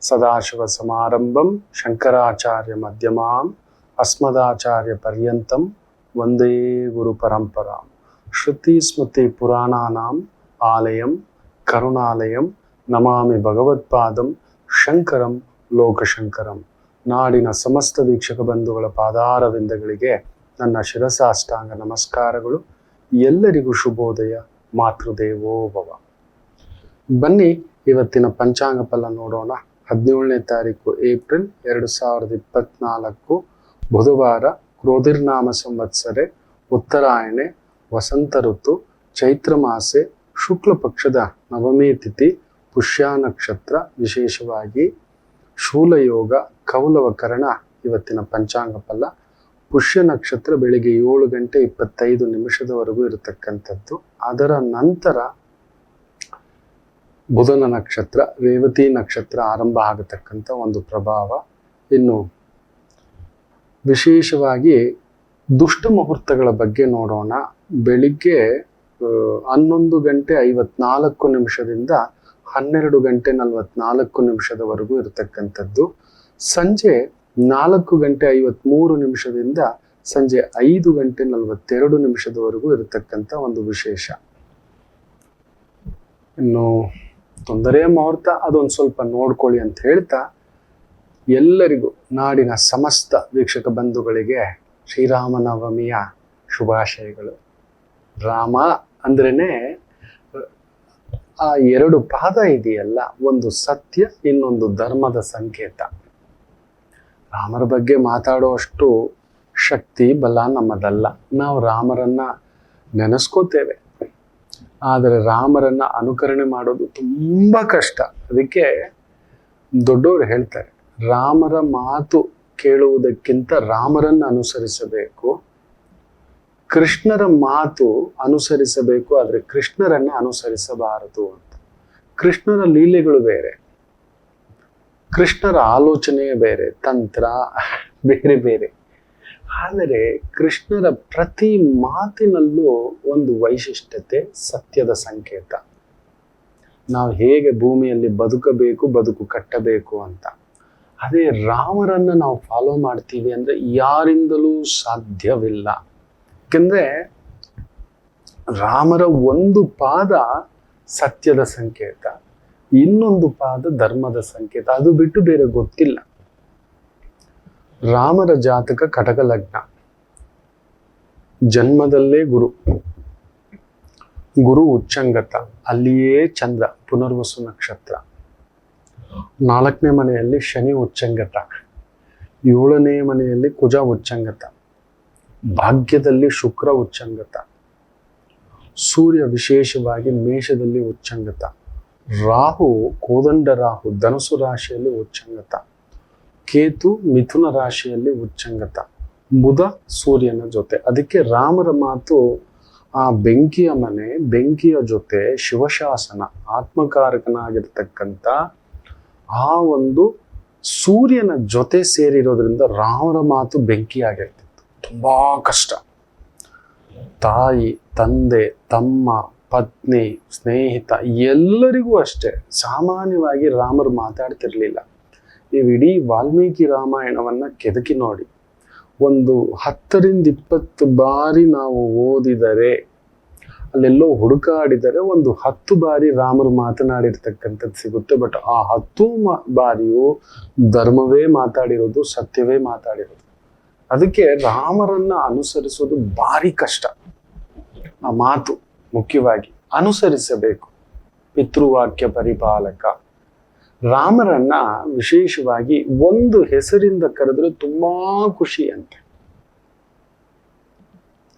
ಸದಾಶಿವಸಮಾರಂಭಂ ಶಂಕರಾಚಾರ್ಯ ಮಧ್ಯಮಾಂ ಅಸ್ಮದಾಚಾರ್ಯ ಪರ್ಯಂತಂ ವಂದೇ ಗುರು ಪರಂಪರಾಂ. ಶ್ರುತಿ ಸ್ಮೃತಿ ಪುರಾಣಾನಾಂ ಆಲಯಂ ಕರುಣಾಲಯಂ ನಮಾಮಿ ಭಗವತ್ಪಾದಂ ಶಂಕರಂ ಲೋಕಶಂಕರಂ. ನಾಡಿನ ಸಮಸ್ತ ವೀಕ್ಷಕ ಬಂಧುಗಳ ಪಾದಾರವಿಂದಗಳಿಗೆ ನನ್ನ ಶಿರಸಾಷ್ಟಾಂಗ ನಮಸ್ಕಾರಗಳು. ಎಲ್ಲರಿಗೂ ಶುಭೋದಯ. ಮಾತೃದೇವೋ ಭವ. ಬನ್ನಿ ಇವತ್ತಿನ ಪಂಚಾಂಗ ಫಲ ನೋಡೋಣ. 17ನೇ ತಾರೀಕು ಏಪ್ರಿಲ್ 2024 ಬುಧವಾರ, ಕ್ರೋಧಿರ್ನಾಮ ಸಂವತ್ಸರೆ, ಉತ್ತರಾಯಣೆ, ವಸಂತ ಋತು, ಚೈತ್ರ ಮಾಸೆ, ಶುಕ್ಲ ಪಕ್ಷದ ನವಮಿ ತಿಥಿ, ಪುಷ್ಯ ನಕ್ಷತ್ರ, ವಿಶೇಷವಾಗಿ ಶೂಲಯೋಗ, ಕೌಲವಕರಣ ಇವತ್ತಿನ ಪಂಚಾಂಗ ಫಲ. ಪುಷ್ಯ ನಕ್ಷತ್ರ ಬೆಳಿಗ್ಗೆ 7 ಗಂಟೆ 25 ನಿಮಿಷದವರೆಗೂ ಇರತಕ್ಕಂಥದ್ದು. ಅದರ ನಂತರ ಬುಧನ ನಕ್ಷತ್ರ, ರೇವತಿ ನಕ್ಷತ್ರ ಆರಂಭ ಆಗತಕ್ಕಂಥ ಒಂದು ಪ್ರಭಾವ. ಇನ್ನು ವಿಶೇಷವಾಗಿ ದುಷ್ಟ ಮುಹೂರ್ತಗಳ ಬಗ್ಗೆ ನೋಡೋಣ. ಬೆಳಿಗ್ಗೆ 11 ಗಂಟೆ 54 ನಿಮಿಷದಿಂದ 12 ಗಂಟೆ 44 ನಿಮಿಷದವರೆಗೂ ಇರತಕ್ಕಂಥದ್ದು. ಸಂಜೆ 4 ಗಂಟೆ 53 ನಿಮಿಷದಿಂದ ಸಂಜೆ 5 ಗಂಟೆ 42 ನಿಮಿಷದವರೆಗೂ ಇರತಕ್ಕಂಥ ಒಂದು ವಿಶೇಷ. ಇನ್ನು ತೊಂದರೆ ಮುಹೂರ್ತ ಅದೊಂದು ಸ್ವಲ್ಪ ನೋಡ್ಕೊಳ್ಳಿ ಅಂತ ಹೇಳ್ತಾ, ಎಲ್ಲರಿಗೂ ನಾಡಿನ ಸಮಸ್ತ ವೀಕ್ಷಕ ಬಂಧುಗಳಿಗೆ ಶ್ರೀರಾಮನವಮಿಯ ಶುಭಾಶಯಗಳು. ರಾಮ ಅಂದ್ರೇನೆ ಆ 2 ಪಾದ ಇದೆಯಲ್ಲ, ಒಂದು ಸತ್ಯ, ಇನ್ನೊಂದು ಧರ್ಮದ ಸಂಕೇತ. ರಾಮರ ಬಗ್ಗೆ ಮಾತಾಡೋಷ್ಟು ಶಕ್ತಿ ಬಲ ನಮ್ಮದಲ್ಲ. ನಾವು ರಾಮರನ್ನ ನೆನೆಸ್ಕೋತೇವೆ, ಆದರೆ ರಾಮರನ್ನ ಅನುಕರಣೆ ಮಾಡೋದು ತುಂಬ ಕಷ್ಟ. ಅದಕ್ಕೆ ದೊಡ್ಡವರು ಹೇಳ್ತಾರೆ, ರಾಮರ ಮಾತು ಕೇಳುವುದಕ್ಕಿಂತ ರಾಮರನ್ನ ಅನುಸರಿಸಬೇಕು, ಕೃಷ್ಣರ ಮಾತು ಅನುಸರಿಸಬೇಕು, ಆದರೆ ಕೃಷ್ಣರನ್ನ ಅನುಸರಿಸಬಾರದು ಅಂತ. ಕೃಷ್ಣರ ಲೀಲೆಗಳು ಬೇರೆ, ಕೃಷ್ಣರ ಆಲೋಚನೆಯೇ ಬೇರೆ, ತಂತ್ರ ಬೇರೆ ಬೇರೆ. ಆದರೆ ಕೃಷ್ಣರ ಪ್ರತಿ ಮಾತಿನಲ್ಲೂ ಒಂದು ವೈಶಿಷ್ಟ್ಯತೆ, ಸತ್ಯದ ಸಂಕೇತ. ನಾವು ಹೇಗೆ ಭೂಮಿಯಲ್ಲಿ ಬದುಕಬೇಕು, ಬದುಕು ಕಟ್ಟಬೇಕು ಅಂತ. ಅದೇ ರಾಮರನ್ನ ನಾವು ಫಾಲೋ ಮಾಡ್ತೀವಿ ಅಂದ್ರೆ ಯಾರಿಂದಲೂ ಸಾಧ್ಯವಿಲ್ಲ. ಯಾಕೆಂದ್ರೆ ರಾಮರ ಒಂದು ಪಾದ ಸತ್ಯದ ಸಂಕೇತ, ಇನ್ನೊಂದು ಪಾದ ಧರ್ಮದ ಸಂಕೇತ. ಅದು ಬಿಟ್ಟು ಬೇರೆ ಗೊತ್ತಿಲ್ಲ. ರಾಮರ ಜಾತಕ ಕಟಕ ಲಗ್ನ, ಜನ್ಮದಲ್ಲೇ ಗುರು ಉಚ್ಚಂಗತ, ಅಲ್ಲಿಯೇ ಚಂದ್ರ ಪುನರ್ವಸು ನಕ್ಷತ್ರ, 4ನೇ ಮನೆಯಲ್ಲಿ ಶನಿ ಉಚ್ಚಂಗತ, 7ನೇ ಮನೆಯಲ್ಲಿ ಕುಜ ಉಚ್ಚಂಗತ, ಭಾಗ್ಯದಲ್ಲಿ ಶುಕ್ರ ಉಚ್ಚಂಗತ, ಸೂರ್ಯ ವಿಶೇಷವಾಗಿ ಮೇಷದಲ್ಲಿ ಉಚ್ಚಂಗತ, ರಾಹು ಕೋದಂಡ ರಾಹು ಧನುಸು ರಾಶಿಯಲ್ಲಿ ಉಚ್ಚಂಗತ, ಕೇತು ಮಿಥುನ ರಾಶಿಯಲ್ಲಿ ಉಚ್ಚಂಗತ, ಬುಧ ಸೂರ್ಯನ ಜೊತೆ. ಅದಕ್ಕೆ ರಾಮರ ಮಾತು ಆ ಬೆಂಕಿಯ ಮನೆ, ಬೆಂಕಿಯ ಜೊತೆ ಶಿವಶಾಸನ, ಆತ್ಮಕಾರಕನಾಗಿರ್ತಕ್ಕಂಥ ಆ ಒಂದು ಸೂರ್ಯನ ಜೊತೆ ಸೇರಿರೋದ್ರಿಂದ ರಾಮರ ಮಾತು ಬೆಂಕಿಯಾಗಿರ್ತಿತ್ತು. ತುಂಬಾ ಕಷ್ಟ. ತಾಯಿ, ತಂದೆ, ತಮ್ಮ, ಪತ್ನಿ, ಸ್ನೇಹಿತ ಎಲ್ಲರಿಗೂ ಅಷ್ಟೇ ಸಾಮಾನ್ಯವಾಗಿ ರಾಮರು ಮಾತಾಡ್ತಿರ್ಲಿಲ್ಲ. ನೀವು ಇಡೀ ವಾಲ್ಮೀಕಿ ರಾಮಾಯಣವನ್ನ ಕೆದಕಿ ನೋಡಿ. ಒಂದು 10ರಿಂದ 20 ಬಾರಿ ನಾವು ಓದಿದರೆ, ಅಲ್ಲೆಲ್ಲೋ ಹುಡುಕಾಡಿದರೆ ಒಂದು 10 ಬಾರಿ ರಾಮರು ಮಾತನಾಡಿರ್ತಕ್ಕಂಥದ್ದು ಸಿಗುತ್ತೆ. ಬಟ್ ಆ 10 ಬಾರಿಯೂ ಧರ್ಮವೇ ಮಾತಾಡಿರೋದು, ಸತ್ಯವೇ ಮಾತಾಡಿರೋದು. ಅದಕ್ಕೆ ರಾಮರನ್ನ ಅನುಸರಿಸೋದು ಭಾರಿ ಕಷ್ಟ. ಆ ಮಾತು ಮುಖ್ಯವಾಗಿ ಅನುಸರಿಸಬೇಕು. ಪಿತೃವಾಕ್ಯ ಪರಿಪಾಲಕ. ರಾಮರನ್ನ ವಿಶೇಷವಾಗಿ ಒಂದು ಹೆಸರಿಂದ ಕರೆದ್ರೆ ತುಂಬಾ ಖುಷಿ ಅಂತೆ.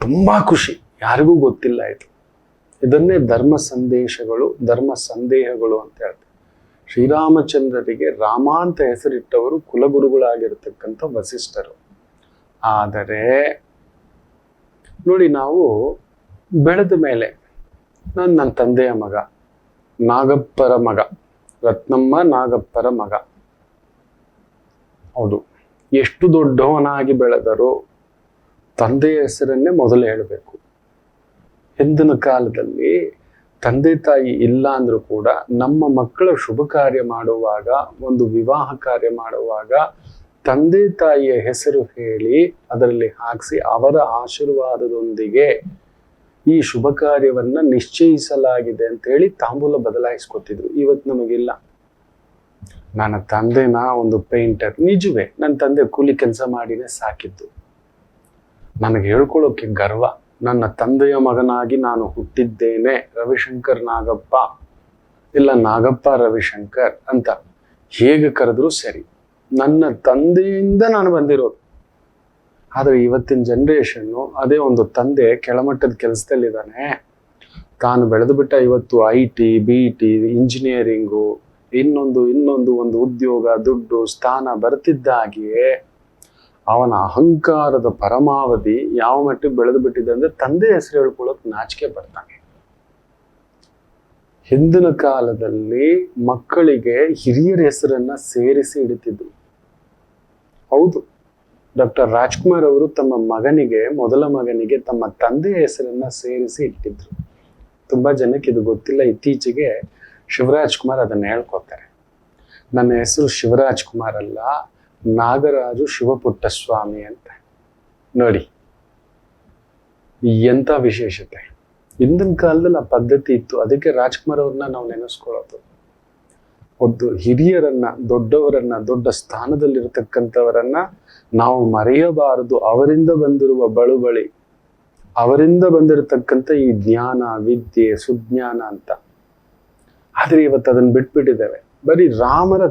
ತುಂಬಾ ಖುಷಿ, ಯಾರಿಗೂ ಗೊತ್ತಿಲ್ಲ ಇದು. ಇದನ್ನೇ ಧರ್ಮ ಸಂದೇಶಗಳು, ಧರ್ಮ ಸಂದೇಹಗಳು ಅಂತ ಹೇಳ್ತಾರೆ. ಶ್ರೀರಾಮಚಂದ್ರರಿಗೆ ರಾಮ ಅಂತ ಹೆಸರಿಟ್ಟವರು ಕುಲಗುರುಗಳಾಗಿರ್ತಕ್ಕಂಥ ವಸಿಷ್ಠರು. ಆದರೆ ನೋಡಿ, ನಾವು ಬೆಳೆದ ಮೇಲೆ ನನ್ನ ತಂದೆಯ ಮಗ, ನಾಗಪ್ಪರ ಮಗ, ರತ್ನಮ್ಮ ನಾಗಪ್ಪರ ಮಗ. ಹೌದು, ಎಷ್ಟು ದೊಡ್ಡವನಾಗಿ ಬೆಳೆದರೂ ತಂದೆಯ ಹೆಸರನ್ನೇ ಮೊದಲು ಹೇಳಬೇಕು. ಹಿಂದಿನ ಕಾಲದಲ್ಲಿ ತಂದೆ ತಾಯಿ ಇಲ್ಲ ಅಂದ್ರೂ ಕೂಡ ನಮ್ಮ ಮಕ್ಕಳ ಶುಭ ಕಾರ್ಯ ಮಾಡುವಾಗ, ಒಂದು ವಿವಾಹ ಕಾರ್ಯ ಮಾಡುವಾಗ ತಂದೆ ತಾಯಿಯ ಹೆಸರು ಹೇಳಿ ಅದರಲ್ಲಿ ಹಾಕಿಸಿ ಅವರ ಆಶೀರ್ವಾದದೊಂದಿಗೆ ಈ ಶುಭ ಕಾರ್ಯವನ್ನ ನಿಶ್ಚಯಿಸಲಾಗಿದೆ ಅಂತ ಹೇಳಿ ತಾಂಬೂಲ ಬದಲಾಯಿಸ್ಕೊತಿದ್ರು. ಇವತ್ತು ನಮಗಿಲ್ಲ. ನನ್ನ ತಂದೆನ ಒಂದು ಪೇಂಟರ್, ನಿಜವೇ ನನ್ನ ತಂದೆ ಕೂಲಿ ಕೆಲಸ ಮಾಡಿನೇ ಸಾಕಿದ್ದು. ನನಗೆ ಹೇಳ್ಕೊಳ್ಳೋಕೆ ಗರ್ವ, ನನ್ನ ತಂದೆಯ ಮಗನಾಗಿ ನಾನು ಹುಟ್ಟಿದ್ದೇನೆ, ರವಿಶಂಕರ್ ನಾಗಪ್ಪ ಇಲ್ಲ ನಾಗಪ್ಪ ರವಿಶಂಕರ್ ಅಂತ ಹೇಗೆ ಕರೆದ್ರೂ ಸರಿ, ನನ್ನ ತಂದೆಯಿಂದ ನಾನು ಬಂದಿರೋದು. ಆದರೆ ಇವತ್ತಿನ ಜನ್ರೇಷನ್ನು ಅದೇ ಒಂದು ತಂದೆ ಕೆಳಮಟ್ಟದ ಕೆಲಸದಲ್ಲಿದ್ದಾನೆ, ತಾನು ಬೆಳೆದು ಬಿಟ್ಟ ಇವತ್ತು IT, BT, ಇಂಜಿನಿಯರಿಂಗು, ಇನ್ನೊಂದು ಒಂದು ಉದ್ಯೋಗ, ದುಡ್ಡು, ಸ್ಥಾನ ಬರ್ತಿದ್ದಾಗಿಯೇ ಅವನ ಅಹಂಕಾರದ ಪರಮಾವಧಿ ಯಾವ ಮಟ್ಟಿಗೆ ಬೆಳೆದು ಬಿಟ್ಟಿದೆ ಅಂದ್ರೆ ತಂದೆ ಹೆಸರು ಹೇಳ್ಕೊಳ್ಳೋಕೆ ನಾಚಿಕೆ ಬರ್ತಾನೆ. ಹಿಂದಿನ ಕಾಲದಲ್ಲಿ ಮಕ್ಕಳಿಗೆ ಹಿರಿಯರ ಹೆಸರನ್ನ ಸೇರಿಸಿ ಇಡುತ್ತಿದ್ರು. ಹೌದು, ಡಾಕ್ಟರ್ ರಾಜ್ಕುಮಾರ್ ಅವರು ತಮ್ಮ ಮಗನಿಗೆ, ಮೊದಲ ಮಗನಿಗೆ ತಮ್ಮ ತಂದೆಯ ಹೆಸರನ್ನ ಸೇರಿಸಿ ಇಟ್ಟಿದ್ರು. ತುಂಬಾ ಜನಕ್ಕೆ ಇದು ಗೊತ್ತಿಲ್ಲ. ಇತ್ತೀಚೆಗೆ ಶಿವರಾಜ್ ಕುಮಾರ್ ಅದನ್ನ ಹೇಳ್ಕೊತಾರೆ. ನನ್ನ ಹೆಸರು ಶಿವರಾಜ್ ಕುಮಾರ್ ಅಲ್ಲ, ನಾಗರಾಜು ಶಿವಪುಟ್ಟಸ್ವಾಮಿ ಅಂತ. ನೋಡಿ ಎಂತ ವಿಶೇಷತೆ. ಹಿಂದಿನ ಕಾಲದಲ್ಲಿ ಆ ಪದ್ಧತಿ ಇತ್ತು. ಅದಕ್ಕೆ ರಾಜ್ಕುಮಾರ್ ಅವ್ರನ್ನ ನಾವು ನೆನೆಸ್ಕೊಳ್ಳೋದು. ಒಂದು ಹಿರಿಯರನ್ನ, ದೊಡ್ಡವರನ್ನ, ದೊಡ್ಡ ಸ್ಥಾನದಲ್ಲಿರತಕ್ಕಂಥವರನ್ನ ನಾವು ಮರೆಯಬಾರದು. ಅವರಿಂದ ಬಂದಿರುವ ಬಳುವಳಿ, ಅವರಿಂದ ಬಂದಿರತಕ್ಕಂಥ ಈ ಜ್ಞಾನ, ವಿದ್ಯೆ, ಸುಜ್ಞಾನ ಅಂತ. ಆದ್ರೆ ಇವತ್ತು ಅದನ್ನ ಬಿಟ್ಬಿಟ್ಟಿದ್ದೇವೆ. ಬರೀ ರಾಮರ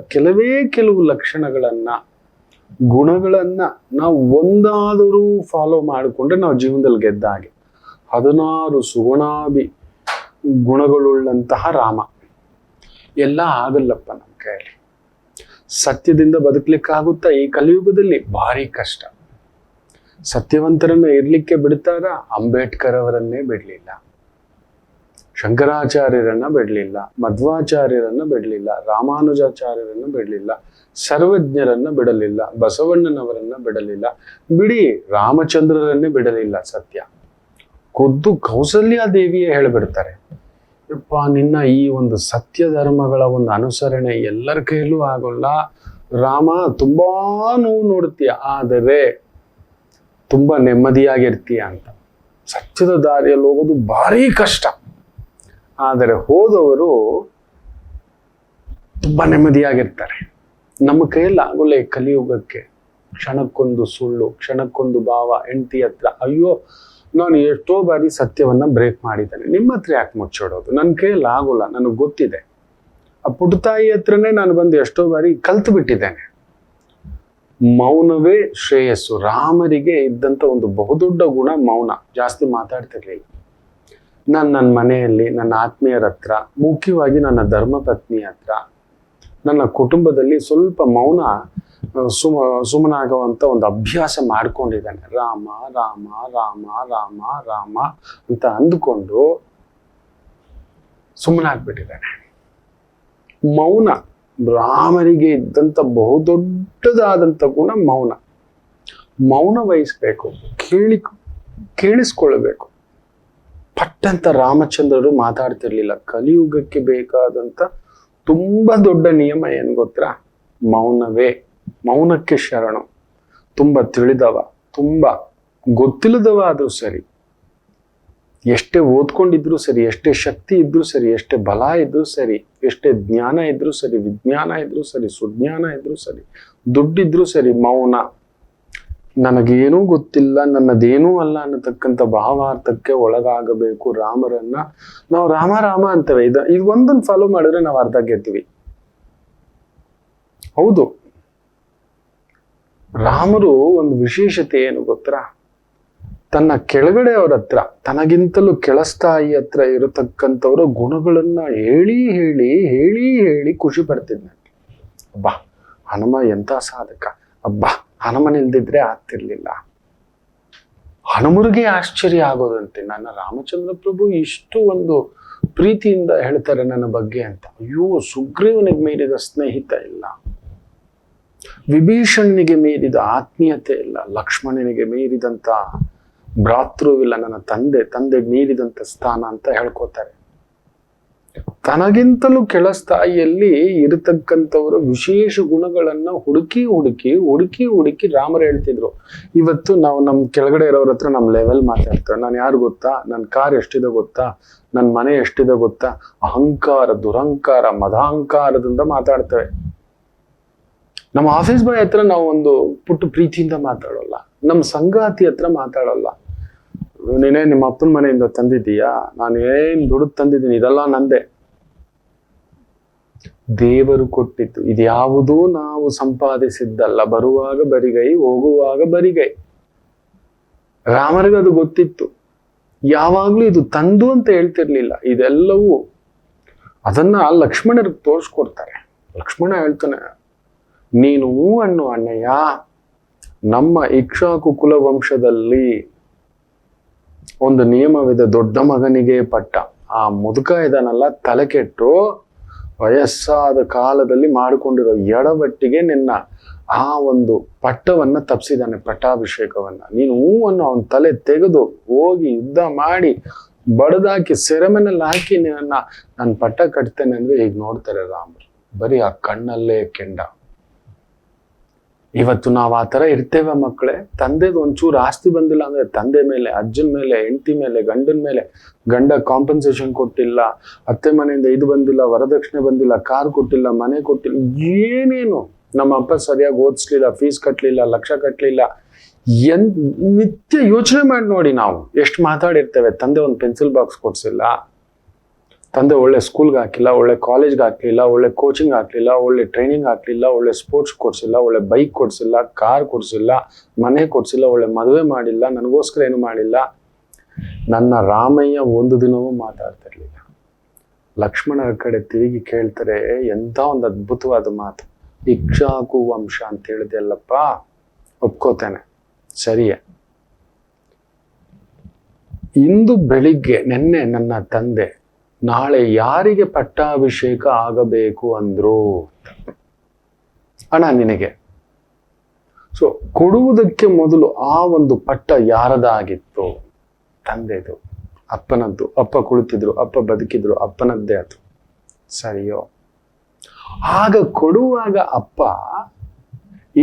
ಕೆಲವು ಲಕ್ಷಣಗಳನ್ನ, ಗುಣಗಳನ್ನ ನಾವು ಒಂದಾದರೂ ಫಾಲೋ ಮಾಡಿಕೊಂಡ್ರೆ ನಾವು ಜೀವನದಲ್ಲಿ ಗೆದ್ದ ಹಾಗೆ. 16 ಸುಗುಣಾಭಿ ಗುಣಗಳುಳ್ಳಂತಹ ರಾಮ. ಎಲ್ಲ ಆಗಲ್ಲಪ್ಪ ನಮ್ಮ ಕೈಯಲ್ಲಿ. ಸತ್ಯದಿಂದ ಬದುಕಲಿಕ್ಕಾಗುತ್ತಾ ಈ ಕಲಿಯುಗದಲ್ಲಿ? ಭಾರಿ ಕಷ್ಟ. ಸತ್ಯವಂತರನ್ನ ಇರ್ಲಿಕ್ಕೆ ಬಿಡ್ತಾರ? ಅಂಬೇಡ್ಕರ್ ಅವರನ್ನೇ ಬಿಡ್ಲಿಲ್ಲ, ಶಂಕರಾಚಾರ್ಯರನ್ನ ಬಿಡ್ಲಿಲ್ಲ, ಮಧ್ವಾಚಾರ್ಯರನ್ನ ಬಿಡ್ಲಿಲ್ಲ, ರಾಮಾನುಜಾಚಾರ್ಯರನ್ನ ಬಿಡ್ಲಿಲ್ಲ, ಸರ್ವಜ್ಞರನ್ನ ಬಿಡಲಿಲ್ಲ, ಬಸವಣ್ಣನವರನ್ನ ಬಿಡಲಿಲ್ಲ, ಬಿಡಿ ರಾಮಚಂದ್ರರನ್ನೇ ಬಿಡಲಿಲ್ಲ. ಸತ್ಯ ಖುದ್ದು ಕೌಸಲ್ಯ ದೇವಿಯೇ ಹೇಳಿಬಿಡ್ತಾರೆ, ಯಪ್ಪ ನಿನ್ನ ಈ ಒಂದು ಸತ್ಯ ಧರ್ಮಗಳ ಒಂದು ಅನುಸರಣೆ ಎಲ್ಲರ ಕೈಯಲ್ಲೂ ಆಗೋಲ್ಲ ರಾಮ, ತುಂಬಾ ನೋವು ನೋಡ್ತೀಯ, ಆದರೆ ತುಂಬಾ ನೆಮ್ಮದಿಯಾಗಿರ್ತೀಯ ಅಂತ. ಸತ್ಯದ ದಾರಿಯಲ್ಲಿ ಹೋಗೋದು ಭಾರಿ ಕಷ್ಟ, ಆದರೆ ಹೋದವರು ತುಂಬಾ ನೆಮ್ಮದಿಯಾಗಿರ್ತಾರೆ. ನಮ್ಮ ಕೈಯಲ್ಲಿ ಆಗೋಲ್ಲ ಈ ಕಲಿಯುಗಕ್ಕೆ. ಕ್ಷಣಕ್ಕೊಂದು ಸುಳ್ಳು, ಕ್ಷಣಕ್ಕೊಂದು ಭಾವ, ಹೆಂಡತಿ ಹತ್ರ ಅಯ್ಯೋ ನಾನು ಎಷ್ಟೋ ಬಾರಿ ಸತ್ಯವನ್ನ ಬ್ರೇಕ್ ಮಾಡಿದ್ದೇನೆ, ನಿಮ್ಮ ಹತ್ರ ಯಾಕೆ ಮುಚ್ಚಿಡೋದು, ನನ್ನ ಕೈಯಲ್ಲಿ ಆಗೋಲ್ಲ, ನನಗೆ ಗೊತ್ತಿದೆ. ಆ ಪುಟ್ಟತಾಯಿ ಹತ್ರನೇ ನಾನು ಬಂದು ಎಷ್ಟೋ ಬಾರಿ ಕಲ್ತು ಬಿಟ್ಟಿದ್ದೇನೆ. ಮೌನವೇ ಶ್ರೇಯಸ್ಸು. ರಾಮರಿಗೆ ಇದ್ದಂತ ಒಂದು ಬಹುದೊಡ್ಡ ಗುಣ ಮೌನ. ಜಾಸ್ತಿ ಮಾತಾಡ್ತಿರ್ಲಿಲ್ಲ. ನನ್ನ ಮನೆಯಲ್ಲಿ, ನನ್ನ ಆತ್ಮೀಯರ ಹತ್ರ, ಮುಖ್ಯವಾಗಿ ನನ್ನ ಧರ್ಮಪತ್ನಿ ಹತ್ರ, ನನ್ನ ಕುಟುಂಬದಲ್ಲಿ ಸ್ವಲ್ಪ ಮೌನ ಸುಮ್ಮನಾಗುವಂತ ಒಂದು ಅಭ್ಯಾಸ ಮಾಡ್ಕೊಂಡಿದ್ದಾನೆ. ರಾಮ ರಾಮ ರಾಮ ರಾಮ ರಾಮ ಅಂತ ಅಂದುಕೊಂಡು ಸುಮ್ಮನಾಗ್ಬಿಟ್ಟಿದ್ದಾನೆ. ಮೌನ ರಾಮರಿಗೆ ಇದ್ದಂತ ಬಹುದೊಡ್ಡದಾದಂಥ ಗುಣ ಮೌನ. ಮೌನ ವಹಿಸ್ಬೇಕು, ಕೇಳಿಸ್ಕೊಳ್ಬೇಕು. ಪಟ್ಟಂತ ರಾಮಚಂದ್ರರು ಮಾತಾಡ್ತಿರ್ಲಿಲ್ಲ. ಕಲಿಯುಗಕ್ಕೆ ಬೇಕಾದಂತ ತುಂಬಾ ದೊಡ್ಡ ನಿಯಮ ಏನು ಗೊತ್ತಾ? ಮೌನವೇ. ಮೌನಕ್ಕೆ ಶರಣು. ತುಂಬಾ ತಿಳಿದವ, ತುಂಬಾ ಗೊತ್ತಿಲ್ಲದವ ಆದ್ರೂ ಸರಿ, ಎಷ್ಟೇ ಓದ್ಕೊಂಡಿದ್ರು ಸರಿ, ಎಷ್ಟೇ ಶಕ್ತಿ ಇದ್ರು ಸರಿ, ಎಷ್ಟೇ ಬಲ ಇದ್ರು ಸರಿ, ಎಷ್ಟೇ ಜ್ಞಾನ ಇದ್ರು ಸರಿ, ವಿಜ್ಞಾನ ಇದ್ರು ಸರಿ, ಸುಜ್ಞಾನ ಇದ್ರು ಸರಿ, ದುಡ್ಡಿದ್ರು ಸರಿ, ಮೌನ. ನನಗೇನೂ ಗೊತ್ತಿಲ್ಲ, ನನ್ನದೇನೂ ಅಲ್ಲ ಅನ್ನತಕ್ಕಂಥ ಭಾವಾರ್ಥಕ್ಕೆ ಒಳಗಾಗಬೇಕು. ರಾಮರನ್ನ ನಾವು ರಾಮ ರಾಮ ಅಂತೇವೆ. ಇದು ಒಂದನ್ನು ಫಾಲೋ ಮಾಡಿದ್ರೆ ನಾವು ಅರ್ಧ ಗೆದ್ವಿ. ಹೌದು, ರಾಮರು ಒಂದು ವಿಶೇಷತೆ ಏನು ಗೊತ್ತಾ? ತನ್ನ ಕೆಳಗಡೆ ಅವ್ರ ಹತ್ರ, ತನಗಿಂತಲೂ ಕೆಳಸ್ಥಾಯಿ ಹತ್ರ ಇರತಕ್ಕಂಥವ್ರ ಗುಣಗಳನ್ನ ಹೇಳಿ ಹೇಳಿ ಹೇಳಿ ಹೇಳಿ ಖುಷಿ ಪಡ್ತಿದ್ನಂತೆ. ಅಬ್ಬಾ ಹನುಮ ಎಂತ ಸಾಧಕ, ಅಬ್ಬಾ ಹನುಮನಿಲ್ದಿದ್ರೆ ಆಗ್ತಿರ್ಲಿಲ್ಲ. ಹನುಮರಿಗೆ ಆಶ್ಚರ್ಯ ಆಗೋದಂತೆ, ನನ್ನ ರಾಮಚಂದ್ರ ಪ್ರಭು ಇಷ್ಟು ಒಂದು ಪ್ರೀತಿಯಿಂದ ಹೇಳ್ತಾರೆ ನನ್ನ ಬಗ್ಗೆ ಅಂತ. ಅಯ್ಯೋ, ಸುಗ್ರೀವನಿಗೆ ಮೀರಿದ ಸ್ನೇಹಿತ ಇಲ್ಲ, ವಿಭೀಷಣನಿಗೆ ಮೀರಿದ ಆತ್ಮೀಯತೆ ಇಲ್ಲ, ಲಕ್ಷ್ಮಣನಿಗೆ ಮೀರಿದಂತ ಭ್ರಾತೃವಿಲ್ಲ, ನನ್ನ ತಂದೆ ಮೀರಿದಂತ ಸ್ಥಾನ ಅಂತ ಹೇಳ್ಕೊತಾರೆ. ತನಗಿಂತಲೂ ಕೆಳ ಸ್ಥಾಯಿಯಲ್ಲಿ ಇರತಕ್ಕಂಥವರ ವಿಶೇಷ ಗುಣಗಳನ್ನ ಹುಡುಕಿ ರಾಮರು ಹೇಳ್ತಿದ್ರು. ಇವತ್ತು ನಾವು ನಮ್ ಕೆಳಗಡೆ ಇರೋರ ಹತ್ರ ನಮ್ ಲೆವೆಲ್ ಮಾತಾಡ್ತಾರೆ. ನಾನು ಯಾರು ಗೊತ್ತಾ, ನನ್ನ ಕಾರ್ ಎಷ್ಟಿದೆ ಗೊತ್ತಾ, ನನ್ನ ಮನೆ ಎಷ್ಟಿದೆ ಗೊತ್ತಾ, ಅಹಂಕಾರ, ದುರಹಂಕಾರ, ಮದಾಹಂಕಾರದಿಂದ ಮಾತಾಡ್ತೇವೆ. ನಮ್ಮ ಆಫೀಸ್ ಬಾಯ್ ಹತ್ರ ನಾವು ಒಂದು ಪುಟ್ಟು ಪ್ರೀತಿಯಿಂದ ಮಾತಾಡೋಲ್ಲ, ನಮ್ಮ ಸಂಗಾತಿ ಹತ್ರ ಮಾತಾಡೋಲ್ಲ. ನೀನೇ ನಿಮ್ಮ ಅಪ್ಪನ ಮನೆಯಿಂದ ತಂದಿದ್ದೀಯಾ, ನಾನು ಏನ್ ದುಡ್ಡು ತಂದಿದ್ದೀನಿ, ಇದೆಲ್ಲ ನಂದೆ, ದೇವರು ಕೊಟ್ಟಿತ್ತು, ಇದ್ಯಾವುದೂ ನಾವು ಸಂಪಾದಿಸಿದ್ದಲ್ಲ. ಬರುವಾಗ ಬರಿಗೈ, ಹೋಗುವಾಗ ಬರಿಗೈ. ರಾಮರಿಗೆ ಅದು ಗೊತ್ತಿತ್ತು. ಯಾವಾಗ್ಲೂ ಇದು ತಂದು ಅಂತ ಹೇಳ್ತಿರ್ಲಿಲ್ಲ. ಇದೆಲ್ಲವೂ ಅದನ್ನ ಲಕ್ಷ್ಮಣರಿಗೆ ತೋರಿಸ್ಕೊಡ್ತಾರೆ. ಲಕ್ಷ್ಮಣ ಹೇಳ್ತಾನೆ, ನೀನು ಅಣ್ಣು ಅಣ್ಣಯ್ಯ, ನಮ್ಮ ಇಕ್ಷಾಕು ಕುಲ ವಂಶದಲ್ಲಿ ಒಂದು ನಿಯಮವಿದೆ, ದೊಡ್ಡ ಮಗನಿಗೆ ಪಟ್ಟ. ಆ ಮುದುಕ ಇದನ್ನೆಲ್ಲ ತಲೆ ಕೆಟ್ಟು ವಯಸ್ಸಾದ ಕಾಲದಲ್ಲಿ ಮಾಡಿಕೊಂಡಿರೋ ಎಡವಟ್ಟಿಗೆ ನಿನ್ನ ಆ ಒಂದು ಪಟ್ಟವನ್ನ ತಪ್ಪಿಸಿದಾನೆ, ಪಟ್ಟಾಭಿಷೇಕವನ್ನ. ನೀನು ಹೂವನ್ನು ಅವನ ತಲೆ ತೆಗೆದು ಹೋಗಿ ಯುದ್ಧ ಮಾಡಿ ಬಡದಾಕಿ ಸೆರೆಮನೆಯಲ್ಲಿ ಹಾಕಿ ನಾನು ಪಟ್ಟ ಕಟ್ತೇನೆ ಅಂದ್ರೆ ಈಗ ನೋಡ್ತಾರೆ ರಾಮರು. ಬರೀ ಆ ಕಣ್ಣಲ್ಲೇ ಕೆಂಡ. ಇವತ್ತು ನಾವು ಆ ತರ ಇರ್ತೇವೆ ಮಕ್ಕಳೇ. ತಂದೆದು ಒಂಚೂರು ಆಸ್ತಿ ಬಂದಿಲ್ಲ ಅಂದ್ರೆ ತಂದೆ ಮೇಲೆ, ಅಜ್ಜನ ಮೇಲೆ, ಹೆಂಡತಿ ಮೇಲೆ, ಗಂಡನ ಮೇಲೆ, ಗಂಡ ಕಾಂಪನ್ಸೇಷನ್ ಕೊಟ್ಟಿಲ್ಲ, ಅತ್ತೆ ಮನೆಯಿಂದ ಇದು ಬಂದಿಲ್ಲ, ವರದಕ್ಷಿಣೆ ಬಂದಿಲ್ಲ, ಕಾರ್ ಕೊಟ್ಟಿಲ್ಲ, ಮನೆ ಕೊಟ್ಟಿಲ್ಲ, ಏನೇನು, ನಮ್ಮ ಅಪ್ಪ ಸರಿಯಾಗಿ ಓದಿಸ್ಲಿಲ್ಲ, ಫೀಸ್ ಕಟ್ಲಿಲ್ಲ, ಲಕ್ಷ ಕಟ್ಲಿಲ್ಲ, ನಿತ್ಯ ಯೋಚನೆ ಮಾಡಿ ನೋಡಿ ನಾವು ಎಷ್ಟು ಮಾತಾಡಿರ್ತೇವೆ. ತಂದೆ ಒಂದು ಪೆನ್ಸಿಲ್ ಬಾಕ್ಸ್ ಕೊಡ್ಸಿಲ್ಲ, ತಂದೆ ಒಳ್ಳೆ ಸ್ಕೂಲ್ಗೆ ಹಾಕಿಲ್ಲ, ಒಳ್ಳೆ ಕಾಲೇಜ್ಗೆ ಹಾಕ್ಲಿಲ್ಲ, ಒಳ್ಳೆ ಕೋಚಿಂಗ್ ಹಾಕ್ಲಿಲ್ಲ, ಒಳ್ಳೆ ಟ್ರೈನಿಂಗ್ ಹಾಕ್ಲಿಲ್ಲ, ಒಳ್ಳೆ ಸ್ಪೋರ್ಟ್ಸ್ ಕೊಡ್ಸಿಲ್ಲ, ಒಳ್ಳೆ ಬೈಕ್ ಕೊಡ್ಸಿಲ್ಲ, ಕಾರ್ ಕೊಡ್ಸಿಲ್ಲ, ಮನೆ ಕೊಡ್ಸಿಲ್ಲ, ಒಳ್ಳೆ ಮದುವೆ ಮಾಡಿಲ್ಲ, ನನಗೋಸ್ಕರ ಏನು ಮಾಡಿಲ್ಲ. ನನ್ನ ರಾಮಯ್ಯ ಒಂದು ದಿನವೂ ಮಾತಾಡ್ತಿರ್ಲಿಲ್ಲ. ಲಕ್ಷ್ಮಣರ ಕಡೆ ತಿರುಗಿ ಕೇಳ್ತಾರೆ, ಎಂತ ಒಂದು ಅದ್ಭುತವಾದ ಮಾತು. ಇಕ್ಷಾಕು ವಂಶ ಅಂತ ಹೇಳಿದೆ ಅಲ್ಲಪ್ಪ, ಒಪ್ಕೋತೇನೆ, ಸರಿಯೇ. ಇಂದು ಬೆಳಿಗ್ಗೆ ನೆನ್ನೆ ನನ್ನ ತಂದೆ ನಾಳೆ ಯಾರಿಗೆ ಪಟ್ಟಾಭಿಷೇಕ ಆಗಬೇಕು ಅಂದ್ರು ಅಣ್ಣ ನಿನಗೆ. ಸೊ ಕೊಡುವುದಕ್ಕೆ ಮೊದಲು ಆ ಒಂದು ಪಟ್ಟ ಯಾರದಾಗಿತ್ತು? ತಂದೆದು, ಅಪ್ಪನದ್ದು. ಅಪ್ಪ ಕುಳಿತಿದ್ರು, ಅಪ್ಪ ಬದುಕಿದ್ರು, ಅಪ್ಪನದ್ದೇ ಅದು, ಸರಿಯೋ? ಆಗ ಕೊಡುವಾಗ ಅಪ್ಪ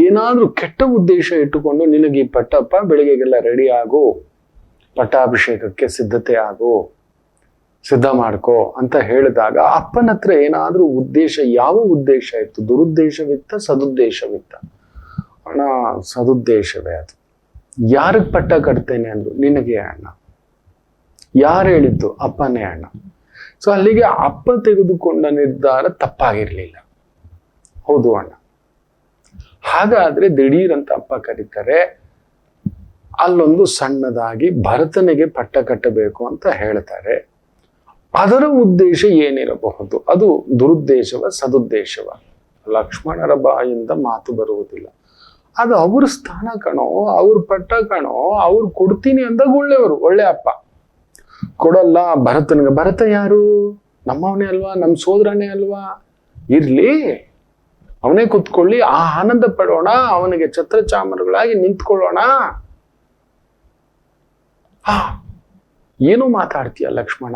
ಏನಾದ್ರೂ ಕೆಟ್ಟ ಉದ್ದೇಶ ಇಟ್ಟುಕೊಂಡು ನಿನಗೆ ಈ ಪಟ್ಟಪ್ಪ ಬೆಳಿಗ್ಗೆಗೆಲ್ಲ ರೆಡಿ ಆಗು, ಪಟ್ಟಾಭಿಷೇಕಕ್ಕೆ ಸಿದ್ಧತೆ ಆಗು, ಸಿದ್ಧ ಮಾಡ್ಕೋ ಅಂತ ಹೇಳಿದಾಗ ಅಪ್ಪನ ಹತ್ರ ಏನಾದ್ರೂ ಉದ್ದೇಶ, ಯಾವ ಉದ್ದೇಶ ಇತ್ತು? ದುರುದ್ದೇಶವಿತ್ತ, ಸದುದ್ದೇಶವಿತ್ತ? ಅಣ್ಣ ಸದುದ್ದೇಶವೇ ಅದು. ಯಾರಿಗೆ ಪಟ್ಟ ಕಟ್ತೇನೆ ಅಂದ್ರು? ನಿನಗೆ ಅಣ್ಣ. ಯಾರು ಹೇಳಿದ್ದು? ಅಪ್ಪನೇ ಅಣ್ಣ. ಸೊ ಅಲ್ಲಿಗೆ ಅಪ್ಪ ತೆಗೆದುಕೊಂಡ ನಿರ್ಧಾರ ತಪ್ಪಾಗಿರ್ಲಿಲ್ಲ. ಹೌದು ಅಣ್ಣ. ಹಾಗಾದ್ರೆ ದಿಢೀರಂತ ಅಪ್ಪ ಕರೀತಾರೆ, ಅಲ್ಲೊಂದು ಸಣ್ಣದಾಗಿ ಭರತನಿಗೆ ಪಟ್ಟ ಕಟ್ಟಬೇಕು ಅಂತ ಹೇಳ್ತಾರೆ. ಅದರ ಉದ್ದೇಶ ಏನಿರಬಹುದು? ಅದು ದುರುದ್ದೇಶವ, ಸದುದ್ದೇಶವ? ಲಕ್ಷ್ಮಣರ ಬಾಯಿಂದ ಮಾತು ಬರುವುದಿಲ್ಲ. ಅದು ಅವ್ರ ಸ್ಥಾನ ಕಣೋ, ಅವ್ರ ಪಟ್ಟ ಕಣೋ, ಅವ್ರು ಕೊಡ್ತೀನಿ ಅಂದಾಗ ಒಳ್ಳೆಯವರು, ಒಳ್ಳೆ ಅಪ್ಪ. ಕೊಡಲ್ಲ ಭರತನಿಗೆ. ಭರತ ಯಾರು? ನಮ್ಮವನೇ ಅಲ್ವಾ, ನಮ್ಮ ಸೋದರನೇ ಅಲ್ವಾ? ಇರ್ಲಿ, ಅವನೇ ಕುತ್ಕೊಳ್ಳಿ, ಆ ಆನಂದ ಪಡೋಣ, ಅವನಿಗೆ ಛತ್ರ ಚಾಮರಗಳಾಗಿ ನಿಂತ್ಕೊಳ್ಳೋಣ. ಏನು ಮಾತಾಡ್ತೀಯ ಲಕ್ಷ್ಮಣ?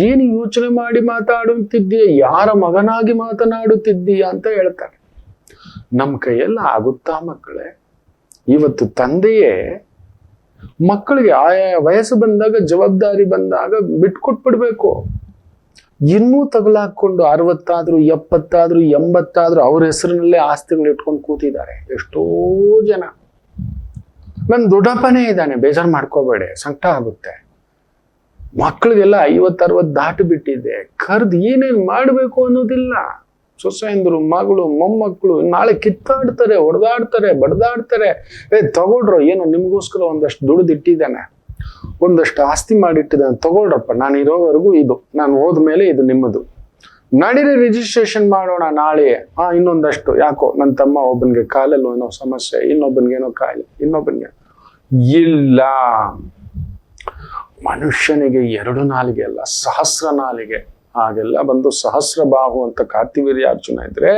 ಏನು ಯೋಚನೆ ಮಾಡಿ ಮಾತಾಡುತ್ತಿದ್ದೀಯ? ಯಾರ ಮಗನಾಗಿ ಮಾತನಾಡುತ್ತಿದ್ದೀಯ ಅಂತ ಹೇಳ್ತಾರೆ. ನಮ್ ಕೈಯೆಲ್ಲ ಆಗುತ್ತಾ ಮಕ್ಕಳೇ? ಇವತ್ತು ತಂದೆಯೇ ಮಕ್ಕಳಿಗೆ ಆಯಾ ವಯಸ್ಸು ಬಂದಾಗ, ಜವಾಬ್ದಾರಿ ಬಂದಾಗ ಬಿಟ್ಕೊಟ್ಬಿಡ್ಬೇಕು. ಇನ್ನೂ ತಗಲಾಕೊಂಡು 60 ಆದ್ರೂ 70 ಆದ್ರೂ 80 ಆದ್ರೂ ಅವ್ರ ಹೆಸರಿನಲ್ಲೇ ಆಸ್ತಿಗಳು ಇಟ್ಕೊಂಡು ಕೂತಿದ್ದಾರೆ ಎಷ್ಟೋ ಜನ. ನನ್ ದೊಡ್ಡಪ್ಪನೇ ಇದ್ದಾನೆ, ಬೇಜಾರು ಮಾಡ್ಕೋಬೇಡಿ, ಸಂಕಟ ಆಗುತ್ತೆ. ಮಕ್ಕಳಿಗೆಲ್ಲ 50-60 ದಾಟಿ ಬಿಟ್ಟಿದೆ. ಕರ್ದು ಏನೇನ್ ಮಾಡ್ಬೇಕು ಅನ್ನೋದಿಲ್ಲ. ಸೊಸೆಯಂದ್ರು, ಮಗಳು, ಮೊಮ್ಮಕ್ಕಳು ನಾಳೆ ಕಿತ್ತಾಡ್ತಾರೆ, ಹೊಡೆದಾಡ್ತಾರೆ, ಬಡ್ದಾಡ್ತಾರೆ. ತಗೊಳ್ರೋ, ಏನೋ ನಿಮ್ಗೋಸ್ಕರ ಒಂದಷ್ಟು ದುಡ್ದಿಟ್ಟಿದ್ದಾನೆ, ಒಂದಷ್ಟು ಆಸ್ತಿ ಮಾಡಿಟ್ಟಿದ್ದಾನೆ, ತಗೊಳ್ರಪ್ಪ, ನಾನು ಇರೋವರೆಗೂ ಇದು, ನಾನು ಹೋದ್ಮೇಲೆ ಇದು ನಿಮ್ಮದು, ನಡೀರಿ ರಿಜಿಸ್ಟ್ರೇಷನ್ ಮಾಡೋಣ ನಾಳೆ. ಇನ್ನೊಂದಷ್ಟು, ಯಾಕೋ ನನ್ನ ತಮ್ಮ ಒಬ್ಬನಿಗೆ ಕಾಲಲ್ಲಿ ಏನೋ ಸಮಸ್ಯೆ, ಇನ್ನೊಬ್ಬನಿಗೆ ಏನೋ ಕಾಯಿಲೆ, ಇನ್ನೊಬ್ಬನಿಗೆ ಇಲ್ಲ. ಮನುಷ್ಯನಿಗೆ 2 ನಾಲಿಗೆ ಅಲ್ಲ, ಸಹಸ್ರ ನಾಲಿಗೆ. ಹಾಗೆಲ್ಲ ಬಂದು ಸಹಸ್ರ ಬಾಹು ಅಂತ ಕಾರ್ತಿವೀರ್ಯಾರ್ಜುನ ಇದ್ರೆ,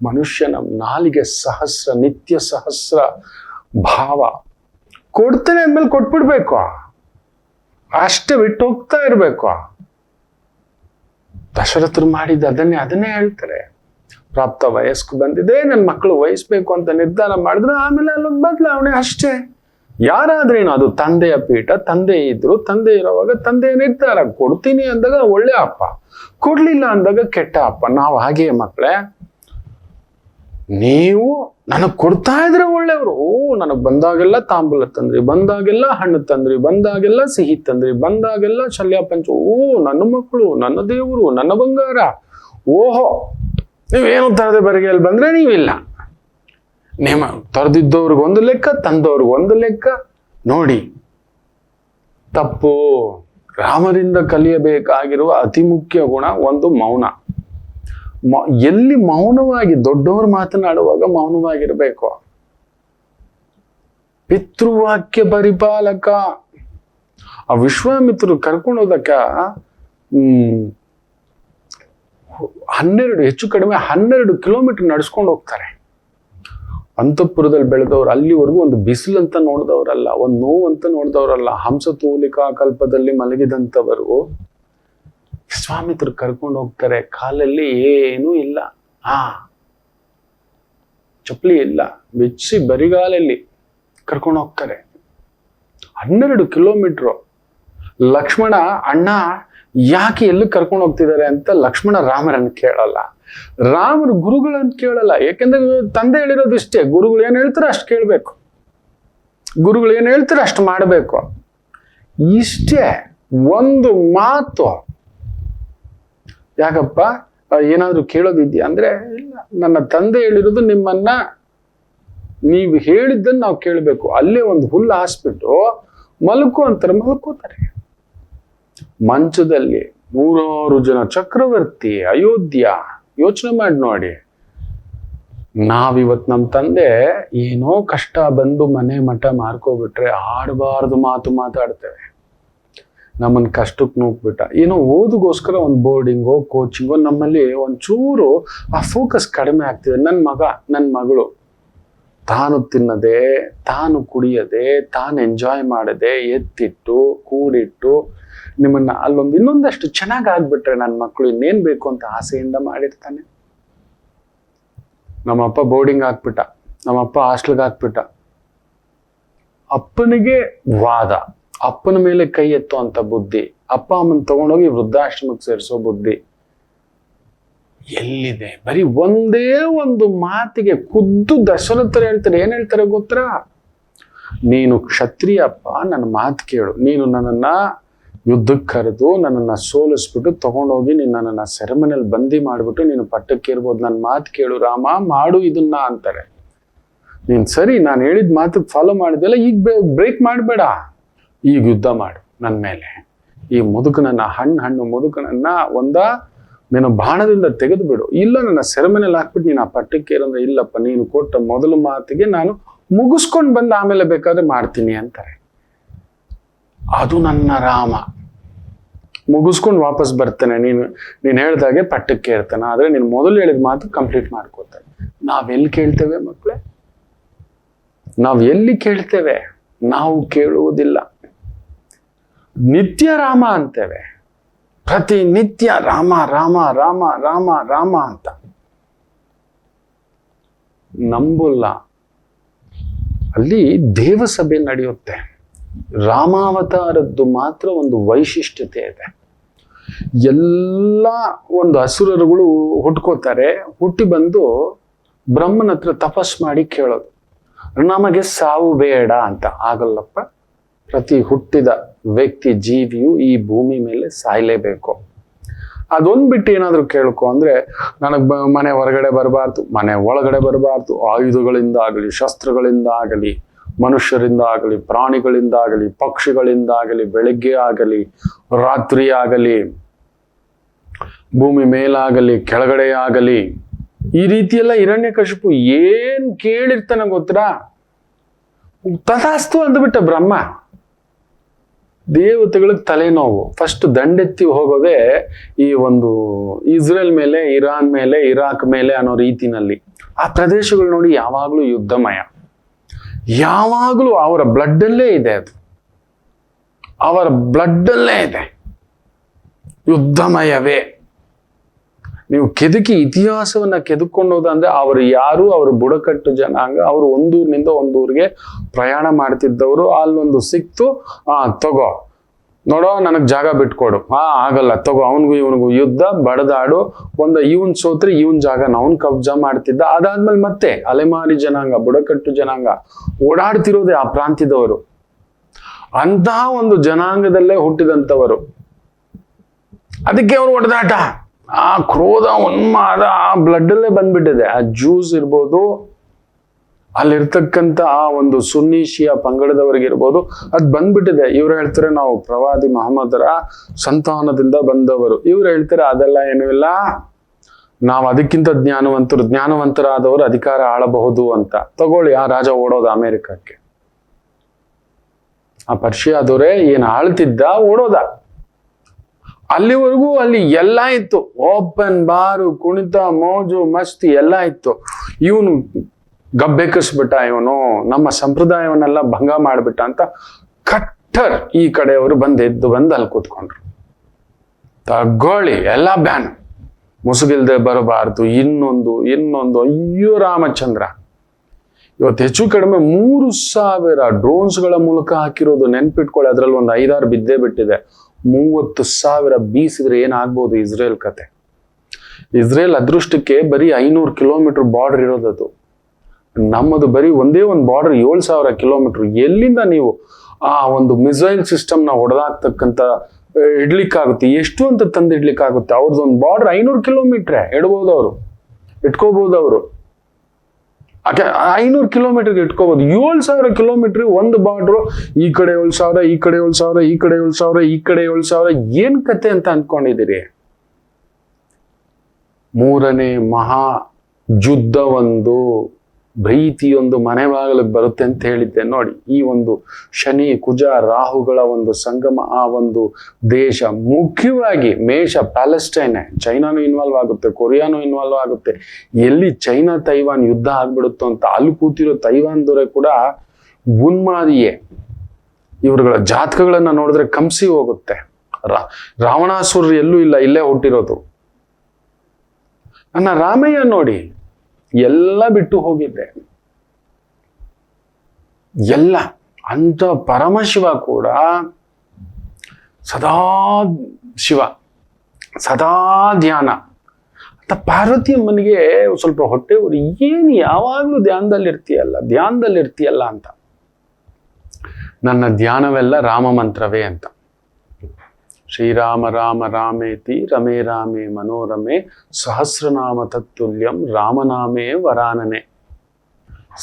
ಮನುಷ್ಯನ ನಾಲಿಗೆ ಸಹಸ್ರ, ನಿತ್ಯ ಸಹಸ್ರ ಭಾವ. ಕೊಡ್ತೇನೆ ಅಂದ್ಮೇಲೆ ಕೊಟ್ಬಿಡ್ಬೇಕು, ಅಷ್ಟೇ ಬಿಟ್ಟು ಹೋಗ್ತಾ ಇರ್ಬೇಕು. ದಶರಥರು ಮಾಡಿದ ಅದನ್ನೇ ಹೇಳ್ತಾರೆ. ಪ್ರಾಪ್ತ ವಯಸ್ಸು ಬಂದಿದೆ, ನನ್ನ ಮಕ್ಕಳು ವಹಿಸ್ಬೇಕು ಅಂತ ನಿರ್ಧಾರ ಮಾಡಿದ್ರು, ಆಮೇಲೆ ಅಲ್ಲೊಂದು ಬದಲಾವಣೆ ಅಷ್ಟೇ. ಯಾರಾದ್ರೇನು, ಅದು ತಂದೆಯ ಪೀಠ, ತಂದೆ ಇದ್ರು, ತಂದೆ ಇರೋವಾಗ ತಂದೆಯ ನಿರ್ಧಾರ. ಕೊಡ್ತೀನಿ ಅಂದಾಗ ಒಳ್ಳೆ ಅಪ್ಪ, ಕೊಡ್ಲಿಲ್ಲ ಅಂದಾಗ ಕೆಟ್ಟ ಅಪ್ಪ. ನಾವು ಹಾಗೆಯೇ ಮಕ್ಕಳೇ, ನೀವು ನನಗ್ ಕೊಡ್ತಾ ಇದ್ರೆ ಒಳ್ಳೆಯವರು. ನನಗ್ ಬಂದಾಗೆಲ್ಲ ತಾಂಬೂಲ ತಂದ್ರಿ, ಬಂದಾಗೆಲ್ಲ ಹಣ್ಣು ತಂದ್ರಿ, ಬಂದಾಗೆಲ್ಲ ಸಿಹಿ ತಂದ್ರಿ, ಬಂದಾಗೆಲ್ಲ ಶಲ್ಯ ಪಂಚ. ನನ್ನ ಮಕ್ಕಳು, ನನ್ನ ದೇವರು, ನನ್ನ ಬಂಗಾರ. ಓಹೋ, ನೀವೇನು ತರದೆ ಬರಿಗೆಯಲ್ಲಿ ಬಂದ್ರೆ ನೀವಿಲ್ಲ. ನೇಮ ತರದಿದ್ದವ್ರಿಗೊಂದು ಲೆಕ್ಕ, ತಂದವ್ರಿಗೊಂದು ಲೆಕ್ಕ. ನೋಡಿ, ತಪ್ಪು. ರಾಮರಿಂದ ಕಲಿಯಬೇಕಾಗಿರುವ ಅತಿ ಮುಖ್ಯ ಗುಣ ಒಂದು ಮೌನ. ಎಲ್ಲಿ ಮೌನವಾಗಿ, ದೊಡ್ಡವರು ಮಾತನಾಡುವಾಗ ಮೌನವಾಗಿರ್ಬೇಕು. ಪಿತೃವಾಕ್ಯ ಪರಿಪಾಲಕ. ಆ ವಿಶ್ವಾಮಿತ್ರರು ಕರ್ಕೊಂಡು ಹೋದಕ್ಕ 12 ಕಿಲೋಮೀಟರ್ ನಡ್ಸ್ಕೊಂಡು ಹೋಗ್ತಾರೆ. ಅಂತಃಪುರದಲ್ಲಿ ಬೆಳೆದವ್ರು, ಅಲ್ಲಿವರೆಗೂ ಒಂದು ಬಿಸಿಲು ಅಂತ ನೋಡಿದವರಲ್ಲ, ಒಂದು ನೋವು ಅಂತ ನೋಡಿದವರಲ್ಲ, ಹಂಸತೂಲಿಕಾ ಕಲ್ಪದಲ್ಲಿ ಮಲಗಿದಂಥವರು ವಿಶ್ವಾಮಿತ್ರರು ಕರ್ಕೊಂಡು ಹೋಗ್ತಾರೆ. ಕಾಲಲ್ಲಿ ಏನೂ ಇಲ್ಲ, ಚಪ್ಪಲಿ ಇಲ್ಲ, ಬೆಚ್ಚಿ ಬರಿಗಾಲಲ್ಲಿ ಕರ್ಕೊಂಡು ಹೋಗ್ತಾರೆ. 12 ಕಿಲೋಮೀಟ್ರು. ಲಕ್ಷ್ಮಣ, ಅಣ್ಣ ಯಾಕೆ ಎಲ್ಲಿ ಕರ್ಕೊಂಡು ಹೋಗ್ತಿದ್ದಾರೆ ಅಂತ ಲಕ್ಷ್ಮಣ ರಾಮರನ್ನು ಕೇಳಲ್ಲ, ರಾಮರು ಗುರುಗಳನ್ನ ಕೇಳಲ್ಲ. ಯಾಕೆಂದ್ರೆ ತಂದೆ ಹೇಳಿರೋದು ಇಷ್ಟೇ, ಗುರುಗಳು ಏನ್ ಹೇಳ್ತಾರೆ ಅಷ್ಟು ಕೇಳ್ಬೇಕು, ಗುರುಗಳು ಏನ್ ಹೇಳ್ತಾರೆ ಅಷ್ಟು ಮಾಡಬೇಕು. ಇಷ್ಟೇ ಒಂದು ಮಾತು. ಯಾಕಪ್ಪ, ಏನಾದ್ರು ಕೇಳೋದಿದ್ಯಾ ಅಂದ್ರೆ, ಇಲ್ಲ, ನನ್ನ ತಂದೆ ಹೇಳಿರೋದು ನಿಮ್ಮನ್ನ, ನೀವು ಹೇಳಿದ್ದನ್ನ ನಾವು ಕೇಳಬೇಕು. ಅಲ್ಲೇ ಒಂದು ಹುಲ್ಲು ಹಾಸ್ಬಿಟ್ಟು ಮಲ್ಕೋ ಅಂತಾರೆ, ಮಲ್ಕೋತಾರೆ. ಮಂಚದಲ್ಲಿ 300 ಜನ ಚಕ್ರವರ್ತಿ, ಅಯೋಧ್ಯ. ಯೋಚನೆ ಮಾಡಿ ನೋಡಿ. ನಾವಿವತ್ ನಮ್ಮ ತಂದೆ ಏನೋ ಕಷ್ಟ ಬಂದು ಮನೆ ಮಠ ಮಾರ್ಕೋಬಿಟ್ರೆ ಆಡಬಾರ್ದು ಮಾತು ಮಾತಾಡ್ತೇವೆ. ನಮ್ಮನ್ನ ಕಷ್ಟಕ್ಕೆ ನೂಕ್ಬಿಟ್ಟ, ಏನೋ ಓದಿಗೋಸ್ಕರ ಒಂದು ಬೋರ್ಡಿಂಗೋ ಕೋಚಿಂಗೋ, ನಮ್ಮಲ್ಲಿ ಒಂಚೂರು ಆ ಫೋಕಸ್ ಕಡಿಮೆ ಆಗ್ತಿದೆ. ನನ್ನ ಮಗಳು ತಾನು ತಿನ್ನದೆ, ತಾನು ಕುಡಿಯದೆ, ತಾನು ಎಂಜಾಯ್ ಮಾಡದೆ, ಎತ್ತಿಟ್ಟು ಕೂಡಿಟ್ಟು ನಿಮ್ಮನ್ನ ಅಲ್ಲೊಂದು ಇನ್ನೊಂದಷ್ಟು ಚೆನ್ನಾಗಿ ಆಗ್ಬಿಟ್ರೆ ನನ್ನ ಮಕ್ಕಳು ಇನ್ನೇನ್ ಬೇಕು ಅಂತ ಆಸೆಯಿಂದ ಮಾಡಿರ್ತಾನೆ. ನಮ್ಮಪ್ಪ ಬೋರ್ಡಿಂಗ್ ಹಾಕ್ಬಿಟ್ಟ, ನಮ್ಮಪ್ಪ ಹಾಸ್ಟೆಲ್ಗೆ ಹಾಕ್ಬಿಟ್ಟ. ಅಪ್ಪನಿಗೆ ವಾದ, ಅಪ್ಪನ ಮೇಲೆ ಕೈ ಎತ್ತೋ ಅಂತ ಬುದ್ಧಿ, ಅಪ್ಪ ಅಮ್ಮನ ತಗೊಂಡೋಗಿ ವೃದ್ಧಾಶ್ರಮಕ್ಕೆ ಸೇರಿಸೋ ಬುದ್ಧಿ ಎಲ್ಲಿದೆ? ಬರೀ ಒಂದೇ ಒಂದು ಮಾತಿಗೆ ಖುದ್ದು ದಶರಥರು ಹೇಳ್ತಾರೆ. ಏನ್ ಹೇಳ್ತಾರೆ ಗೊತ್ತಾ? ನೀನು ಕ್ಷತ್ರಿಯಪ್ಪ, ನನ್ನ ಮಾತು ಕೇಳು. ನೀನು ನನ್ನನ್ನ ಯುದ್ಧಕ್ಕೆ ಕರೆದು ನನ್ನನ್ನ ಸೋಲಿಸ್ಬಿಟ್ಟು ತಗೊಂಡೋಗಿ ನೀನು ನನ್ನನ್ನ ಸೆರೆಮನೆಯಲ್ಲಿ ಬಂದಿ ಮಾಡ್ಬಿಟ್ಟು ನೀನು ಪಟ್ಟಕ್ಕೆ ಇರ್ಬೋದು. ನನ್ನ ಮಾತು ಕೇಳು ರಾಮ, ಮಾಡು ಇದನ್ನ ಅಂತಾರೆ. ನೀನ್ ಸರಿ, ನಾನು ಹೇಳಿದ ಮಾತು ಫಾಲೋ ಮಾಡಿದೆಲ್ಲ, ಈಗ ಬ್ರೇಕ್ ಮಾಡಬೇಡ, ಈಗ ಯುದ್ಧ ಮಾಡು ನನ್ನ ಮೇಲೆ. ಈ ಮುದುಕನನ್ನ, ಹಣ್ಣು ಮುದುಕನನ್ನ ನೀನು ಬಾಣದಿಂದ ತೆಗೆದು ಬಿಡು. ಇಲ್ಲ, ನನ್ನ ಸೆರೆಮನೆಯಲ್ಲಿ ಹಾಕ್ಬಿಟ್ಟು ನೀನು ಆ ಪಟ್ಟಕ್ಕೆ ಇರಂದ್ರೆ, ಇಲ್ಲಪ್ಪ, ನೀನು ಕೊಟ್ಟ ಮೊದಲ ಮಾತಿಗೆ ನಾನು ಮುಗಿಸ್ಕೊಂಡು ಬಂದು ಆಮೇಲೆ ಬೇಕಾದ್ರೆ ಮಾಡ್ತೀನಿ ಅಂತಾರೆ. ಅದು ನನ್ನ ರಾಮ. ಮುಗಿಸ್ಕೊಂಡು ವಾಪಸ್ ಬರ್ತಾನೆ, ನೀನು ಹೇಳ್ದಾಗೆ ಪಟ್ಟಕ್ಕೆ ಇರ್ತಾನೆ. ಆದ್ರೆ ನೀನು ಮೊದಲು ಹೇಳಿದ ಮಾತು ಕಂಪ್ಲೀಟ್ ಮಾಡ್ಕೋತಾನೆ. ನಾವೆಲ್ಲಿ ಕೇಳ್ತೇವೆ ಮಕ್ಕಳೇ? ನಾವ್ ಎಲ್ಲಿ ಕೇಳ್ತೇವೆ? ನಾವು ಕೇಳುವುದಿಲ್ಲ. ನಿತ್ಯ ರಾಮ ಅಂತೇವೆ, ಪ್ರತಿನಿತ್ಯ ರಾಮ ರಾಮ ರಾಮ ರಾಮ ರಾಮ ಅಂತ. ನಂಬಲ್ಲ. ಅಲ್ಲಿ ದೇವಸಭೆ ನಡೆಯುತ್ತೆ. ರಾಮಾವತಾರದ್ದು ಮಾತ್ರ ಒಂದು ವೈಶಿಷ್ಟ್ಯತೆ ಇದೆ. ಎಲ್ಲ ಒಂದು ಅಸುರರುಗಳು ಹುಟ್ಕೋತಾರೆ, ಹುಟ್ಟಿ ಬಂದು ಬ್ರಹ್ಮನ ಹತ್ರ ತಪಸ್ ಮಾಡಿ ಕೇಳೋದು, ನಮಗೆ ಸಾವು ಬೇಡ ಅಂತ. ಆಗಲ್ಲಪ್ಪ, ಪ್ರತಿ ಹುಟ್ಟಿದ ವ್ಯಕ್ತಿ, ಜೀವಿಯು ಈ ಭೂಮಿ ಮೇಲೆ ಸಾಯ್ಲೇಬೇಕು. ಅದೊಂದ್ ಬಿಟ್ಟು ಏನಾದ್ರು ಕೇಳ್ಕೊ ಅಂದ್ರೆ, ನನಗ್ ಮನೆ ಹೊರಗಡೆ ಬರಬಾರ್ದು, ಮನೆ ಒಳಗಡೆ ಬರಬಾರ್ದು, ಆಯುಧಗಳಿಂದ ಆಗಲಿ, ಶಸ್ತ್ರಗಳಿಂದ ಆಗಲಿ, ಮನುಷ್ಯರಿಂದ ಆಗಲಿ, ಪ್ರಾಣಿಗಳಿಂದ ಆಗಲಿ, ಪಕ್ಷಿಗಳಿಂದ ಆಗಲಿ, ಬೆಳಗ್ಗೆ ಆಗಲಿ, ರಾತ್ರಿ ಆಗಲಿ, ಭೂಮಿ ಮೇಲಾಗಲಿ, ಕೆಳಗಡೆ ಆಗಲಿ, ಈ ರೀತಿಯೆಲ್ಲ ಹಿರಣ್ಯಕಶಿಪು ಏನ್ ಕೇಳಿರ್ತಾನೆ ಗೊತ್ತಾ? ತಥಾಸ್ತು ಅಂದ್ಬಿಟ್ಟ ಬ್ರಹ್ಮ. ದೇವತೆಗಳಿಗೆ ತಲೆನೋವು. ಫಸ್ಟ್ ದಂಡೆತ್ತಿ ಹೋಗೋದೇ ಈ ಒಂದು ಇಸ್ರೇಲ್ ಮೇಲೆ, ಇರಾನ್ ಮೇಲೆ, ಇರಾಕ್ ಮೇಲೆ ಅನ್ನೋ ರೀತಿನಲ್ಲಿ. ಆ ಪ್ರದೇಶಗಳು ನೋಡಿ ಯಾವಾಗ್ಲೂ ಯುದ್ಧಮಯ, ಯಾವಾಗ್ಲೂ ಅವರ ಬ್ಲಡ್ ಅಲ್ಲೇ ಇದೆ, ಅದು ಅವರ ಬ್ಲಡ್ ಅಲ್ಲೇ ಇದೆ, ಯುದ್ಧಮಯವೇ. ನೀವು ಕೆದಕಿ ಇತಿಹಾಸವನ್ನ ಕೆದಕೊಂಡೋದ ಅಂದ್ರೆ ಅವರು ಯಾರು, ಅವರು ಬುಡಕಟ್ಟು ಜನಾಂಗ, ಅವರು ಒಂದೂರಿನಿಂದ ಒಂದೂರಿಗೆ ಪ್ರಯಾಣ ಮಾಡ್ತಿದ್ದವರು. ಅಲ್ಲೊಂದು ಸಿಕ್ತು, ತಗೋ ನೋಡೋ ನನಗ್ ಜಾಗ ಬಿಟ್ಕೊಡು, ಆಗಲ್ಲ ತಗೋ, ಅವನಿಗೂ ಇವನಿಗೂ ಯುದ್ಧ ಬಡದಾಡು, ಇವನ್ ಸೋತ್ರೆ ಇವನ್ ಜಾಗನ ಅವನ್ ಕಬ್ಜಾ ಮಾಡ್ತಿದ್ದ. ಅದಾದ್ಮೇಲೆ ಮತ್ತೆ ಅಲೆಮಾರಿ ಜನಾಂಗ, ಬುಡಕಟ್ಟು ಜನಾಂಗ ಓಡಾಡ್ತಿರೋದೇ ಆ ಪ್ರಾಂತ್ಯದವರು. ಅಂತಹ ಒಂದು ಜನಾಂಗದಲ್ಲೇ ಹುಟ್ಟಿದಂಥವರು. ಅದಕ್ಕೆ ಅವ್ರು ಹೊಡೆದಾಟ, ಆ ಕ್ರೋಧ, ಉನ್ಮಾದ ಆ ಬ್ಲಡ್ ಅಲ್ಲೇ ಬಂದ್ಬಿಟ್ಟಿದೆ. ಆ ಜ್ಯೂಸ್ ಇರ್ಬೋದು, ಅಲ್ಲಿರ್ತಕ್ಕಂಥ ಆ ಒಂದು ಸುನ್ನಿ ಶಿಯಾ ಪಂಗಡದವರಿಗಿರ್ಬೋದು, ಅದ್ ಬಂದ್ಬಿಟ್ಟಿದೆ. ಇವ್ರು ಹೇಳ್ತಾರೆ ನಾವು ಪ್ರವಾದಿ ಮೊಹಮ್ಮದರ ಸಂತಾನದಿಂದ ಬಂದವರು. ಇವ್ರು ಹೇಳ್ತಾರೆ ಅದೆಲ್ಲ ಏನೂ ಇಲ್ಲ, ನಾವು ಅದಕ್ಕಿಂತ ಜ್ಞಾನವಂತರಾದವರು ಅಧಿಕಾರ ಆಳಬಹುದು ಅಂತ. ತಗೊಳ್ಳಿ, ಆ ರಾಜ ಓಡೋದ ಅಮೆರಿಕಕ್ಕೆ. ಆ ಪರ್ಷಿಯಾದವರೇ ಏನ್ ಆಳ್ತಿದ್ದ, ಓಡೋದ. ಅಲ್ಲಿವರೆಗೂ ಅಲ್ಲಿ ಎಲ್ಲ ಇತ್ತು, ಓಪನ್ ಬಾರು, ಕುಣಿತ, ಮೋಜು ಮಸ್ತಿ ಎಲ್ಲ ಇತ್ತು. ಇವನು ಗಬ್ಬೆಕ್ಕಿಸ್ಬಿಟ್ಟ, ಇವನು ನಮ್ಮ ಸಂಪ್ರದಾಯವನ್ನೆಲ್ಲ ಭಂಗ ಮಾಡ್ಬಿಟ್ಟ ಅಂತ ಕಟ್ಟರ್ ಈ ಕಡೆಯವರು ಬಂದು ಅಲ್ಲಿ ಕೂತ್ಕೊಂಡ್ರು. ತಗೊಳ್ಳಿ, ಎಲ್ಲ ಬ್ಯಾನ್, ಮುಸುಗಿಲ್ದೆ ಬರಬಾರ್ದು, ಇನ್ನೊಂದು. ಅಯ್ಯೋ ರಾಮಚಂದ್ರ, ಇವತ್ತು ಹೆಚ್ಚು ಕಡಿಮೆ 3,000 ಡ್ರೋನ್ಸ್ಗಳ ಮೂಲಕ ಹಾಕಿರೋದು. ನೆನ್ಪಿಟ್ಕೊಳ್ಳಿ, ಅದ್ರಲ್ಲಿ ಒಂದು 5-6 ಬಿದ್ದೇ ಬಿಟ್ಟಿದೆ. 30,000 ಬೀಸಿದ್ರೆ ಏನಾಗ್ಬೋದು ಇಸ್ರೇಲ್ ಕತೆ. ಇಸ್ರೇಲ್ ಅದೃಷ್ಟಕ್ಕೆ ಬರೀ 500 ಕಿಲೋಮೀಟರ್ ಬಾರ್ಡರ್ ಇರೋದದು. ನಮ್ಮದು ಬರೀ ಒಂದೇ ಒಂದು ಬಾರ್ಡರ್ 7,000 ಕಿಲೋಮೀಟರ್. ಎಲ್ಲಿಂದ ನೀವು ಆ ಒಂದು ಮಿಸೈಲ್ ಸಿಸ್ಟಮ್ ನ ಹೊಡೆದಾಕ್ತಕ್ಕಂಥ ಇಡ್ಲಿಕ್ಕಾಗುತ್ತೆ? ಎಷ್ಟು ಅಂತ ತಂದು ಇಡ್ಲಿಕ್ಕಾಗುತ್ತೆ? ಅವ್ರದ್ದು ಒಂದು ಬಾರ್ಡರ್ 500 ಕಿಲೋಮೀಟ್ರೆ ಇಟ್ಕೋಬಹುದು ಅವರು. 500 ಕಿಲೋಮೀಟರ್ಗೆ ಇಟ್ಕೋಬಹುದು. 7,000 ಕಿಲೋಮೀಟರ್ ಒಂದು ಬಾರ್ಡ್ರು. ಈ ಕಡೆ 7,000, ಈ ಕಡೆ 7,000, ಈ ಕಡೆ 7,000, ಈ ಕಡೆ 7,000. ಏನ್ ಕತೆ ಅಂತ ಅನ್ಕೊಂಡಿದ್ದೀರಿ? 3ನೇ ಮಹಾ ಯುದ್ಧವೊಂದು, ಭೀತಿಯೊಂದು ಮನೆ ಬಾಗಿಲಿಗೆ ಬರುತ್ತೆ ಅಂತ ಹೇಳಿದ್ದೆ ನೋಡಿ. ಈ ಒಂದು ಶನಿ ಕುಜ ರಾಹುಗಳ ಒಂದು ಸಂಗಮ, ಆ ಒಂದು ದೇಶ, ಮುಖ್ಯವಾಗಿ ಮೇಷ ಪ್ಯಾಲೆಸ್ಟೈನ್, ಚೈನಾನು ಇನ್ವಾಲ್ವ್ ಆಗುತ್ತೆ, ಕೊರಿಯಾನು ಇನ್ವಾಲ್ವ್ ಆಗುತ್ತೆ. ಎಲ್ಲಿ ಚೈನಾ ತೈವಾನ್ ಯುದ್ಧ ಆಗ್ಬಿಡುತ್ತೋ ಅಂತ ಅಲ್ಲಿ ಕೂತಿರೋ ತೈವಾನ್ ದೊರೆ ಕೂಡ ಉನ್ಮಾದಿಯೇ. ಇವರುಗಳ ಜಾತಕಗಳನ್ನ ನೋಡಿದ್ರೆ ಕಂಸಿ ಹೋಗುತ್ತೆ. ರಾವಣಾಸುರ ಎಲ್ಲೂ ಇಲ್ಲ, ಇಲ್ಲೇ ಹುಟ್ಟಿರೋದು. ನನ್ನ ರಾಮಯ್ಯ ನೋಡಿ, ಎಲ್ಲ ಬಿಟ್ಟು ಹೋಗಿದ್ದೆ, ಎಲ್ಲ. ಅಂತ ಪರಮಶಿವ ಕೂಡ ಸದಾ ಶಿವ, ಸದಾ ಧ್ಯಾನ ಅಂತ. ಪಾರ್ವತಿಯಮ್ಮನಿಗೆ ಸ್ವಲ್ಪ ಹೊಟ್ಟೆ ಉರಿ, ಏನು ಯಾವಾಗ್ಲೂ ಧ್ಯಾನದಲ್ಲಿರ್ತೀಯಲ್ಲ ಅಂತ. ನನ್ನ ಧ್ಯಾನವೆಲ್ಲ ರಾಮ ಮಂತ್ರವೇ ಅಂತ. ಶ್ರೀರಾಮ ರಾಮ ರಾಮೇತಿ ರಮೇ ರಾಮೇ ಮನೋರಮೆ ಸಹಸ್ರನಾಮ ತತ್ತುಲ್ಯಂ ರಾಮನಾಮೇ ವರಾನನೆ.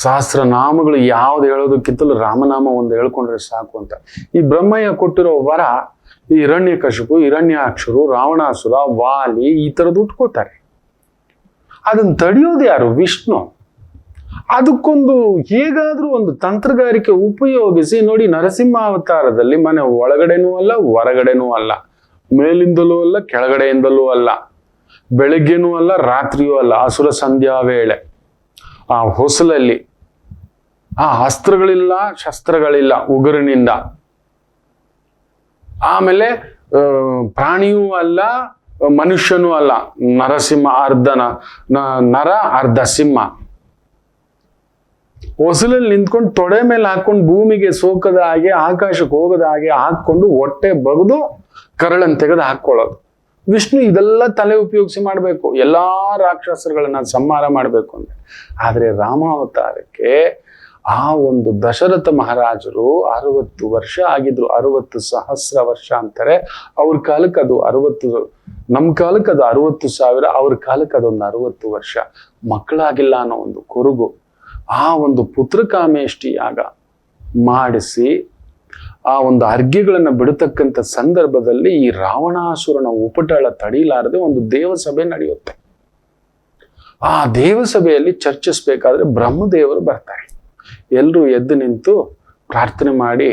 ಸಹಸ್ರನಾಮಗಳು ಯಾವ್ದು ಹೇಳೋದಕ್ಕಿಂತಲೂ ರಾಮನಾಮ ಒಂದು ಹೇಳ್ಕೊಂಡ್ರೆ ಸಾಕು ಅಂತ. ಈ ಬ್ರಹ್ಮಯ್ಯ ಕೊಟ್ಟಿರೋ ವರ, ಈ ಹಿರಣ್ಯಕಶಿಪು, ಹಿರಣ್ಯಾಕ್ಷರು, ರಾವಣಾಸುರ, ವಾಲಿ ಈ ಥರದ್ದು ಉಟ್ಕೋತಾರೆ. ಅದನ್ನ ತಡೆಯೋದು ಯಾರು? ವಿಷ್ಣು. ಅದಕ್ಕೊಂದು ಹೇಗಾದ್ರೂ ಒಂದು ತಂತ್ರಗಾರಿಕೆ ಉಪಯೋಗಿಸಿ ನೋಡಿ. ನರಸಿಂಹಾವತಾರದಲ್ಲಿ ಮನೆ ಒಳಗಡೆನೂ ಅಲ್ಲ, ಹೊರಗಡೆನೂ ಅಲ್ಲ, ಮೇಲಿಂದಲೂ ಅಲ್ಲ, ಕೆಳಗಡೆಯಿಂದಲೂ ಅಲ್ಲ, ಬೆಳಗ್ಗೆನೂ ಅಲ್ಲ, ರಾತ್ರಿಯೂ ಅಲ್ಲ, ಅಸುರ ಸಂಧ್ಯಾ ವೇಳೆ ಆ ಹೊಸಲಲ್ಲಿ ಆ ಅಸ್ತ್ರಗಳಿಲ್ಲ, ಶಸ್ತ್ರಗಳಿಲ್ಲ ಉಗುರಿನಿಂದ. ಆಮೇಲೆ ಪ್ರಾಣಿಯೂ ಅಲ್ಲ, ಮನುಷ್ಯನೂ ಅಲ್ಲ. ನರಸಿಂಹ ನರ ಅರ್ಧ ಸಿಂಹ. ಹೊಸಲಲ್ಲಿ ನಿಂತ್ಕೊಂಡು ತೊಡೆ ಮೇಲೆ ಹಾಕೊಂಡು ಭೂಮಿಗೆ ಸೋಕದ ಹಾಗೆ, ಆಕಾಶಕ್ಕೆ ಹೋಗದ ಹಾಗೆ ಹಾಕೊಂಡು ಹೊಟ್ಟೆ ಬಗ್ದು ಕರಳನ್ನು ತೆಗೆದು ಹಾಕೊಳ್ಳೋದು. ವಿಷ್ಣು ಇದೆಲ್ಲ ತಲೆ ಉಪಯೋಗಿಸಿ ಮಾಡಬೇಕು, ಎಲ್ಲಾ ರಾಕ್ಷಸರುಗಳನ್ನ ಸಂಹಾರ ಮಾಡಬೇಕು ಅಂದ್ರೆ. ಆದ್ರೆ ರಾಮಾವತಾರಕ್ಕೆ ಆ ಒಂದು ದಶರಥ ಮಹಾರಾಜರು 60 ವರ್ಷ ಆಗಿದ್ರು. 60 ಸಹಸ್ರ ವರ್ಷ ಅಂತಾರೆ. ಅವ್ರ ಕಾಲಕ್ಕೆ ಅದು 60, ನಮ್ಮ ಕಾಲಕ್ಕೆ ಅದು 60,000, ಅವ್ರ ಕಾಲಕ್ಕೆ ಅದೊಂದು 60 ವರ್ಷ. ಮಕ್ಕಳಾಗಿಲ್ಲ ಅನ್ನೋ ಒಂದು ಕೊರಗು. ಆ ಒಂದು ಪುತ್ರಕಾಮೇಷ್ಟಿ ಯಾಗ ಮಾಡಿಸಿ ಆ ಒಂದು ಅರ್ಘ್ಯಗಳನ್ನ ಬಿಡತಕ್ಕಂಥ ಸಂದರ್ಭದಲ್ಲಿ ಈ ರಾವಣಾಸುರನ ಉಪಟಳ ತಡೀಲಾರದೆ ಒಂದು ದೇವಸಭೆ ನಡೆಯುತ್ತೆ. ಆ ದೇವಸಭೆಯಲ್ಲಿ ಚರ್ಚಿಸ್ಬೇಕಾದ್ರೆ ಬ್ರಹ್ಮದೇವರು ಬರ್ತಾರೆ. ಎಲ್ಲರೂ ಎದ್ದು ನಿಂತು ಪ್ರಾರ್ಥನೆ ಮಾಡಿ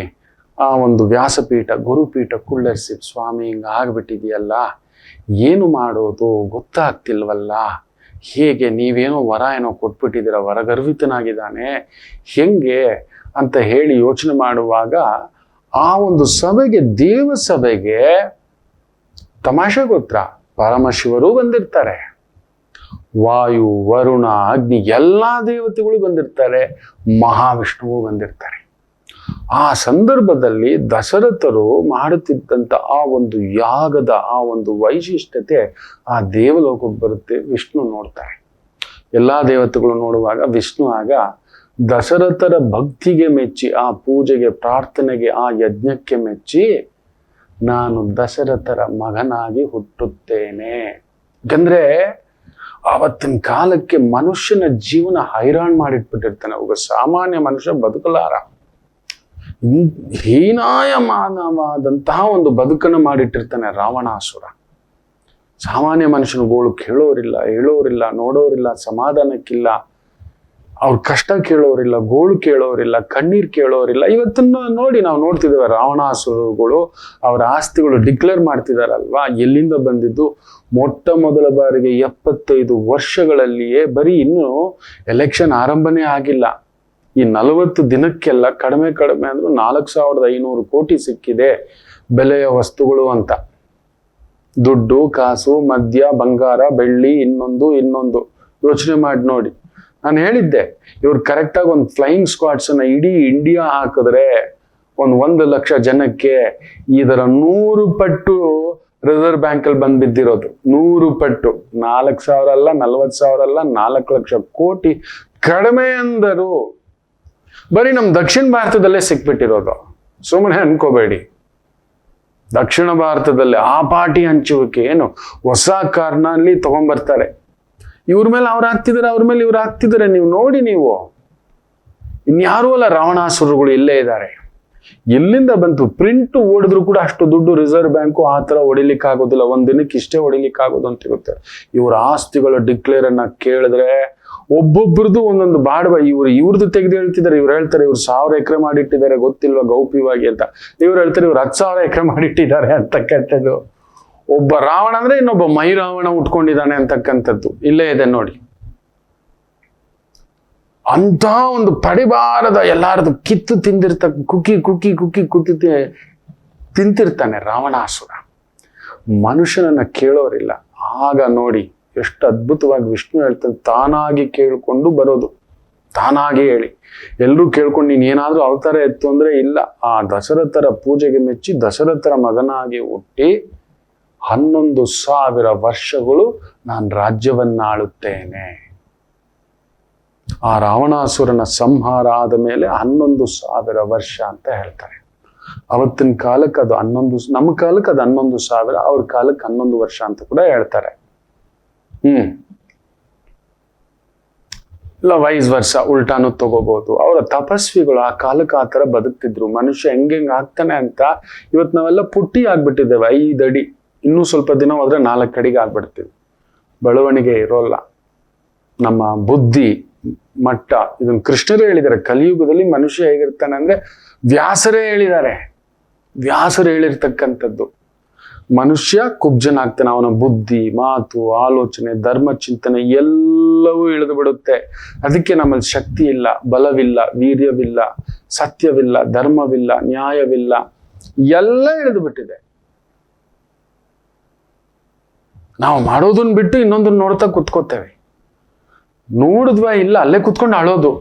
ಆ ಒಂದು ವ್ಯಾಸಪೀಠ, ಗುರುಪೀಠ ಕುಳ್ಳರಿಸಿ, ಸ್ವಾಮಿ ಹಿಂಗ ಆಗ್ಬಿಟ್ಟಿದೆಯಲ್ಲ, ಏನು ಮಾಡೋದು ಗೊತ್ತಾಗ್ತಿಲ್ವಲ್ಲ, ಹೇಗೆ ನೀವೇನೋ ವರ ಏನೋ ಕೊಟ್ಬಿಟ್ಟಿದ್ದೀರ, ವರಗರ್ವಿತನಾಗಿದ್ದಾನೆ, ಹೆಂಗೆ ಅಂತ ಹೇಳಿ ಯೋಚನೆ ಮಾಡುವಾಗ ಆ ಒಂದು ಸಭೆಗೆ, ದೇವಸಭೆಗೆ ತಮಾಷೆ ಗೊತ್ತಾ, ಪರಮಶಿವರು ಬಂದಿರ್ತಾರೆ. ವಾಯು, ವರುಣ, ಅಗ್ನಿ ಎಲ್ಲಾ ದೇವತೆಗಳು ಬಂದಿರ್ತಾರೆ, ಮಹಾವಿಷ್ಣುವು ಬಂದಿರ್ತಾರೆ. ಆ ಸಂದರ್ಭದಲ್ಲಿ ದಶರಥರು ಮಾಡುತ್ತಿದ್ದಂತ ಆ ಒಂದು ಯಾಗದ ಆ ಒಂದು ವೈಶಿಷ್ಟ್ಯತೆ ಆ ದೇವಲೋಕಕ್ಕೆ ಬರುತ್ತೆ. ವಿಷ್ಣು ನೋಡ್ತಾರೆ. ಎಲ್ಲಾ ದೇವತೆಗಳು ನೋಡುವಾಗ ವಿಷ್ಣು ಆಗ ದಶರಥರ ಭಕ್ತಿಗೆ ಮೆಚ್ಚಿ, ಆ ಪೂಜೆಗೆ, ಪ್ರಾರ್ಥನೆಗೆ, ಆ ಯಜ್ಞಕ್ಕೆ ಮೆಚ್ಚಿ, ನಾನು ದಶರಥರ ಮಗನಾಗಿ ಹುಟ್ಟುತ್ತೇನೆ. ಯಾಕಂದ್ರೆ ಆವತ್ತಿನ ಕಾಲಕ್ಕೆ ಮನುಷ್ಯನ ಜೀವನ ಹೈರಾಣ್ ಮಾಡಿಟ್ಬಿಟ್ಟಿರ್ತಾನೆ. ಒಬ್ಬ ಸಾಮಾನ್ಯ ಮನುಷ್ಯ ಬದುಕಲಾರ. ಹೀನಾಯಮಾನವಾದಂತಹ ಒಂದು ಬದುಕನ್ನು ಮಾಡಿಟ್ಟಿರ್ತಾನೆ ರಾವಣಾಸುರ. ಸಾಮಾನ್ಯ ಮನುಷ್ಯನ ಗೋಳು ಕೇಳೋರಿಲ್ಲ, ಹೇಳೋರಿಲ್ಲ, ನೋಡೋರಿಲ್ಲ, ಸಮಾಧಾನಕ್ಕಿಲ್ಲ, ಅವ್ರ ಕಷ್ಟ ಕೇಳೋರಿಲ್ಲ, ಗೋಳು ಕೇಳೋರಿಲ್ಲ, ಕಣ್ಣೀರ್ ಕೇಳೋರಿಲ್ಲ. ಇವತ್ತನ್ನು ನೋಡಿ ನಾವು ನೋಡ್ತಿದ್ದೇವೆ, ರಾವಣಾಸುರಗಳು ಅವರ ಆಸ್ತಿಗಳು ಡಿಕ್ಲೇರ್ ಮಾಡ್ತಿದಾರಲ್ವಾ. ಎಲ್ಲಿಂದ ಬಂದಿದ್ದು? ಮೊಟ್ಟ ಮೊದಲ ಬಾರಿಗೆ 75 ವರ್ಷಗಳಲ್ಲಿಯೇ, ಬರೀ ಇನ್ನು ಎಲೆಕ್ಷನ್ ಆರಂಭನೇ ಆಗಿಲ್ಲ, ಈ 40 ದಿನಕ್ಕೆಲ್ಲ ಕಡಿಮೆ ಅಂದ್ರೂ 4500 ಕೋಟಿ ಸಿಕ್ಕಿದೆ ಬೆಲೆಯ ವಸ್ತುಗಳು ಅಂತ. ದುಡ್ಡು, ಕಾಸು, ಮದ್ಯ, ಬಂಗಾರ, ಬೆಳ್ಳಿ, ಇನ್ನೊಂದು ಯೋಚನೆ ಮಾಡಿ ನೋಡಿ. ನಾನು ಹೇಳಿದ್ದೆ, ಇವ್ರು ಕರೆಕ್ಟಾಗಿ ಒಂದು ಫ್ಲೈಯಿಂಗ್ ಸ್ಕ್ವಾಡ್ಸ್ ಅನ್ನ ಇಡೀ ಇಂಡಿಯಾ ಹಾಕಿದ್ರೆ 1 ಲಕ್ಷ ಜನಕ್ಕೆ ಇದರ 100 ಪಟ್ಟು ರಿಸರ್ವ್ ಬ್ಯಾಂಕ್ ಅಲ್ಲಿ ಬಂದ್ ಬಿದ್ದಿರೋದು. 100 ಪಟ್ಟು. 4,000 ಅಲ್ಲ, 40,000 ಅಲ್ಲ, 4 ಲಕ್ಷ ಕೋಟಿ ಕಡಿಮೆ ಅಂದರು. ಬರೀ ನಮ್ ದಕ್ಷಿಣ ಭಾರತದಲ್ಲೇ ಸಿಕ್ಬಿಟ್ಟಿರೋದು. ಸುಮ್ಮನೆ ಅನ್ಕೋಬೇಡಿ. ದಕ್ಷಿಣ ಭಾರತದಲ್ಲಿ ಆ ಪಾಟಿ ಹಂಚುವಿಕೆ ಏನು ಹೊಸ ಕಾರ್ನಲ್ಲಿ ತಗೊಂಡ್ಬರ್ತಾರೆ. ಇವ್ರ ಮೇಲೆ ಅವ್ರು ಹಾಕ್ತಿದಾರೆ, ಅವ್ರ ಮೇಲೆ ಇವ್ರು ಹಾಕ್ತಿದಾರೆ. ನೀವು ನೋಡಿ, ನೀವು ಇನ್ಯಾರೂ ಅಲ್ಲ, ರಾವಣಾಸುರಗಳು ಇಲ್ಲೇ ಇದ್ದಾರೆ. ಎಲ್ಲಿಂದ ಬಂತು? ಪ್ರಿಂಟ್ ಓಡಿದ್ರು ಕೂಡ ಅಷ್ಟು ದುಡ್ಡು ರಿಸರ್ವ್ ಬ್ಯಾಂಕು ಆ ತರ ಹೊಡಿಲಿಕ್ಕೆ ಆಗೋದಿಲ್ಲ. ಒಂದ್ ದಿನಕ್ಕೆ ಇಷ್ಟೇ ಹೊಡಿಲಿಕ್ಕೆ ಆಗೋದು ಅಂತ ಇರುತ್ತೆ. ಇವ್ರ ಆಸ್ತಿಗಳ ಡಿಕ್ಲೇರ್ ಅನ್ನ ಕೇಳಿದ್ರೆ ಒಬ್ಬೊಬ್ರದ್ದು ಒಂದೊಂದು ಬಾಡ್ಬ. ಇವ್ರದ್ದು ತೆಗೆದು ಹೇಳ್ತಿದ್ದಾರೆ. ಇವ್ರು ಹೇಳ್ತಾರೆ ಇವ್ರು 1000 ಎಕರೆ ಮಾಡಿಟ್ಟಿದ್ದಾರೆ, ಗೊತ್ತಿಲ್ವಾ ಗೌಪ್ಯವಾಗಿ ಅಂತ. ಇವ್ರು ಹೇಳ್ತಾರೆ ಇವ್ರು 10,000 ಎಕರೆ ಮಾಡಿಟ್ಟಿದ್ದಾರೆ ಅಂತಕ್ಕಂಥದ್ದು. ಒಬ್ಬ ರಾವಣ ಅಂದ್ರೆ ಇನ್ನೊಬ್ಬ ಮೈ ರಾವಣ ಉಟ್ಕೊಂಡಿದ್ದಾನೆ ಅಂತಕ್ಕಂಥದ್ದು ಇಲ್ಲೇ ಇದೆ ನೋಡಿ. ಅಂತ ಒಂದು ಪಡಿಬಾರದ ಎಲ್ಲಾರದು ಕಿತ್ತು ಕುಕ್ಕಿ ತಿಂತಿರ್ತಾನೆ ರಾವಣಾಸುರ. ಮನುಷ್ಯನನ್ನ ಕೇಳೋರಿಲ್ಲ. ಆಗ ನೋಡಿ ಎಷ್ಟು ಅದ್ಭುತವಾಗಿ ವಿಷ್ಣು ಹೇಳ್ತಾನೆ, ತಾನಾಗಿ ಕೇಳ್ಕೊಂಡು ಬರೋದು. ತಾನಾಗಿ ಹೇಳಿ ಎಲ್ರೂ ಕೇಳ್ಕೊಂಡು ನೀನ್ ಏನಾದ್ರೂ ಅವತಾರ ಎತ್ತು ಅಂದ್ರೆ ಇಲ್ಲ. ಆ ದಶರಥರ ಪೂಜೆಗೆ ಮೆಚ್ಚಿ ದಶರಥರ ಮಗನಾಗಿ ಹುಟ್ಟಿ 11,000 ವರ್ಷಗಳು ನಾನು ರಾಜ್ಯವನ್ನ ಆಳುತ್ತೇನೆ. ಆ ರಾವಣಾಸುರನ ಸಂಹಾರ ಆದ ಮೇಲೆ 11,000 ವರ್ಷ ಅಂತ ಹೇಳ್ತಾರೆ. ಅವತ್ತಿನ ಕಾಲಕ್ಕೆ ಅದು 11, ನಮ್ಮ ಕಾಲಕ್ಕೆ ಅದು 11,000, ಅವ್ರ ಕಾಲಕ್ಕೆ 11 ವರ್ಷ ಅಂತ ಕೂಡ ಹೇಳ್ತಾರೆ. ಇಲ್ಲ ವೈಸ್ ವರ್ಷ ಉಲ್ಟಾನು ತಗೋಬಹುದು. ಅವರ ತಪಸ್ವಿಗಳು ಆ ಕಾಲಕ್ಕೆ ಆ ತರ ಬದುಕ್ತಿದ್ರು. ಮನುಷ್ಯ ಹೆಂಗ್ ಆಗ್ತಾನೆ ಅಂತ ಇವತ್ತು ನಾವೆಲ್ಲ ಪುಟ್ಟಿ ಆಗ್ಬಿಟ್ಟಿದ್ದೇವೆ. 5 ಅಡಿ, ಇನ್ನೂ ಸ್ವಲ್ಪ ದಿನ ಹೋದ್ರೆ 4 ಅಡಿಗೆ ಆಗ್ಬಿಡ್ತೀವಿ. ಬೆಳವಣಿಗೆ ಇರೋಲ್ಲ. ನಮ್ಮ ಬುದ್ಧಿ ಮಟ್ಟ, ಇದನ್ನ ಕೃಷ್ಣರೇ ಹೇಳಿದ್ದಾರೆ. ಕಲಿಯುಗದಲ್ಲಿ ಮನುಷ್ಯ ಹೇಗಿರ್ತಾನೆ ಅಂದ್ರೆ ವ್ಯಾಸರೇ ಹೇಳಿರ್ತಕ್ಕಂಥದ್ದು. ಮನುಷ್ಯ ಕುಬ್ಜನಾಗ್ತಾನೆ. ಅವನ ಬುದ್ಧಿ, ಮಾತು, ಆಲೋಚನೆ, ಧರ್ಮ ಚಿಂತನೆ ಎಲ್ಲವೂ ಇಳಿದು ಬಿಡುತ್ತೆ. ಅದಕ್ಕೆ ನಮ್ಮಲ್ಲಿ ಶಕ್ತಿ ಇಲ್ಲ, ಬಲವಿಲ್ಲ, ವೀರ್ಯವಿಲ್ಲ, ಸತ್ಯವಿಲ್ಲ, ಧರ್ಮವಿಲ್ಲ, ನ್ಯಾಯವಿಲ್ಲ, ಎಲ್ಲ ಇಳಿದು ಬಿಟ್ಟಿದೆ. ನಾವು ಮಾಡೋದನ್ನ ಬಿಟ್ಟು ಇನ್ನೊಂದನ್ನ ನೋಡ್ತಾ ಕುತ್ಕೋತೇವೆ. ನೋಡಿದ್ವಾ ಇಲ್ಲ, ಅಲ್ಲೇ ಕುತ್ಕೊಂಡು ಅಳೋದು.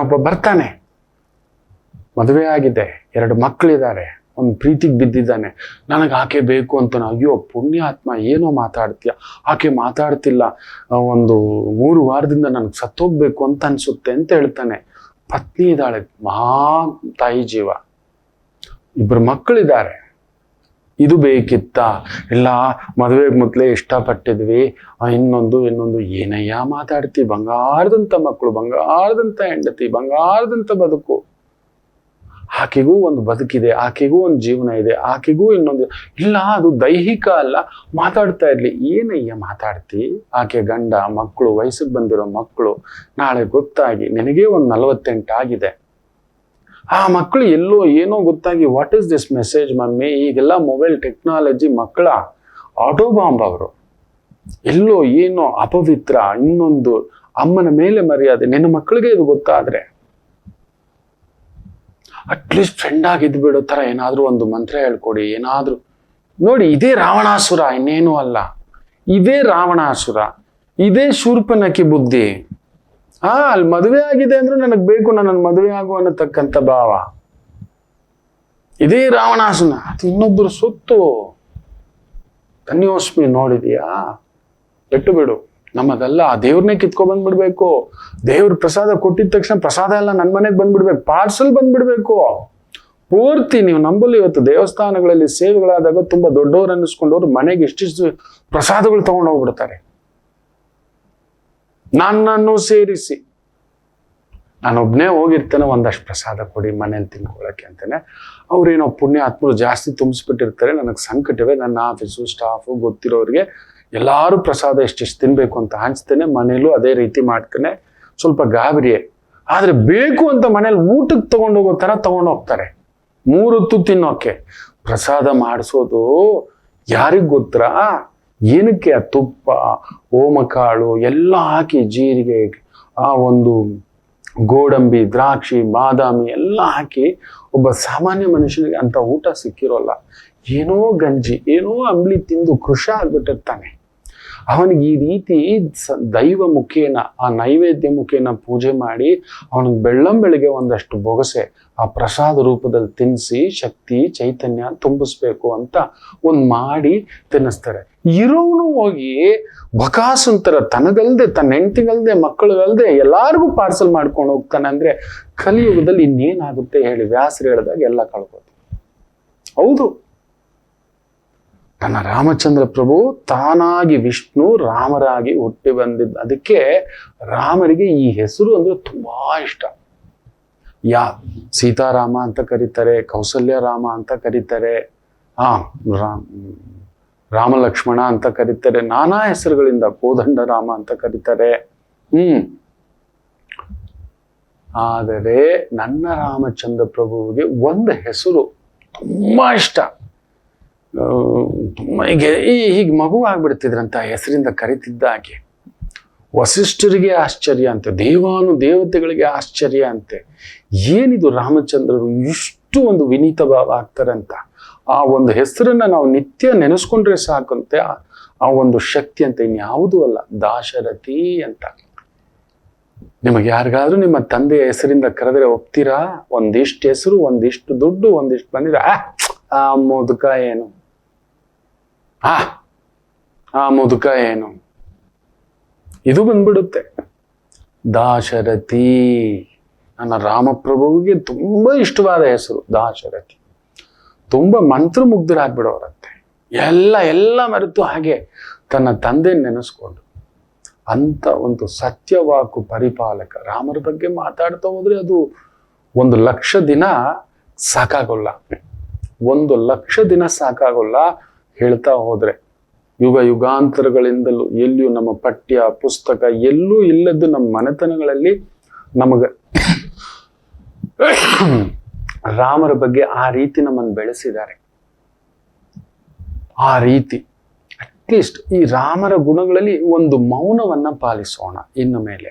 ಒಬ್ಬ ಬರ್ತಾನೆ, ಮದುವೆ ಆಗಿದೆ, 2 ಮಕ್ಕಳಿದ್ದಾರೆ, ಒಂದು ಪ್ರೀತಿಗೆ ಬಿದ್ದಿದ್ದಾನೆ, ನನಗೆ ಆಕೆ ಬೇಕು ಅಂತ. ಅಯ್ಯೋ ಪುಣ್ಯಾತ್ಮ, ಏನೋ ಮಾತಾಡ್ತೀಯ, ಆಕೆ ಮಾತಾಡ್ತಿಲ್ಲ, 3 ವಾರದಿಂದ ನನಗೆ ಸತ್ತೋಗ್ಬೇಕು ಅಂತ ಅನ್ಸುತ್ತೆ ಅಂತ ಹೇಳ್ತಾನೆ. ಪತ್ನಿ ಇದ್ದಾಳೆ, ಮಹಾ ತಾಯಿ ಜೀವ, 2 ಮಕ್ಕಳಿದ್ದಾರೆ. ಇದು ಬೇಕಿತ್ತ? ಇಲ್ಲ, ಮದುವೆಗೆ ಮೊದಲೇ ಇಷ್ಟಪಟ್ಟಿದ್ವಿ, ಇನ್ನೊಂದು ಏನಯ್ಯ ಮಾತಾಡ್ತಿ? ಬಂಗಾರದಂತ ಮಕ್ಕಳು, ಬಂಗಾರದಂತ ಹೆಂಡತಿ, ಬಂಗಾರದಂತ ಬದುಕು. ಆಕೆಗೂ ಒಂದು ಬದುಕಿದೆ, ಆಕೆಗೂ ಒಂದು ಜೀವನ ಇದೆ, ಆಕೆಗೂ ಇನ್ನೊಂದು ಇಲ್ಲ. ಅದು ದೈಹಿಕ ಅಲ್ಲ, ಮಾತಾಡ್ತಾ ಇರ್ಲಿ. ಏನಯ್ಯ ಮಾತಾಡ್ತಿ? ಆಕೆ ಗಂಡ, ಮಕ್ಕಳು, ವಯಸ್ಸಿಗೆ ಬಂದಿರೋ ಮಕ್ಕಳು, ನಾಳೆ ಗೊತ್ತಾಗಿ ನಿನಗೇ ಒಂದು 48 ಆಗಿದೆ. ಆ ಮಕ್ಕಳು ಎಲ್ಲೋ ಏನೋ ಗೊತ್ತಾಗಿ, what is this message mummy? ಈಗೆಲ್ಲ ಮೊಬೈಲ್ ಟೆಕ್ನಾಲಜಿ, ಮಕ್ಕಳ ಆಟೋ ಬಾಂಬ್. ಅವರು ಎಲ್ಲೋ ಏನೋ ಅಪವಿತ್ರ, ಇನ್ನೊಂದು ಅಮ್ಮನ ಮೇಲೆ ಮರ್ಯಾದೆ. ನಿನ್ನ ಮಕ್ಕಳಿಗೆ ಇದು ಗೊತ್ತಾದ್ರೆ ಅಟ್ಲೀಸ್ಟ್ ಫ್ರೆಂಡ್ ಆಗಿದ್ಬಿಡೋ ತರ ಏನಾದ್ರೂ ಒಂದು ಮಂತ್ರ ಹೇಳ್ಕೊಡಿ, ಏನಾದ್ರೂ ನೋಡಿ. ಇದೇ ರಾವಣಾಸುರ, ಇನ್ನೇನು ಅಲ್ಲ. ಇದೇ ರಾವಣಾಸುರ. ಇದೇ ಶೂರ್ಪನಖಿ ಬುದ್ಧಿ. ಅಲ್ಲಿ ಮದುವೆ ಆಗಿದೆ ಅಂದ್ರೆ ನನಗ್ ಬೇಕು, ನನ್ನ ಮದುವೆ ಆಗು ಅನ್ನತಕ್ಕಂಥ ಭಾವ. ಇದೇ ರಾವಣಾಸುನ, ಅದು ಇನ್ನೊಬ್ಬರು ಸೊತ್ತು. ಕನ್ಯೋಸ್ಮಿ ನೋಡಿದೀಯಾ? ಬಿಟ್ಟು ಬಿಡು, ನಮ್ಮದಲ್ಲ. ಆ ದೇವ್ರನ್ನೇ ಕಿತ್ಕೊ ಬಂದ್ಬಿಡ್ಬೇಕು. ದೇವ್ರ ಪ್ರಸಾದ ಕೊಟ್ಟಿದ ತಕ್ಷಣ ಪ್ರಸಾದ ಎಲ್ಲ ನನ್ನ ಮನೆಗೆ ಬಂದ್ಬಿಡ್ಬೇಕು, ಪಾರ್ಸಲ್ ಬಂದ್ಬಿಡ್ಬೇಕು ಪೂರ್ತಿ. ನೀವು ನಂಬಲ್ಲಿ ಇವತ್ತು ದೇವಸ್ಥಾನಗಳಲ್ಲಿ ಸೇವೆಗಳಾದಾಗ ತುಂಬಾ ದೊಡ್ಡವರು ಅನ್ನಿಸ್ಕೊಂಡವ್ರು ಮನೆಗೆ ಇಷ್ಟಿಷ್ಟು ಪ್ರಸಾದಗಳು ತಗೊಂಡು ಹೋಗ್ಬಿಡ್ತಾರೆ, ನನ್ನನ್ನು ಸೇರಿಸಿ. ನಾನೊಬ್ನೇ ಹೋಗಿರ್ತೇನೆ, ಒಂದಷ್ಟು ಪ್ರಸಾದ ಕೊಡಿ ಮನೇಲಿ ತಿನ್ಕೊಳ್ಳೋಕೆ ಅಂತಾನೆ. ಅವ್ರೇನೋ ಪುಣ್ಯ ಆತ್ಮರು ಜಾಸ್ತಿ ತುಂಬಿಸ್ಬಿಟ್ಟಿರ್ತಾರೆ. ನನಗೆ ಸಂಕಟವೇ, ನನ್ನ ಆಫೀಸು ಸ್ಟಾಫು ಗೊತ್ತಿರೋರಿಗೆ ಎಲ್ಲಾರು ಪ್ರಸಾದ ಎಷ್ಟಿಷ್ಟು ತಿನ್ಬೇಕು ಅಂತ ಹಂಚ್ತೇನೆ. ಮನೇಲೂ ಅದೇ ರೀತಿ ಮಾಡ್ತೇನೆ. ಸ್ವಲ್ಪ ಗಾಬರಿಯೇ, ಆದ್ರೆ ಬೇಕು ಅಂತ ಮನೇಲಿ ಊಟಕ್ಕೆ ತಗೊಂಡೋಗೋ ತರ ತಗೊಂಡೋಗ್ತಾರೆ, 3 ಹೊತ್ತು ತಿನ್ನೋಕೆ. ಪ್ರಸಾದ ಮಾಡಿಸೋದು ಯಾರಿಗ್ ಗೊತ್ತಾ? ಏನಕ್ಕೆ? ಆ ತುಪ್ಪ, ಓಮಕಾಳು ಎಲ್ಲ ಹಾಕಿ, ಜೀರಿಗೆ, ಆ ಒಂದು ಗೋಡಂಬಿ, ದ್ರಾಕ್ಷಿ, ಬಾದಾಮಿ ಎಲ್ಲ ಹಾಕಿ ಒಬ್ಬ ಸಾಮಾನ್ಯ ಮನುಷ್ಯನಿಗೆ ಅಂತ ಊಟ ಸಿಕ್ಕಿರೋಲ್ಲ. ಏನೋ ಗಂಜಿ, ಏನೋ ಅಂಬ್ಲಿ ತಿಂದು ಕೃಷ ಆಗ್ಬಿಟ್ಟಿರ್ತಾನೆ. ಅವನಿಗೆ ಈ ರೀತಿ ದೈವ ಮುಖೇನ, ಆ ನೈವೇದ್ಯ ಮುಖೇನ ಪೂಜೆ ಮಾಡಿ ಅವನಿಗೆ ಬೆಳ್ಳಂಬೆಳಿಗ್ಗೆ ಒಂದಷ್ಟು ಬೊಗಸೆ ಆ ಪ್ರಸಾದ ರೂಪದಲ್ಲಿ ತಿನ್ನಿಸಿ ಶಕ್ತಿ ಚೈತನ್ಯ ತುಂಬಿಸ್ಬೇಕು ಅಂತ ಮಾಡಿ ತಿನ್ನಿಸ್ತಾರೆ. ಇರೋನು ಹೋಗಿ ಬಕಾಸುಂತರ ತನಗಲ್ದೆ, ತನ್ನ ಹೆಂಡತಿಗಲ್ದೆ, ಮಕ್ಕಳಿಗಲ್ದೆ ಎಲ್ಲಾರ್ಗೂ ಪಾರ್ಸಲ್ ಮಾಡ್ಕೊಂಡು ಹೋಗ್ತಾನೆ. ಅಂದ್ರೆ ಕಲಿಯುಗದಲ್ಲಿ ಇನ್ನೇನಾಗುತ್ತೆ ಹೇಳಿ? ವ್ಯಾಸರು ಹೇಳಿದಾಗ ಎಲ್ಲ ಕಳ್ಬೋದು. ಹೌದು, ತನ್ನ ರಾಮಚಂದ್ರ ಪ್ರಭು ತಾನಾಗಿ ವಿಷ್ಣು ರಾಮರಾಗಿ ಹುಟ್ಟಿ ಬಂದಿದ್ದ. ಅದಕ್ಕೆ ರಾಮರಿಗೆ ಈ ಹೆಸರು ಅಂದ್ರೆ ತುಂಬಾ ಇಷ್ಟ. ಸೀತಾರಾಮ ಅಂತ ಕರೀತಾರೆ, ಕೌಸಲ್ಯ ರಾಮ ಅಂತ ಕರೀತಾರೆ, ರಾಮ ಲಕ್ಷ್ಮಣ ಅಂತ ಕರೀತಾರೆ, ನಾನಾ ಹೆಸರುಗಳಿಂದ, ಕೋದಂಡ ರಾಮ ಅಂತ ಕರೀತಾರೆ. ಆದರೆ ನನ್ನ ರಾಮಚಂದ್ರ ಪ್ರಭುವಿಗೆ ಒಂದು ಹೆಸರು ತುಂಬಾ ಇಷ್ಟ. ಹೀಗೆ ಮಗು ಆಗ್ಬಿಡ್ತಿದ್ರಂತ ಹೆಸರಿಂದ ಕರಿತಿದ್ದಾಗೆ. ವಸಿಷ್ಠರಿಗೆ ಆಶ್ಚರ್ಯ ಅಂತೆ, ದೇವತೆಗಳಿಗೆ ಆಶ್ಚರ್ಯ ಅಂತೆ. ಏನಿದು ರಾಮಚಂದ್ರರು ಇಷ್ಟು ಒಂದು ವಿನೀತ ಭಾವ ಆಗ್ತಾರಂತ. ಆ ಒಂದು ಹೆಸರನ್ನ ನಾವು ನಿತ್ಯ ನೆನೆಸ್ಕೊಂಡ್ರೆ ಸಾಕಂತೆ. ಆ ಒಂದು ಶಕ್ತಿ ಅಂತ ಇನ್ಯಾವುದೂ ಅಲ್ಲ, ದಾಶರಥಿ ಅಂತ. ನಿಮಗೆ ಯಾರಿಗಾದ್ರೂ ನಿಮ್ಮ ತಂದೆಯ ಹೆಸರಿಂದ ಕರೆದ್ರೆ ಒಪ್ತೀರಾ? ಒಂದಿಷ್ಟು ಹೆಸರು, ಒಂದಿಷ್ಟು ದುಡ್ಡು, ಒಂದಿಷ್ಟು ಬಂದಿರ ಆ ಮುದುಕ ಏನು, ಆ ಮುದುಕ ಏನು, ಇದು ಬಂದ್ಬಿಡುತ್ತೆ. ದಾಶರಥಿ ನನ್ನ ರಾಮಪ್ರಭುವಿಗೆ ತುಂಬಾ ಇಷ್ಟವಾದ ಹೆಸರು ದಾಶರಥಿ. ತುಂಬಾ ಮಂತ್ರಮುಗ್ಧರಾಗ್ಬಿಡೋರಂತೆ. ಎಲ್ಲ ಮರೆತು ಹಾಗೆ ತನ್ನ ತಂದೆ ನೆನೆಸ್ಕೊಂಡು ಅಂತ ಒಂದು ಸತ್ಯವಾಕು ಪರಿಪಾಲಕ ರಾಮರ ಬಗ್ಗೆ ಮಾತಾಡ್ತಾ ಹೋದ್ರೆ ಅದು 1,00,000 ದಿನ ಸಾಕಾಗೋಲ್ಲ. 1,00,000 ದಿನ ಸಾಕಾಗೋಲ್ಲ ಹೇಳ್ತಾ ಹೋದ್ರೆ. ಯುಗಾಂತರಗಳಿಂದಲೂ ಎಲ್ಲಿಯೂ ನಮ್ಮ ಪಠ್ಯ ಪುಸ್ತಕ ಎಲ್ಲೂ ಇಲ್ಲದ್ದು ನಮ್ಮ ಮನೆತನಗಳಲ್ಲಿ ನಮಗ ರಾಮರ ಬಗ್ಗೆ ಆ ರೀತಿ ನಮ್ಮನ್ನು ಬೆಳೆಸಿದ್ದಾರೆ. ಆ ರೀತಿ ಅಟ್ಲೀಸ್ಟ್ ಈ ರಾಮರ ಗುಣಗಳಲ್ಲಿ ಒಂದು ಮೌನವನ್ನ ಪಾಲಿಸೋಣ. ಇನ್ನು ಮೇಲೆ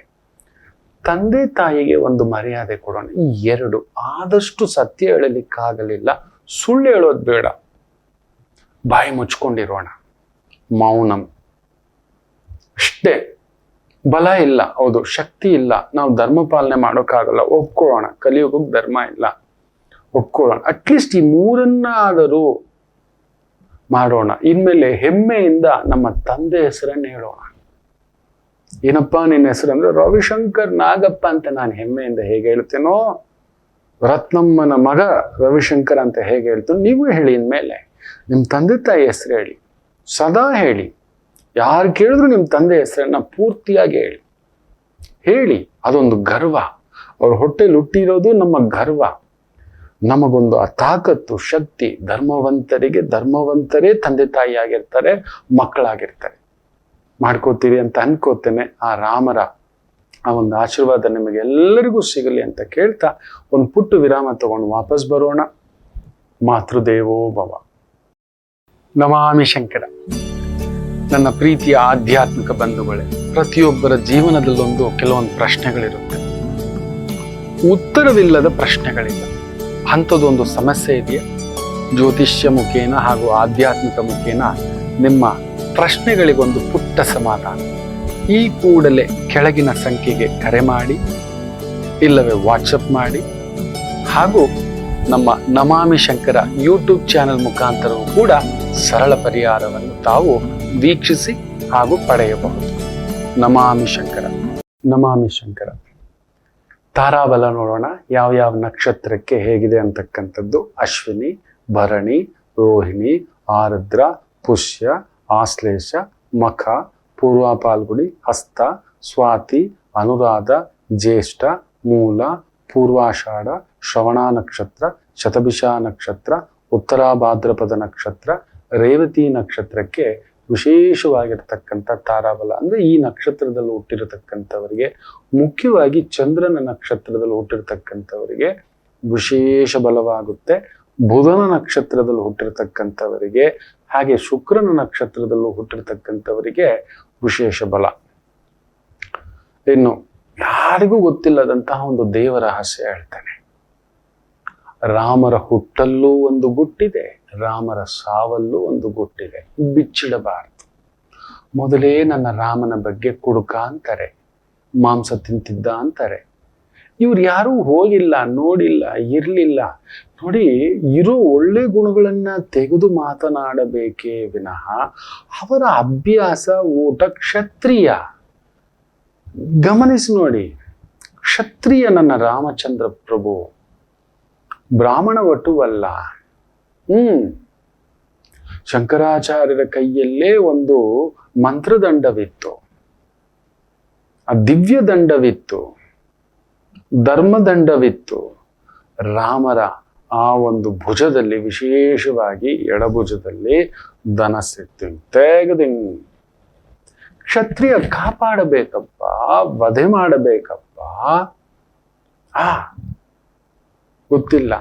ತಂದೆ ತಾಯಿಗೆ ಒಂದು ಮರ್ಯಾದೆ ಕೊಡೋಣ. ಈ 2 ಆದಷ್ಟು ಸತ್ಯ ಹೇಳಲಿಕ್ಕಾಗಲಿಲ್ಲ, ಸುಳ್ಳು ಹೇಳೋದು ಬೇಡ, ಬಾಯಿ ಮುಚ್ಕೊಂಡಿರೋಣ, ಮೌನಂ ಅಷ್ಟೇ. ಬಲ ಇಲ್ಲ, ಹೌದು, ಶಕ್ತಿ ಇಲ್ಲ, ನಾವು ಧರ್ಮ ಪಾಲನೆ ಮಾಡೋಕ್ಕಾಗಲ್ಲ, ಒಪ್ಕೊಳ್ಳೋಣ. ಕಲಿಯುಗಕ್ಕೆ ಧರ್ಮ ಇಲ್ಲ, ಒಪ್ಕೊಳ್ಳೋಣ. ಅಟ್ಲೀಸ್ಟ್ ಈ 3 ಮಾಡೋಣ. ಇನ್ಮೇಲೆ ಹೆಮ್ಮೆಯಿಂದ ನಮ್ಮ ತಂದೆ ಹೆಸರನ್ನು ಹೇಳೋಣ. ಏನಪ್ಪಾ ನಿನ್ನ ಹೆಸರು ಅಂದ್ರೆ ರವಿಶಂಕರ್ ನಾಗಪ್ಪ ಅಂತ ನಾನು ಹೆಮ್ಮೆಯಿಂದ ಹೇಗೆ ಹೇಳ್ತೇನೋ, ರತ್ನಮ್ಮನ ಮಗ ರವಿಶಂಕರ್ ಅಂತ ಹೇಗೆ ಹೇಳ್ತೇನೋ, ನೀವು ಹೇಳಿ. ಇನ್ಮೇಲೆ ನಿಮ್ಮ ತಂದೆ ತಾಯಿ ಹೆಸರು ಹೇಳಿ, ಸದಾ ಹೇಳಿ. ಯಾರು ಕೇಳಿದ್ರು ನಿಮ್ಮ ತಂದೆ ಹೆಸರನ್ನ ಪೂರ್ತಿಯಾಗಿ ಹೇಳಿ. ಅದೊಂದು ಗರ್ವ. ಅವ್ರ ಹೊಟ್ಟೆಲಿ ಹುಟ್ಟಿರೋದು ನಮ್ಮ ಗರ್ವ. ನಮಗೊಂದು ಆ ತಾಕತ್ತು, ಶಕ್ತಿ. ಧರ್ಮವಂತರೇ ತಂದೆ ತಾಯಿ ಆಗಿರ್ತಾರೆ, ಮಕ್ಕಳಾಗಿರ್ತಾರೆ. ಮಾಡ್ಕೋತೀರಿ ಅಂತ ಅನ್ಕೋತೇನೆ. ಆ ರಾಮರ ಆ ಒಂದು ಆಶೀರ್ವಾದ ನಿಮಗೆಲ್ಲರಿಗೂ ಸಿಗಲಿ ಅಂತ ಕೇಳ್ತಾ ಒಂದು ಪುಟ್ಟ ವಿರಾಮ ತಗೊಂಡು ವಾಪಸ್ ಬರೋಣ. ಮಾತೃದೇವೋ ಭವ. ನಮಾಮಿ ಶಂಕರ. ನನ್ನ ಪ್ರೀತಿಯ ಆಧ್ಯಾತ್ಮಿಕ ಬಂಧುಗಳೇ, ಪ್ರತಿಯೊಬ್ಬರ ಜೀವನದಲ್ಲೊಂದು ಕೆಲವೊಂದು ಪ್ರಶ್ನೆಗಳಿರುತ್ತೆ, ಉತ್ತರವಿಲ್ಲದ ಪ್ರಶ್ನೆಗಳಿಲ್ಲ. ಅಂಥದ್ದೊಂದು ಸಮಸ್ಯೆ ಇದೆಯಾ? ಜ್ಯೋತಿಷ್ಯ ಮುಖೇನ ಹಾಗೂ ಆಧ್ಯಾತ್ಮಿಕ ಮುಖೇನ ನಿಮ್ಮ ಪ್ರಶ್ನೆಗಳಿಗೊಂದು ಪುಟ್ಟ ಸಮಾಧಾನ. ಈ ಕೂಡಲೇ ಕೆಳಗಿನ ಸಂಖ್ಯೆಗೆ ಕರೆ ಮಾಡಿ ಇಲ್ಲವೇ ವಾಟ್ಸಪ್ ಮಾಡಿ ಹಾಗೂ ನಮ್ಮ ನಮಾಮಿ ಶಂಕರ ಯೂಟ್ಯೂಬ್ ಚಾನೆಲ್ ಮುಖಾಂತರವೂ ಕೂಡ ಸರಳ ಪರಿಹಾರವನ್ನು ತಾವು ವೀಕ್ಷಿಸಿ ಹಾಗೂ ಪಡೆಯಬಹುದು. ನಮಾಮಿ ಶಂಕರ. ನಮಾಮಿ ಶಂಕರ. ತಾರಾಬಲ ನೋಡೋಣ ಯಾವ ನಕ್ಷತ್ರಕ್ಕೆ ಹೇಗಿದೆ ಅಂತಕ್ಕಂಥದ್ದು. ಅಶ್ವಿನಿ, ಭರಣಿ, ರೋಹಿಣಿ, ಆರುದ್ರ, ಪುಷ್ಯ, ಆಶ್ಲೇಷ, ಮಖ, ಪೂರ್ವ ಫಾಲ್ಗುಣಿ, ಹಸ್ತ, ಸ್ವಾತಿ, ಅನುರಾಧ, ಜ್ಯೇಷ್ಠ, ಮೂಲ, ಪೂರ್ವಾಷಾಢ, ಶ್ರವಣ ನಕ್ಷತ್ರ, ಶತಭಿಷ ನಕ್ಷತ್ರ, ಉತ್ತರ ಭಾದ್ರಪದ ನಕ್ಷತ್ರ, ರೇವತಿ ನಕ್ಷತ್ರಕ್ಕೆ ವಿಶೇಷವಾಗಿರ್ತಕ್ಕಂಥ ತಾರಾಬಲ ಅಂದ್ರೆ ಈ ನಕ್ಷತ್ರದಲ್ಲಿ ಹುಟ್ಟಿರತಕ್ಕಂಥವರಿಗೆ, ಮುಖ್ಯವಾಗಿ ಚಂದ್ರನ ನಕ್ಷತ್ರದಲ್ಲಿ ಹುಟ್ಟಿರ್ತಕ್ಕಂಥವರಿಗೆ ವಿಶೇಷ ಬಲವಾಗುತ್ತೆ. ಬುಧನ ನಕ್ಷತ್ರದಲ್ಲಿ ಹುಟ್ಟಿರ್ತಕ್ಕಂಥವರಿಗೆ ಹಾಗೆ ಶುಕ್ರನ ನಕ್ಷತ್ರದಲ್ಲೂ ಹುಟ್ಟಿರ್ತಕ್ಕಂಥವರಿಗೆ ವಿಶೇಷ ಬಲ. ಇನ್ನು ಯಾರಿಗೂ ಗೊತ್ತಿಲ್ಲದಂತಹ ಒಂದು ದೇವ ರಹಸ್ಯ ಹೇಳ್ತಾನೆ. ರಾಮರ ಹುಟ್ಟಲ್ಲೂ ಒಂದು ಗುಟ್ಟಿದೆ, ರಾಮರ ಸಾವಲ್ಲೂ ಒಂದು ಗುಟ್ಟಿದೆ. ಬಿಚ್ಚಿಡಬಾರದು. ಮೊದಲೇ ನನ್ನ ರಾಮನ ಬಗ್ಗೆ ಕುಡುಕ ಅಂತಾರೆ, ಮಾಂಸ ತಿಂತಿದ್ದ ಅಂತಾರೆ. ಇವ್ರು ಯಾರೂ ಹೋಗಿಲ್ಲ, ನೋಡಿಲ್ಲ, ಇರ್ಲಿಲ್ಲ. ನೋಡಿ, ಇರೋ ಒಳ್ಳೆ ಗುಣಗಳನ್ನ ತೆಗೆದು ಮಾತನಾಡಬೇಕೇ ವಿನಃ ಅವರ ಅಭ್ಯಾಸ ಊಟ ಕ್ಷತ್ರಿಯ. ಗಮನಿಸಿ ನೋಡಿ, ಕ್ಷತ್ರಿಯ ನನ್ನ ರಾಮಚಂದ್ರ ಪ್ರಭು, ಬ್ರಾಹ್ಮಣ ವಟುವಲ್ಲ. ಶಂಕರಾಚಾರ್ಯರ ಕೈಯಲ್ಲೇ ಒಂದು ಮಂತ್ರದಂಡವಿತ್ತು, ಆ ದಿವ್ಯ ದಂಡವಿತ್ತು, ಧರ್ಮದಂಡವಿತ್ತು. ರಾಮರ ಆ ಒಂದು ಭುಜದಲ್ಲಿ, ವಿಶೇಷವಾಗಿ ಎಡಭುಜದಲ್ಲಿ ಧನಸ್ಸಿತ್ತು. ತೆಗೆದಿಂಗ್ ಕ್ಷತ್ರಿಯ ಕಾಪಾಡಬೇಕಪ್ಪ, ವಧೆ ಮಾಡಬೇಕಪ್ಪ. ಗೊತ್ತಿಲ್ಲ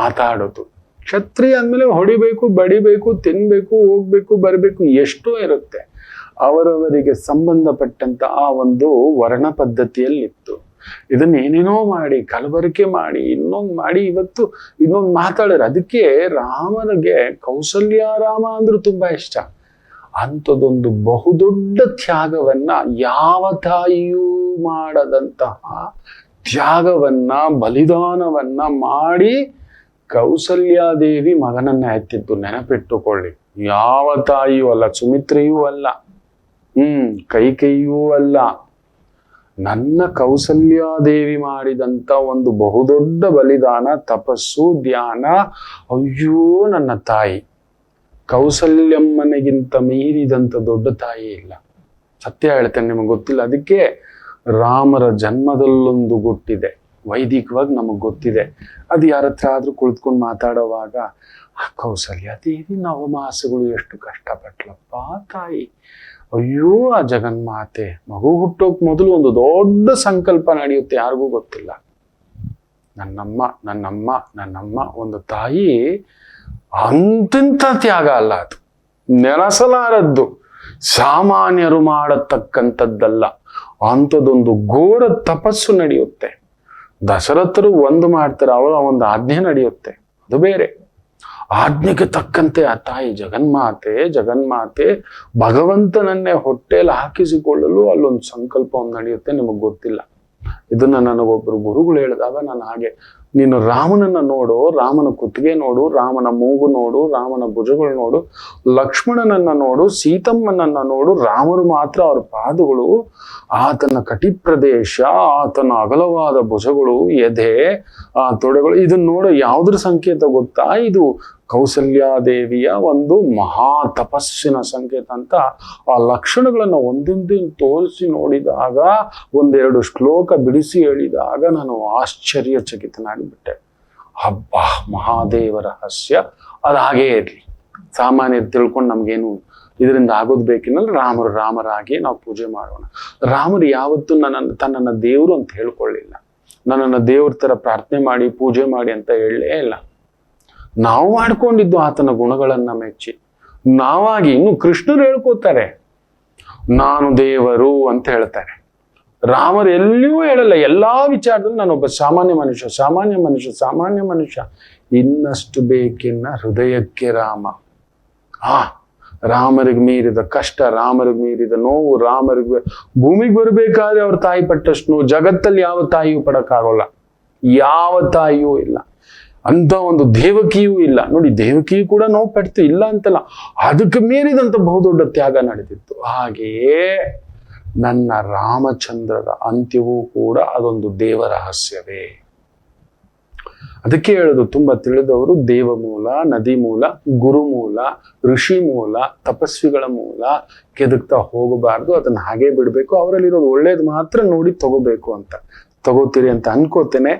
ಮಾತಾಡೋದು. ಕ್ಷತ್ರಿಯ ಅಂದ್ಮೇಲೆ ಹೊಡಿಬೇಕು, ಬಡಿಬೇಕು, ತಿನ್ಬೇಕು, ಹೋಗ್ಬೇಕು, ಬರಬೇಕು, ಎಷ್ಟೋ ಇರುತ್ತೆ. ಅವರವರಿಗೆ ಸಂಬಂಧಪಟ್ಟಂತ ಆ ಒಂದು ವರ್ಣ ಪದ್ಧತಿಯಲ್ಲಿತ್ತು. ಇದನ್ನ ಏನೇನೋ ಮಾಡಿ, ಕಲಬರಿಕೆ ಮಾಡಿ, ಇನ್ನೊಂದು ಮಾಡಿ, ಇವತ್ತು ಇನ್ನೊಂದು ಮಾತಾಡೋರು. ಅದಕ್ಕೆ ರಾಮನಿಗೆ ಕೌಸಲ್ಯಾರಾಮ ಅಂದ್ರೂ ತುಂಬಾ ಇಷ್ಟ. ಅಂಥದ್ದೊಂದು ಬಹುದೊಡ್ಡ ತ್ಯಾಗವನ್ನ, ಯಾವ ತಾಯಿಯೂ ಮಾಡದಂತಹ ತ್ಯಾಗವನ್ನ, ಬಲಿದಾನವನ್ನ ಮಾಡಿ ಕೌಸಲ್ಯಾದೇವಿ ಮಗನನ್ನ ಎತ್ತಿದ್ದು ನೆನಪಿಟ್ಟುಕೊಳ್ಳಿ. ಯಾವ ತಾಯಿಯೂ ಅಲ್ಲ, ಸುಮಿತ್ರೆಯೂ ಅಲ್ಲ, ಕೈಕೇಯಿಯೂ ಅಲ್ಲ. ನನ್ನ ಕೌಸಲ್ಯಾದೇವಿ ಮಾಡಿದಂತ ಒಂದು ಬಹುದೊಡ್ಡ ಬಲಿದಾನ, ತಪಸ್ಸು, ಧ್ಯಾನ. ಅಯ್ಯೋ ನನ್ನ ತಾಯಿ, ಕೌಸಲ್ಯಮ್ಮನಿಗಿಂತ ಮೀರಿದಂತ ದೊಡ್ಡ ತಾಯಿ ಇಲ್ಲ. ಸತ್ಯ ಹೇಳ್ತೇನೆ, ನಿಮಗೆ ಗೊತ್ತಿಲ್ಲ. ಅದಕ್ಕೆ ರಾಮರ ಜನ್ಮದಲ್ಲೊಂದು ಗುಟ್ಟಿದೆ, ವೈದಿಕವಾಗಿ ನಮಗ್ ಗೊತ್ತಿದೆ. ಅದು ಯಾರ ಹತ್ರ ಆದ್ರೂ ಕುಳಿತುಕೊಂಡು ಮಾತಾಡುವಾಗ, ಆ ಕೌಸಲ್ಯಾದೇವಿ ನವಮಾಸಗಳು ಎಷ್ಟು ಕಷ್ಟಪಟ್ಲಪ್ಪ ತಾಯಿ. ಅಯ್ಯೋ ಆ ಜಗನ್ಮಾತೆ. ಮಗು ಹುಟ್ಟೋಕ್ ಮೊದಲು ಒಂದು ದೊಡ್ಡ ಸಂಕಲ್ಪ ನಡೆಯುತ್ತೆ, ಯಾರಿಗೂ ಗೊತ್ತಿಲ್ಲ. ನನ್ನಮ್ಮ ನನ್ನಮ್ಮ ನನ್ನಮ್ಮ. ಒಂದು ತಾಯಿ ಅಂತಿಂತ ತ್ಯಾಗ ಅಲ್ಲ, ಅದು ನೆನಸಲಾರದ್ದು, ಸಾಮಾನ್ಯರು ಮಾಡತಕ್ಕಂಥದ್ದಲ್ಲ. ಅಂಥದ್ದೊಂದು ಘೋರ ತಪಸ್ಸು ನಡೆಯುತ್ತೆ. ದಶರಥರು ಒಂದು ಮಾಡ್ತಾರೆ, ಅವರ ಒಂದು ಆಜ್ಞೆ ನಡೆಯುತ್ತೆ, ಅದು ಬೇರೆ. ಆಜ್ಞೆಗೆ ತಕ್ಕಂತೆ ಆ ತಾಯಿ ಜಗನ್ಮಾತೆ ಭಗವಂತನನ್ನೇ ಹೊಟ್ಟೆಯಲ್ಲಿ ಹಾಕಿಸಿಕೊಳ್ಳಲು ಅಲ್ಲೊಂದು ಸಂಕಲ್ಪ ಒಂದು ನಡೆಯುತ್ತೆ, ನಿಮಗೆ ಗೊತ್ತಿಲ್ಲ. ಇದನ್ನ ನನಗೊಬ್ಬರು ಗುರುಗಳು ಹೇಳಿದಾಗ ನಾನು ಹಾಗೆ, ನೀನು ರಾಮನನ್ನ ನೋಡು, ರಾಮನ ಕುತ್ತಿಗೆ ನೋಡು, ರಾಮನ ಮೂಗು ನೋಡು, ರಾಮನ ಭುಜಗಳು ನೋಡು, ಲಕ್ಷ್ಮಣನನ್ನ ನೋಡು, ಸೀತಮ್ಮನನ್ನ ನೋಡು. ರಾಮರು ಮಾತ್ರ ಅವ್ರ ಪಾದಗಳು, ಆತನ ಕಟಿಪ್ರದೇಶ, ಆತನ ಅಗಲವಾದ ಭುಜಗಳು, ಎದೆ, ಆ ತೊಡೆಗಳು, ಇದನ್ನ ನೋಡು. ಯಾವುದ್ರ ಸಂಕೇತ ಗೊತ್ತಾ? ಇದು ಕೌಸಲ್ಯಾದೇವಿಯ ಒಂದು ಮಹಾ ತಪಸ್ಸಿನ ಸಂಕೇತ ಅಂತ ಆ ಲಕ್ಷಣಗಳನ್ನು ಒಂದೊಂದೇ ತೋರಿಸಿ ನೋಡಿದಾಗ, ಒಂದೆರಡು ಶ್ಲೋಕ ಬಿಡಿಸಿ ಹೇಳಿದಾಗ ನಾನು ಆಶ್ಚರ್ಯಚಕಿತನಾಗಿಬಿಟ್ಟೆ. ಹಬ್ಬ, ಮಹಾದೇವ ರಹಸ್ಯ. ಅದು ಹಾಗೇ ಇರಲಿ, ಸಾಮಾನ್ಯ ತಿಳ್ಕೊಂಡು ನಮ್ಗೇನು ಇದರಿಂದ ಆಗೋದು ಬೇಕಿನ್ನಲ್ಲ. ರಾಮರಾಗಿ ನಾವು ಪೂಜೆ ಮಾಡೋಣ. ರಾಮರು ಯಾವತ್ತೂ ತನ್ನನ್ನ ದೇವರು ಅಂತ ಹೇಳ್ಕೊಳ್ಳಿಲ್ಲ. ನನ್ನನ್ನು ದೇವ್ರ ತರ ಪ್ರಾರ್ಥನೆ ಮಾಡಿ, ಪೂಜೆ ಮಾಡಿ ಅಂತ ಹೇಳಲೇ ಇಲ್ಲ. ನಾವು ಮಾಡ್ಕೊಂಡಿದ್ದು ಆತನ ಗುಣಗಳನ್ನ ಮೆಚ್ಚಿ. ನಾವಾಗಿ, ಇನ್ನು ಕೃಷ್ಣರು ಹೇಳ್ಕೋತಾರೆ ನಾನು ದೇವರು ಅಂತ ಹೇಳ್ತಾರೆ. ರಾಮರು ಎಲ್ಲಿಯೂ ಹೇಳಲ್ಲ. ಎಲ್ಲಾ ವಿಚಾರದಲ್ಲಿ ನಾನೊಬ್ಬ ಸಾಮಾನ್ಯ ಮನುಷ್ಯ. ಇನ್ನಷ್ಟು ಬೇಕಿನ್ನ ಹೃದಯಕ್ಕೆ ರಾಮ. ರಾಮರಿಗೆ ಮೀರಿದ ಕಷ್ಟ, ರಾಮರಿಗೆ ಮೀರಿದ ನೋವು, ರಾಮರಿಗೆ ಭೂಮಿಗೆ ಬರಬೇಕಾದ್ರೆ ಅವ್ರ ತಾಯಿ ಪಟ್ಟಷ್ಟು ನೋವು ಜಗತ್ತಲ್ಲಿ ಯಾವ ತಾಯಿಯೂ ಪಡಕ್ಕಾಗೋಲ್ಲ, ಯಾವ ತಾಯಿಯೂ ಇಲ್ಲ. ಅಂತ ಒಂದು ದೇವಕಿಯೂ ಇಲ್ಲ. ನೋಡಿ, ದೇವಕಿಯೂ ಕೂಡ ನೋವು ಪಡ್ತು, ಇಲ್ಲ ಅಂತಲ್ಲ, ಅದಕ್ಕೆ ಮೀರಿದಂತ ಬಹುದೊಡ್ಡ ತ್ಯಾಗ ನಡೆದಿತ್ತು. ಹಾಗೆಯೇ ನನ್ನ ರಾಮಚಂದ್ರರ ಅಂತ್ಯವೂ ಕೂಡ ಅದೊಂದು ದೇವ ರಹಸ್ಯವೇ. ಅದಕ್ಕೆ ಹೇಳೋದು, ತುಂಬಾ ತಿಳಿದವರು ದೇವ ಮೂಲ, ನದಿ ಮೂಲ, ಗುರು ಮೂಲ, ಋಷಿ ಮೂಲ, ತಪಸ್ವಿಗಳ ಮೂಲ ಕೆದಕ್ತಾ ಹೋಗಬಾರ್ದು, ಅದನ್ನ ಹಾಗೆ ಬಿಡ್ಬೇಕು, ಅವರಲ್ಲಿರೋದು ಒಳ್ಳೇದು ಮಾತ್ರ ನೋಡಿ ತಗೋಬೇಕು ಅಂತ. ತಗೋತೀರಿ ಅಂತ ಅನ್ಕೋತೇನೆ.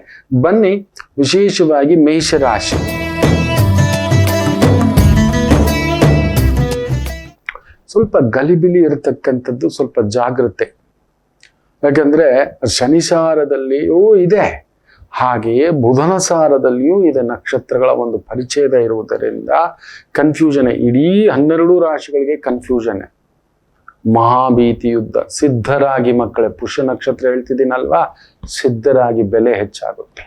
ಬನ್ನಿ ವಿಶೇಷವಾಗಿ ಮೇಷರಾಶಿ. ಸ್ವಲ್ಪ ಗಲಿಬಿಲಿ ಇರತಕ್ಕಂಥದ್ದು, ಸ್ವಲ್ಪ ಜಾಗ್ರತೆ. ಯಾಕಂದ್ರೆ ಶನಿ ಸಾರದಲ್ಲಿಯೂ ಇದೆ, ಹಾಗೆಯೇ ಬುಧನ ಸಾರದಲ್ಲಿಯೂ ಇದೆ. ನಕ್ಷತ್ರಗಳ ಒಂದು ಪರಿಚಯದ ಇರುವುದರಿಂದ ಕನ್ಫ್ಯೂಷನ್, ಇಡೀ 12 ರಾಶಿಗಳಿಗೆ ಕನ್ಫ್ಯೂಷನ್. ಮಹಾಭೀತಿ ಯುದ್ಧ. ಸಿದ್ಧರಾಗಿ ಮಕ್ಕಳೇ, ಪುಷ್ಯ ನಕ್ಷತ್ರ ಹೇಳ್ತಿದ್ದೀನಲ್ವಾ, ಸಿದ್ಧರಾಗಿ ಬೆಲೆ ಹೆಚ್ಚಾಗುತ್ತೆ.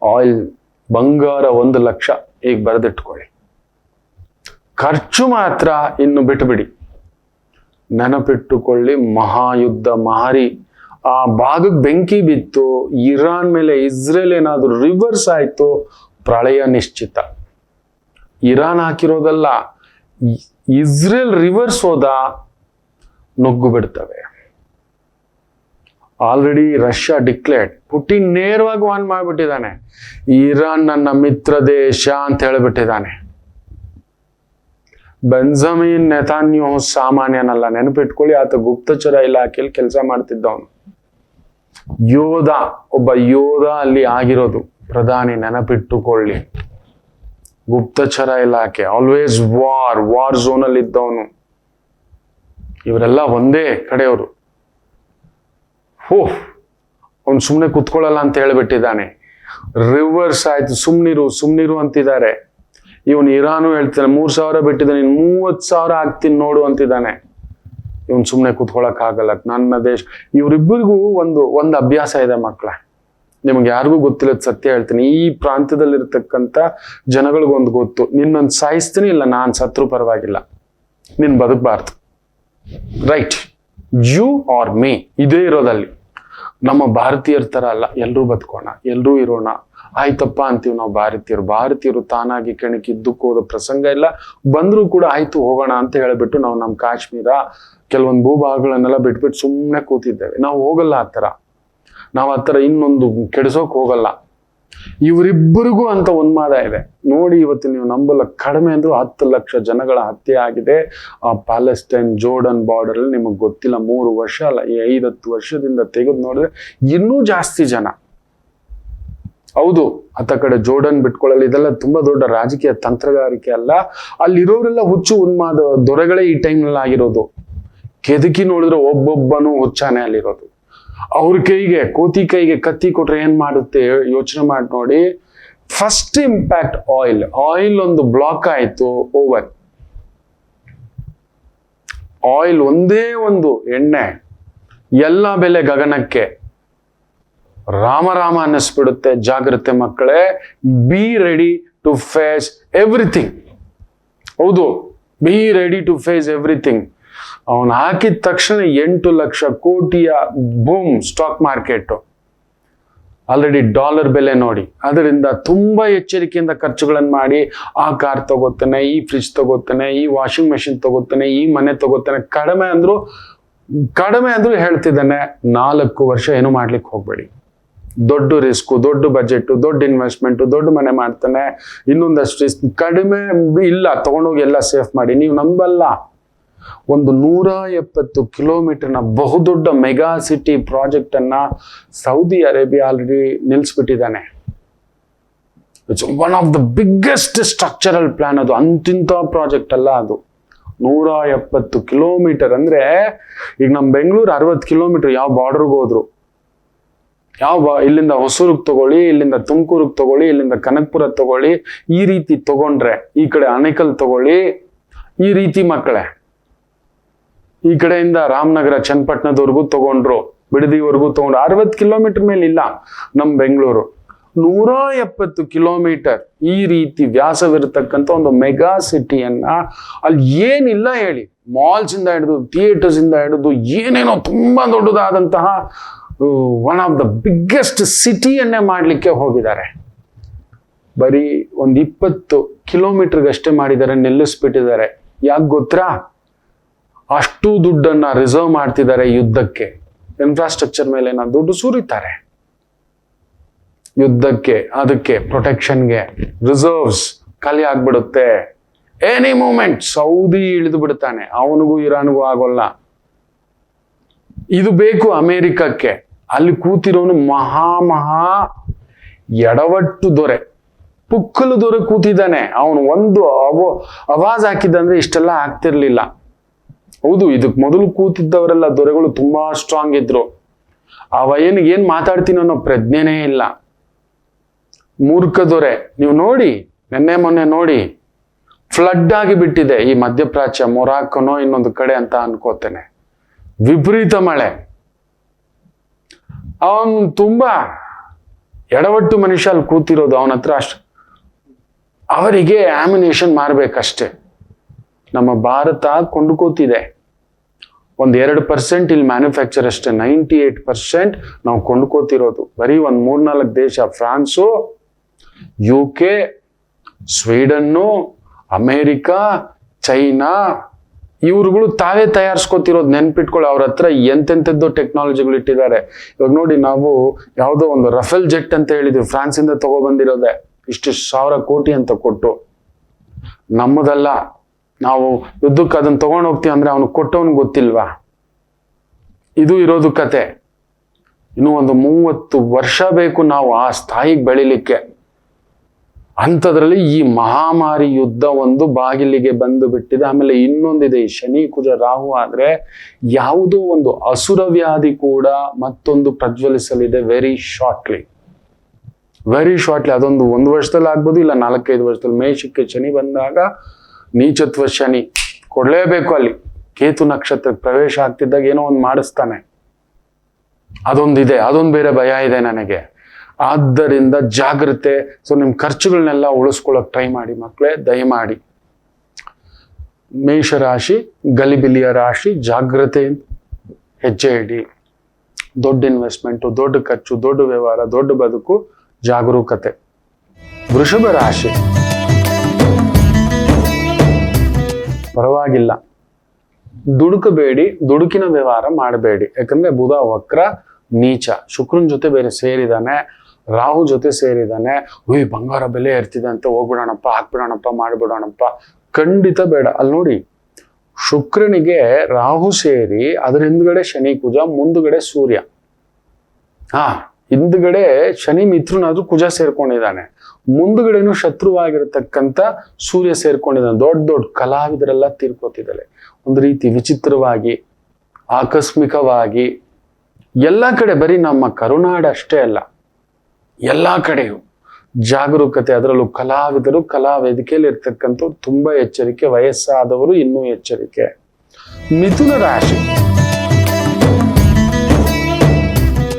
ಆಯಿಲ್, ಬಂಗಾರ 1 ಲಕ್ಷ ಈಗ ಬರೆದಿಟ್ಕೊಳ್ಳಿ. ಖರ್ಚು ಮಾತ್ರ ಇನ್ನು ಬಿಟ್ಟುಬಿಡಿ. ನೆನಪಿಟ್ಟುಕೊಳ್ಳಿ, ಮಹಾಯುದ್ಧ ಮಾರಿ ಆ ಭಾಗಕ್ಕೆ ಬೆಂಕಿ ಬಿತ್ತು, ಇರಾನ್ ಮೇಲೆ ಇಸ್ರೇಲ್ ಏನಾದ್ರು ರಿವರ್ಸ್ ಆಯ್ತು, ಪ್ರಳಯ ನಿಶ್ಚಿತ. ಇರಾನ್ ಹಾಕಿರೋದಲ್ಲ, ಇಸ್ರೇಲ್ ರಿವರ್ಸ್ ಹೋದ, ನುಗ್ಗು ಬಿಡ್ತವೆ. ಆಲ್ರೆಡಿ ರಷ್ಯಾ ಡಿಕ್ಲೇರ್ಡ್, ಪುಟಿನ್ ನೇರವಾಗಿ ವಾರ್ನ್ ಮಾಡ್ಬಿಟ್ಟಿದ್ದಾನೆ, ಇರಾನ್ ನನ್ನ ಮಿತ್ರ ದೇಶ ಅಂತ ಹೇಳ್ಬಿಟ್ಟಿದ್ದಾನೆ. ಬೆಂಜಮಿನ್ ನೆತಾನ್ಯಾಹು ಸಾಮಾನ್ಯನಲ್ಲ, ನೆನಪಿಟ್ಕೊಳ್ಳಿ. ಆತ ಗುಪ್ತಚರ ಇಲಾಖೆಯಲ್ಲಿ ಕೆಲಸ ಮಾಡ್ತಿದ್ದವನು, ಯೋಧ, ಒಬ್ಬ ಯೋಧ ಅಲ್ಲಿ ಆಗಿರೋದು ಪ್ರಧಾನಿ, ನೆನಪಿಟ್ಟುಕೊಳ್ಳಿ. ಗುಪ್ತಚರ ಇಲಾಖೆ, ಆಲ್ವೇಸ್ ವಾರ್ ಝೋನ್ ಅಲ್ಲಿ ಇದ್ದವನು. ಇವರೆಲ್ಲ ಒಂದೇ ಕಡೆಯವರು. ಅವ್ನು ಸುಮ್ಮನೆ ಕುತ್ಕೊಳ್ಳಲ್ಲ ಅಂತ ಹೇಳ್ಬಿಟ್ಟಿದ್ದಾನೆ. ರಿವರ್ಸ್ ಆಯ್ತು, ಸುಮ್ನಿರು ಅಂತಿದ್ದಾರೆ. ಇವನು ಇರಾನು ಹೇಳ್ತಾನೆ, 3,000 ಬಿಟ್ಟಿದ್ದಾನೆ, 30,000 ಹಾಕ್ತೀನಿ ನೋಡು ಅಂತಿದ್ದಾನೆ. ಇವನ್ ಸುಮ್ಮನೆ ಕುತ್ಕೊಳಕ್ ಆಗಲ್ಲ. ನನ್ನ ದೇಶ, ಇವರಿಬ್ಬರಿಗೂ ಒಂದು ಅಭ್ಯಾಸ ಇದೆ ಮಕ್ಕಳ, ನಿಮ್ಗೆ ಯಾರಿಗೂ ಗೊತ್ತಿಲ್ಲ, ಸತ್ಯ ಹೇಳ್ತೀನಿ. ಈ ಪ್ರಾಂತ್ಯದಲ್ಲಿರ್ತಕ್ಕಂಥ ಜನಗಳಿಗೊಂದು ಗೊತ್ತು, ನಿನ್ನೊಂದು ಸಾಯಿಸ್ತೀನಿ, ಇಲ್ಲ ನಾನ್ ಸತ್ರು ಪರವಾಗಿಲ್ಲ, ನೀನ್ ಬದುಕಬಾರ್ದು. ರೈಟ್, ಯು ಆರ್ ಮೀ, ಇದೇ ಇರೋದಲ್ಲಿ. ನಮ್ಮ ಭಾರತೀಯರ ತರ ಅಲ್ಲ, ಎಲ್ರೂ ಬದುಕೋಣ, ಎಲ್ರೂ ಇರೋಣ, ಆಯ್ತಪ್ಪ ಅಂತೀವಿ ನಾವು ಭಾರತೀಯರು ತಾನಾಗಿ ಕೆಣಕಿದ್ದಕ್ಕೂ ಹೋದ ಪ್ರಸಂಗ ಇಲ್ಲ. ಬಂದ್ರೂ ಕೂಡ ಆಯ್ತು ಹೋಗೋಣ ಅಂತ ಹೇಳ್ಬಿಟ್ಟು ನಾವು ನಮ್ಮ ಕಾಶ್ಮೀರ ಕೆಲವೊಂದು ಭೂಭಾಗಗಳನ್ನೆಲ್ಲ ಬಿಟ್ಬಿಟ್ಟು ಸುಮ್ಮನೆ ಕೂತಿದ್ದೇವೆ. ನಾವು ಹೋಗಲ್ಲ ನಾವು ಆ ಥರ ಇನ್ನೊಂದು ಕೆಡಿಸೋಕ್ ಹೋಗಲ್ಲ. ಇವರಿಬ್ಬರಿಗೂ ಅಂತ ಉನ್ಮಾದ ಇದೆ ನೋಡಿ. ಇವತ್ತು ನೀವು ನಂಬಲ್ಲ, ಕಡಿಮೆ ಅಂದ್ರೂ 10 ಲಕ್ಷ ಜನಗಳ ಹತ್ಯೆ ಆಗಿದೆ ಆ ಪ್ಯಾಲೆಸ್ಟೈನ್ ಜೋರ್ಡನ್ ಬಾರ್ಡರ್ ಅಲ್ಲಿ. ನಿಮಗೆ ಗೊತ್ತಿಲ್ಲ, 3 ವರ್ಷ ಅಲ್ಲ, 5-10 ವರ್ಷದಿಂದ ತೆಗೆದು ನೋಡಿದ್ರೆ ಇನ್ನೂ ಜಾಸ್ತಿ ಜನ. ಹೌದು, ಅತ್ತ ಕಡೆ ಜೋರ್ಡನ್ ಬಿಟ್ಕೊಳ್ಳಲು ಇದೆಲ್ಲ ತುಂಬಾ ದೊಡ್ಡ ರಾಜಕೀಯ ತಂತ್ರಗಾರಿಕೆ ಅಲ್ಲ. ಅಲ್ಲಿರೋರೆಲ್ಲ ಹುಚ್ಚು ಉನ್ಮಾದ ದೊರೆಗಳೇ ಈ ಟೈಮ್ನಲ್ಲಿ ಆಗಿರೋದು. ಕೆದಕಿ ನೋಡಿದ್ರೆ ಒಬ್ಬೊಬ್ಬನು ಹುಚ್ಚಾನೆ ಅಲ್ಲಿರೋದು. ಅವ್ರ ಕೈಗೆ, ಕೋತಿ ಕೈಗೆ ಕತ್ತಿ ಕೊಟ್ರೆ ಏನ್ ಮಾಡುತ್ತೆ ಯೋಚನೆ ಮಾಡಿ ನೋಡಿ. ಫಸ್ಟ್ ಇಂಪ್ಯಾಕ್ಟ್ ಆಯಿಲ್ ಒಂದು ಬ್ಲಾಕ್ ಆಯ್ತು, ಓವರ್. ಆಯಿಲ್ ಒಂದೇ ಒಂದು ಎಣ್ಣೆ, ಎಲ್ಲ ಬೆಲೆ ಗಗನಕ್ಕೆ. ರಾಮ ಅನ್ನಿಸ್ಬಿಡುತ್ತೆ. ಜಾಗ್ರತೆ ಮಕ್ಕಳೇ, be ready to face everything. ಹೌದು, be ready to face everything. ಅವನು ಹಾಕಿದ ತಕ್ಷಣ 8 ಲಕ್ಷ ಕೋಟಿಯ boom stock market. Already dollar ಬೆಲೆ ನೋಡಿ. ಅದರಿಂದ ತುಂಬಾ ಎಚ್ಚರಿಕೆಯಿಂದ ಖರ್ಚುಗಳನ್ನು ಮಾಡಿ, ಆ ಕಾರ್ ತಗೋತಾನೆ, ಈ ಫ್ರಿಜ್ ತಗೋತಾನೆ, ಈ ವಾಷಿಂಗ್ ಮೆಷಿನ್ ತಗೋತಾನೆ, ಈ ಮನೆ ತಗೋತಾನೆ. ಕಡಿಮೆ ಅಂದ್ರೂ ಹೇಳ್ತಿದ್ದಾನೆ, 4 ವರ್ಷ ಏನು ಮಾಡ್ಲಿಕ್ಕೆ ಹೋಗ್ಬೇಡಿ. ದೊಡ್ಡ ರಿಸ್ಕು, ದೊಡ್ಡ ಬಜೆಟ್, ದೊಡ್ಡ ಇನ್ವೆಸ್ಟ್ಮೆಂಟ್, ದೊಡ್ಡ ಮನೆ ಮಾಡ್ತಾನೆ. ಇನ್ನೊಂದಷ್ಟು ರಿಸ್ಕ್, ಕಡಿಮೆ ಇಲ್ಲ, ತಗೊಂಡೋಗಿ ಎಲ್ಲ ಸೇಫ್ ಮಾಡಿ. ನೀವು ನಂಬಲ್ಲ, ಒಂದು 170 ಕಿಲೋಮೀಟರ್ನ ಬಹುದೊಡ್ಡ ಮೆಗಾ ಸಿಟಿ ಪ್ರಾಜೆಕ್ಟ್ ಅನ್ನ ಸೌದಿ ಅರೇಬಿಯಾ ಆಲ್ರೆಡಿ ನಿಲ್ಲಿಸ್ಬಿಟ್ಟಿದ್ದಾನೆ. It's one of the biggest structural plan. ಅದು ಅಂತಿಂತ ಪ್ರಾಜೆಕ್ಟ್ ಅಲ್ಲ, ಅದು 170 ಕಿಲೋಮೀಟರ್. ಅಂದ್ರೆ ಈಗ ನಮ್ಮ ಬೆಂಗಳೂರು 60 ಕಿಲೋಮೀಟರ್. ಯಾವ ಬಾರ್ಡರ್ಗೆ ಹೋದ್ರು, ಇಲ್ಲಿಂದ ಹೊಸೂರಿಗೆ ತಗೊಳ್ಳಿ, ಇಲ್ಲಿಂದ ತುಮಕೂರಿಗೆ ತಗೊಳ್ಳಿ, ಇಲ್ಲಿಂದ ಕನಕಪುರ ತಗೊಳ್ಳಿ, ಈ ರೀತಿ ತಗೊಂಡ್ರೆ, ಈ ಕಡೆ ಅಣೆಕಲ್ ತಗೊಳ್ಳಿ, ಈ ರೀತಿ ಮಕ್ಕಳೇ. ಈ ಕಡೆಯಿಂದ ರಾಮನಗರ ಚನ್ನಪಟ್ಟಣದವರೆಗೂ ತಗೊಂಡ್ರು, ಬಿಡದಿವರೆಗೂ ತಗೊಂಡ್ರು. 60 ಕಿಲೋಮೀಟರ್ ಮೇಲೆ ಇಲ್ಲ ನಮ್ಮ ಬೆಂಗಳೂರು. 170 ಕಿಲೋಮೀಟರ್ ಈ ರೀತಿ ವ್ಯಾಸವಿರತಕ್ಕಂಥ ಒಂದು ಮೆಗಾ ಸಿಟಿಯನ್ನ, ಅಲ್ಲಿ ಏನಿಲ್ಲ ಹೇಳಿ, ಮಾಲ್ಸ್ ಇಂದ ಹಿಡಿದು ಥಿಯೇಟರ್ಸ್ ಇಂದ ಹಿಡಿದು ಏನೇನೋ ತುಂಬಾ ದೊಡ್ಡದಾದಂತಹ ಒನ್ ಆಫ್ ದ ಬಿಗ್ಗೆಸ್ಟ್ ಸಿಟಿಯನ್ನೇ ಮಾಡ್ಲಿಕ್ಕೆ ಹೋಗಿದ್ದಾರೆ. ಬರೀ ಒಂದು 20 ಕಿಲೋಮೀಟರ್ಗಷ್ಟೇ ಮಾಡಿದ್ದಾರೆ, ನಿಲ್ಲಿಸ್ಬಿಟ್ಟಿದ್ದಾರೆ. ಯಾಕೆ ಗೊತ್ತಾ? ಅಷ್ಟು ದುಡ್ಡನ್ನ ರಿಸರ್ವ್ ಮಾಡ್ತಿದ್ದಾರೆ ಯುದ್ಧಕ್ಕೆ. ಇನ್ಫ್ರಾಸ್ಟ್ರಕ್ಚರ್ ಮೇಲೆ ದುಡ್ಡು ಸುರಿತಾರೆ ಯುದ್ಧಕ್ಕೆ, ಅದಕ್ಕೆ ಪ್ರೊಟೆಕ್ಷನ್ಗೆ. ರಿಸರ್ವ್ಸ್ ಖಾಲಿ ಆಗ್ಬಿಡುತ್ತೆ. ಎನಿ ಮೂಮೆಂಟ್ ಸೌದಿ ಇಳಿದು ಬಿಡ್ತಾನೆ, ಅವನಿಗೂ ಇರಾನ್ಗೂ ಆಗೋಲ್ಲ. ಇದು ಬೇಕು ಅಮೆರಿಕಕ್ಕೆ. ಅಲ್ಲಿ ಕೂತಿರೋನು ಮಹಾ ಎಡವಟ್ಟು ದೊರೆ, ಪುಕ್ಕಲು ದೊರೆ ಕೂತಿದ್ದಾನೆ. ಅವನು ಒಂದು ಅವಾಜ್ ಹಾಕಿದ್ದಂದ್ರೆ ಇಷ್ಟೆಲ್ಲ ಆಗ್ತಿರ್ಲಿಲ್ಲ. ಹೌದು, ಇದಕ್ ಮೊದಲು ಕೂತಿದ್ದವರೆಲ್ಲ ದೊರೆಗಳು ತುಂಬಾ ಸ್ಟ್ರಾಂಗ್ ಇದ್ರು. ಏನ್ ಮಾತಾಡ್ತೀನಿ ಅನ್ನೋ ಪ್ರಜ್ಞೆನೇ ಇಲ್ಲ. ಮೂರ್ಖ ದೊರೆ. ನೀವು ನೋಡಿ, ಮೊನ್ನೆ ನೋಡಿ, ಫ್ಲಡ್ ಆಗಿ ಬಿಟ್ಟಿದೆ ಈ ಮಧ್ಯಪ್ರಾಚ್ಯ, ಮೊರಾಕೋನೋ ಇನ್ನೊಂದು ಕಡೆ ಅಂತ ಅನ್ಕೋತೇನೆ. ವಿಪರೀತ ಮಳೆ. ಅವನು ತುಂಬಾ ಎಡವಟ್ಟು ಮನುಷ್ಯ ಅಲ್ಲಿ ಕೂತಿರೋದು. ಅವನ ಹತ್ರ ಅವರಿಗೆ ಆಮಿನೇಷನ್ ಮಾರ್ಬೇಕಷ್ಟೆ. ನಮ್ಮ ಭಾರತ ಕೊಂಡ್ಕೋತಿದೆ. 2% ಇಲ್ಲಿ ಮ್ಯಾನುಫ್ಯಾಕ್ಚರ್ ಅಷ್ಟೇ. 98% ನಾವು ಕೊಂಡ್ಕೋತಿರೋದು. ಬರೀ 3-4 ದೇಶ, France, UK, Sweden, America, China, ಇವ್ರುಗಳು ತಾವೇ ತಯಾರಿಸ್ಕೋತಿರೋದು. ನೆನ್ಪಿಟ್ಕೊಳ್ಳಿ, ಅವ್ರ ಹತ್ರ ಎಂತೆಂಥದ್ದು ಟೆಕ್ನಾಲಜಿಗಳು ಇಟ್ಟಿದ್ದಾರೆ. ಇವಾಗ ನೋಡಿ, ನಾವು ಯಾವುದೋ ಒಂದು ರಫೇಲ್ ಜೆಟ್ ಅಂತ ಹೇಳಿದ್ವಿ, ಫ್ರಾನ್ಸ್ ಇಂದ ತಗೊಬಂದಿರೋದೆ, ಇಷ್ಟು 1,000 ಕೋಟಿ ಅಂತ ಕೊಟ್ಟು. ನಮ್ಮದಲ್ಲ. ನಾವು ಯುದ್ಧಕ್ಕೆ ಅದನ್ನ ತಗೊಂಡು ಹೋಗ್ತೀವಿ ಅಂದ್ರೆ ಅವನು ಕೊಟ್ಟವನು ಗೊತ್ತಿಲ್ವಾ? ಇದು ಇರೋದು ಕತೆ. ಇನ್ನು ಒಂದು 30 ವರ್ಷ ಬೇಕು ನಾವು ಆ ಸ್ಥಾಯಿಗೆ ಬೆಳಿಲಿಕ್ಕೆ. ಅಂಥದ್ರಲ್ಲಿ ಈ ಮಹಾಮಾರಿ ಯುದ್ಧ ಒಂದು ಬಾಗಿಲಿಗೆ ಬಂದು ಬಿಟ್ಟಿದೆ. ಆಮೇಲೆ ಇನ್ನೊಂದಿದೆ, ಈ ಶನಿ ಕುಜ ರಾಹು ಆದ್ರೆ ಯಾವುದೋ ಒಂದು ಅಸುರ ವ್ಯಾಧಿ ಕೂಡ ಮತ್ತೊಂದು ಪ್ರಜ್ವಲಿಸಲಿದೆ ವೆರಿ ಶಾರ್ಟ್ಲಿ. ಅದೊಂದು 1 ವರ್ಷದಲ್ಲಿ ಆಗ್ಬೋದು, ಇಲ್ಲ 4-5 ವರ್ಷದಲ್ಲಿ. ಮೇಷಕ್ಕೆ ಶನಿ ಬಂದಾಗ ನೀಚತ್ವ ಶನಿ ಕೊಡ್ಲೇಬೇಕು. ಅಲ್ಲಿ ಕೇತು ನಕ್ಷತ್ರಕ್ಕೆ ಪ್ರವೇಶ ಆಗ್ತಿದ್ದಾಗ ಏನೋ ಒಂದು ಮಾಡಿಸ್ತಾನೆ. ಅದೊಂದಿದೆ, ಅದೊಂದು ಬೇರೆ ಭಯ ಇದೆ ನನಗೆ. ಆದ್ದರಿಂದ ಜಾಗ್ರತೆ. ಸೊ ನಿಮ್ ಖರ್ಚುಗಳನ್ನೆಲ್ಲ ಉಳಿಸ್ಕೊಳ್ಳೋಕೆ ಟ್ರೈ ಮಾಡಿ ಮಕ್ಕಳೇ, ದಯಮಾಡಿ. ಮೇಷರಾಶಿ ಗಲಿಬಿಲಿಯ ರಾಶಿ, ಜಾಗ್ರತೆ ಹೆಜ್ಜೆ ಇಡಿ. ದೊಡ್ಡ ಇನ್ವೆಸ್ಟ್ಮೆಂಟು, ದೊಡ್ಡ ಖರ್ಚು, ದೊಡ್ಡ ವ್ಯವಹಾರ, ದೊಡ್ಡ ಬದುಕು, ಜಾಗರೂಕತೆ. ವೃಷಭ ರಾಶಿ ಪರವಾಗಿಲ್ಲ, ದುಡುಕಬೇಡಿ, ದುಡುಕಿನ ವ್ಯವಹಾರ ಮಾಡಬೇಡಿ. ಯಾಕಂದ್ರೆ ಬುಧ ವಕ್ರ ನೀಚ, ಶುಕ್ರನ್ ಜೊತೆ ಬೇರೆ ಸೇರಿದಾನೆ, ರಾಹು ಜೊತೆ ಸೇರಿದಾನೆ. ಬಂಗಾರ ಬೆಲೆ ಏರ್ತಿದೆ ಅಂತ ಹೋಗ್ಬಿಡೋಣಪ್ಪ, ಹಾಕ್ಬಿಡೋಣಪ್ಪ, ಮಾಡ್ಬಿಡೋಣಪ್ಪ, ಖಂಡಿತ ಬೇಡ. ಅಲ್ಲಿ ನೋಡಿ, ಶುಕ್ರನಿಗೆ ರಾಹು ಸೇರಿ ಅದ್ರ ಹಿಂದ್ಗಡೆ ಶನಿ ಕುಜ, ಮುಂದ್ಗಡೆ ಸೂರ್ಯ. ಹಿಂದ್ಗಡೆ ಶನಿ ಮಿತ್ರನಾದ್ರೂ ಕುಜ ಸೇರ್ಕೊಂಡಿದ್ದಾನೆ, ಮುಂದ್ಗಡೆನು ಶತ್ರುವಾಗಿರತಕ್ಕಂಥ ಸೂರ್ಯ ಸೇರ್ಕೊಂಡಿದ್ದಾನೆ. ದೊಡ್ಡ ಕಲಾವಿದರೆಲ್ಲ ತೀರ್ಕೋತಿದ್ದಾರೆ. ಒಂದು ರೀತಿ ವಿಚಿತ್ರವಾಗಿ, ಆಕಸ್ಮಿಕವಾಗಿ, ಎಲ್ಲ ಕಡೆ. ಬರೀ ನಮ್ಮ ಕರುನಾಡ ಅಷ್ಟೇ ಅಲ್ಲ, ಎಲ್ಲ ಕಡೆಯೂ ಜಾಗರೂಕತೆ. ಅದರಲ್ಲೂ ಕಲಾವಿದರು, ಕಲಾ ವೇದಿಕೆಯಲ್ಲಿ ಇರ್ತಕ್ಕಂಥವ್ರು ತುಂಬಾ ಎಚ್ಚರಿಕೆ. ವಯಸ್ಸಾದವರು ಇನ್ನೂ ಎಚ್ಚರಿಕೆ. ಮಿಥುನ ರಾಶಿ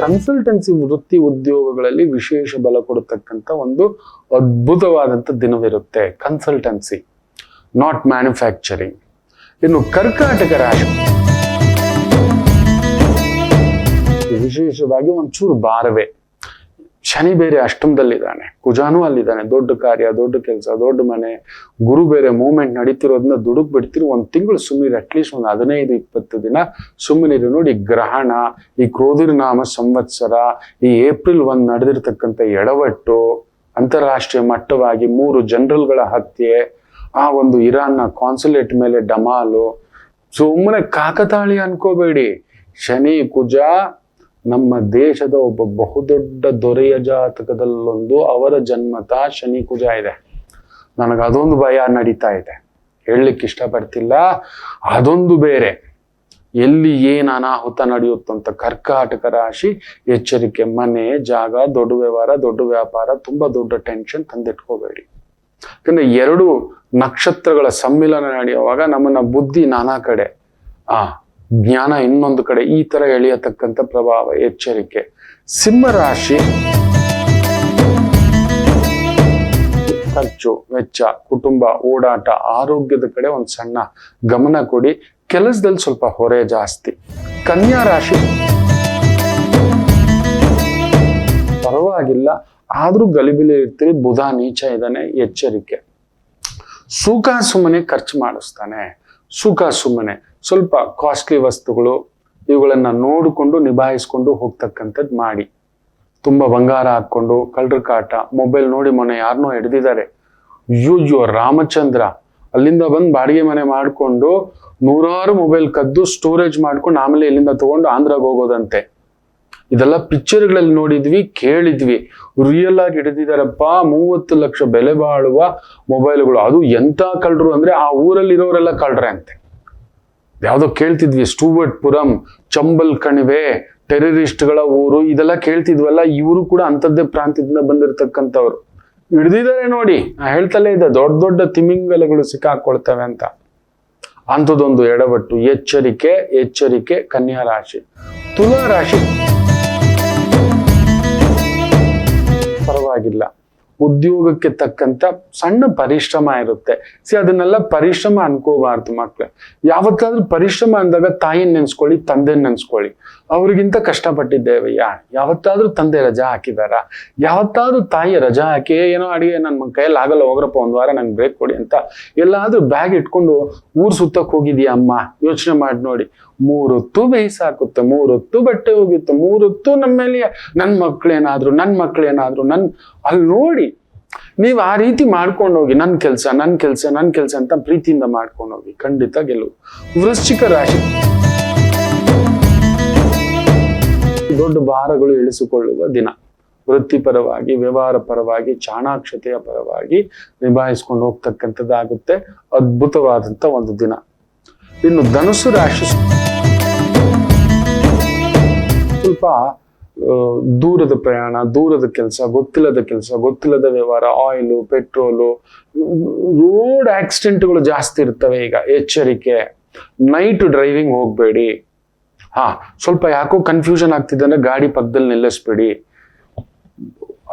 ಕನ್ಸಲ್ಟೆನ್ಸಿ ವೃತ್ತಿ ಉದ್ಯೋಗಗಳಲ್ಲಿ ವಿಶೇಷ ಬಲ ಕೊಡತಕ್ಕಂಥ ಒಂದು ಅದ್ಭುತವಾದಂಥ ದಿನವಿರುತ್ತೆ. Consultancy, not manufacturing. ಇನ್ನು ಕರ್ಕಾಟಕ ರಾಶಿ ವಿಶೇಷವಾಗಿ ಒಂಚೂರು ಭಾರವೇ. ಶನಿ ಬೇರೆ ಅಷ್ಟಮದಲ್ಲಿದ್ದಾನೆ, ಕುಜಾನೂ ಅಲ್ಲಿದ್ದಾನೆ. ದೊಡ್ಡ ಕಾರ್ಯ, ದೊಡ್ಡ ಕೆಲಸ, ದೊಡ್ಡ ಮನೆ. ಗುರು ಬೇರೆ ಮೂವ್ಮೆಂಟ್ ನಡೀತಿರೋದನ್ನ ದುಡುಕ್ ಬಿಡ್ತಿರು. 1 ತಿಂಗಳು ಸುಮ್ಮನೆ, ಅಟ್ಲೀಸ್ಟ್ ಒಂದು 15-20 ದಿನ ಸುಮ್ಮನಿರು. ನೋಡಿ, ಗ್ರಹಣ, ಈ ಕ್ರೋಧಿರ್ನಾಮ ಸಂವತ್ಸರ, ಈ ಏಪ್ರಿಲ್ 1 ನಡೆದಿರ್ತಕ್ಕಂಥ ಎಡವಟ್ಟು, ಅಂತಾರಾಷ್ಟ್ರೀಯ ಮಟ್ಟವಾಗಿ 3 ಜನರಲ್ಗಳ ಹತ್ಯೆ, ಆ ಒಂದು ಇರಾನ್ನ ಕಾನ್ಸುಲೇಟ್ ಮೇಲೆ ಡಮಾಲು. ಸುಮ್ಮನೆ ಕಾಕತಾಳಿ ಅನ್ಕೋಬೇಡಿ. ಶನಿ ಕುಜ ನಮ್ಮ ದೇಶದ ಒಬ್ಬ ಬಹುದೊಡ್ಡ ದೊರೆಯ ಜಾತಕದಲ್ಲೊಂದು ಅವರ ಜನ್ಮತ ಶನಿ ಕುಜ ಇದೆ. ನನಗೆ ಅದೊಂದು ಭಯ ನಡೀತಾ ಇದೆ, ಹೇಳಲಿಕ್ಕೆ ಇಷ್ಟಪಡ್ತಿಲ್ಲ. ಅದೊಂದು ಬೇರೆ, ಎಲ್ಲಿ ಏನ್ ಅನಾಹುತ ನಡೆಯುತ್ತಂತ. ಕರ್ಕಾಟಕ ರಾಶಿ ಎಚ್ಚರಿಕೆ. ಮನೆ, ಜಾಗ, ದೊಡ್ಡ ವ್ಯವಹಾರ, ದೊಡ್ಡ ವ್ಯಾಪಾರ, ತುಂಬಾ ದೊಡ್ಡ ಟೆನ್ಷನ್ ತಂದಿಟ್ಕೋಬೇಡಿ. ಯಾಕಂದ್ರೆ 2 ನಕ್ಷತ್ರಗಳ ಸಮ್ಮಿಲನ ನಡೆಯುವಾಗ ನಮ್ಮನ್ನ ಬುದ್ಧಿ ನಾನಾ ಕಡೆ, ಜ್ಞಾನ ಇನ್ನೊಂದು ಕಡೆ, ಈ ತರ ಎಳೆಯತಕ್ಕಂಥ ಪ್ರಭಾವ, ಎಚ್ಚರಿಕೆ. ಸಿಂಹ ರಾಶಿ ಖರ್ಚು ವೆಚ್ಚ, ಕುಟುಂಬ, ಓಡಾಟ, ಆರೋಗ್ಯದ ಕಡೆ ಒಂದು ಸಣ್ಣ ಗಮನ ಕೊಡಿ. ಕೆಲಸದಲ್ಲಿ ಸ್ವಲ್ಪ ಹೊರೆ ಜಾಸ್ತಿ. ಕನ್ಯಾ ರಾಶಿ ಪರವಾಗಿಲ್ಲ, ಆದ್ರೂ ಗಲಿಬಿಲಿ ಇರ್ತೀರಿ. ಬುಧ ನೀಚ ಇದ್ದಾನೆ, ಎಚ್ಚರಿಕೆ. ಸುಖ ಸುಮ್ಮನೆ ಖರ್ಚು ಮಾಡಿಸ್ತಾನೆ. ಸುಖ ಸುಮ್ಮನೆ ಸ್ವಲ್ಪ ಕಾಸ್ಟ್ಲಿ ವಸ್ತುಗಳು ಇವುಗಳನ್ನ ನೋಡಿಕೊಂಡು ನಿಭಾಯಿಸ್ಕೊಂಡು ಹೋಗ್ತಕ್ಕಂಥದ್ದು ಮಾಡಿ. ತುಂಬಾ ಬಂಗಾರ ಹಾಕೊಂಡು ಕಳ್ಳರ ಕಾಟ, ಮೊಬೈಲ್ ನೋಡಿ ಮೊನ್ನೆ ಯಾರನ್ನೋ ಹಿಡ್ದಿದ್ದಾರೆ. ಅಯ್ಯೋ ರಾಮಚಂದ್ರ, ಅಲ್ಲಿಂದ ಬಂದು ಬಾಡಿಗೆ ಮನೆ ಮಾಡ್ಕೊಂಡು 100 ಮೊಬೈಲ್ ಕದ್ದು ಸ್ಟೋರೇಜ್ ಮಾಡ್ಕೊಂಡು ಆಮೇಲೆ ಇಲ್ಲಿಂದ ತಗೊಂಡು ಆಂಧ್ರಾಗ ಹೋಗೋದಂತೆ. ಇದೆಲ್ಲ ಪಿಕ್ಚರ್ಗಳಲ್ಲಿ ನೋಡಿದ್ವಿ, ಕೇಳಿದ್ವಿ. ರಿಯಲ್ ಆಗಿ ಹಿಡಿದಿದ್ದಾರಪ್ಪ. 30 ಲಕ್ಷ ಬೆಲೆ ಬಾಳುವ ಮೊಬೈಲ್ಗಳು. ಅದು ಎಂತ ಕಳ್ಳರು ಅಂದ್ರೆ ಆ ಊರಲ್ಲಿ ಇರೋರೆಲ್ಲ ಕಳ್ರೆ ಅಂತೆ. ಯಾವ್ದೋ ಕೇಳ್ತಿದ್ವಿ, ಸ್ಟೂವರ್ಟ್ ಪುರಂ, ಚಂಬಲ್ ಕಣಿವೆ, ಟೆರರಿಸ್ಟ್ಗಳ ಊರು, ಇದೆಲ್ಲ ಕೇಳ್ತಿದ್ವಲ್ಲ. ಇವರು ಕೂಡ ಅಂಥದ್ದೇ ಪ್ರಾಂತ್ಯದಿಂದ ಬಂದಿರತಕ್ಕಂಥವ್ರು. ಹಿಡ್ದಿದ್ದಾರೆ ನೋಡಿ. ಹೇಳ್ತಲೇ ಇದೆ, ದೊಡ್ಡ ದೊಡ್ಡ ತಿಮಿಂಗಲಗಳು ಸಿಕ್ಕಾಕೊಳ್ತವೆ ಅಂತ. ಅಂಥದ್ದೊಂದು ಎಡವಟ್ಟು. ಎಚ್ಚರಿಕೆ ಎಚ್ಚರಿಕೆ. ಕನ್ಯಾ ರಾಶಿ. ತುಲಾ ರಾಶಿ ಪರವಾಗಿಲ್ಲ, ಉದ್ಯೋಗಕ್ಕೆ ತಕ್ಕಂತ ಸಣ್ಣ ಪರಿಶ್ರಮ ಇರುತ್ತೆ. ಅದನ್ನೆಲ್ಲ ಪರಿಶ್ರಮ ಅನ್ಕೋಬಾರ್ದು ಮಕ್ಳು. ಯಾವತ್ತಾದ್ರೂ ಪರಿಶ್ರಮ ಅಂದಾಗ ತಾಯಿನ ನೆನ್ಸ್ಕೊಳ್ಳಿ, ತಂದೆನ ನೆನ್ಸ್ಕೊಳ್ಳಿ. ಅವ್ರಿಗಿಂತ ಕಷ್ಟಪಟ್ಟಿದ್ದೇವಯ್ಯ. ಯಾವತ್ತಾದ್ರೂ ತಂದೆ ರಜಾ ಹಾಕಿದಾರ? ಯಾವತ್ತಾದ್ರೂ ತಾಯಿ ರಜಾ ಹಾಕಿ ಏನೋ ಅಡಿಗೆ ನನ್ನ ಕೈಯಲ್ಲಿ ಆಗಲ್ಲ, ಹೋಗ್ರಪ್ಪ 1 ವಾರ ನಂಗೆ ಬ್ರೇಕ್ ಕೊಡಿ ಅಂತ ಎಲ್ಲಾದ್ರೂ ಬ್ಯಾಗ್ ಇಟ್ಕೊಂಡು ಊರ್ ಸುತ್ತಕ್ ಹೋಗಿದ್ಯಾ ಅಮ್ಮ? ಯೋಚನೆ ಮಾಡಿ ನೋಡಿ. 3 ಹೊತ್ತು ಬೇಯಿಸಾಕುತ್ತೆ, 3 ಹೊತ್ತು ಬಟ್ಟೆ ಹೋಗಿತ್ತು, 3 ಹೊತ್ತು ನಮ್ಮ ಮೇಲೆ ನನ್ ಮಕ್ಳೇನಾದ್ರು ಅಲ್ಲಿ ನೋಡಿ. ನೀವ್ ಆ ರೀತಿ ಮಾಡ್ಕೊಂಡು ಹೋಗಿ, ನನ್ ಕೆಲ್ಸ ಅಂತ ಪ್ರೀತಿಯಿಂದ ಮಾಡ್ಕೊಂಡು ಹೋಗಿ, ಖಂಡಿತ ಗೆಲುವು. ವೃಶ್ಚಿಕ ರಾಶಿ. ದೊಡ್ಡ ಭಾರಗಳು ಇಳಿಸಿಕೊಳ್ಳುವ ದಿನ. ವೃತ್ತಿಪರವಾಗಿ, ವ್ಯವಹಾರ ಪರವಾಗಿ, ಚಾಣಾಕ್ಷತೆಯ ಪರವಾಗಿ ನಿಭಾಯಿಸ್ಕೊಂಡು ಹೋಗ್ತಕ್ಕಂಥದ್ದಾಗುತ್ತೆ. ಅದ್ಭುತವಾದಂತ ಒಂದು ದಿನ. ಇನ್ನು ಧನುಸ್ಸು ರಾಶಿ ಸ್ವಲ್ಪ ದೂರದ ಪ್ರಯಾಣ, ದೂರದ ಕೆಲಸ, ಗೊತ್ತಿಲ್ಲದ ವ್ಯವಹಾರ, ಆಯಿಲು, ಪೆಟ್ರೋಲು, ರೋಡ್ ಆಕ್ಸಿಡೆಂಟ್ಗಳು ಜಾಸ್ತಿ ಇರ್ತವೆ ಈಗ. ಎಚ್ಚರಿಕೆ. ನೈಟ್ ಡ್ರೈವಿಂಗ್ ಹೋಗ್ಬೇಡಿ. ಸ್ವಲ್ಪ ಯಾಕೋ ಕನ್ಫ್ಯೂಷನ್ ಆಗ್ತಿದೆ ಅಂದ್ರೆ ಗಾಡಿ ಪಕ್ಕದಲ್ಲಿ ನಿಲ್ಲಿಸ್ಬೇಡಿ.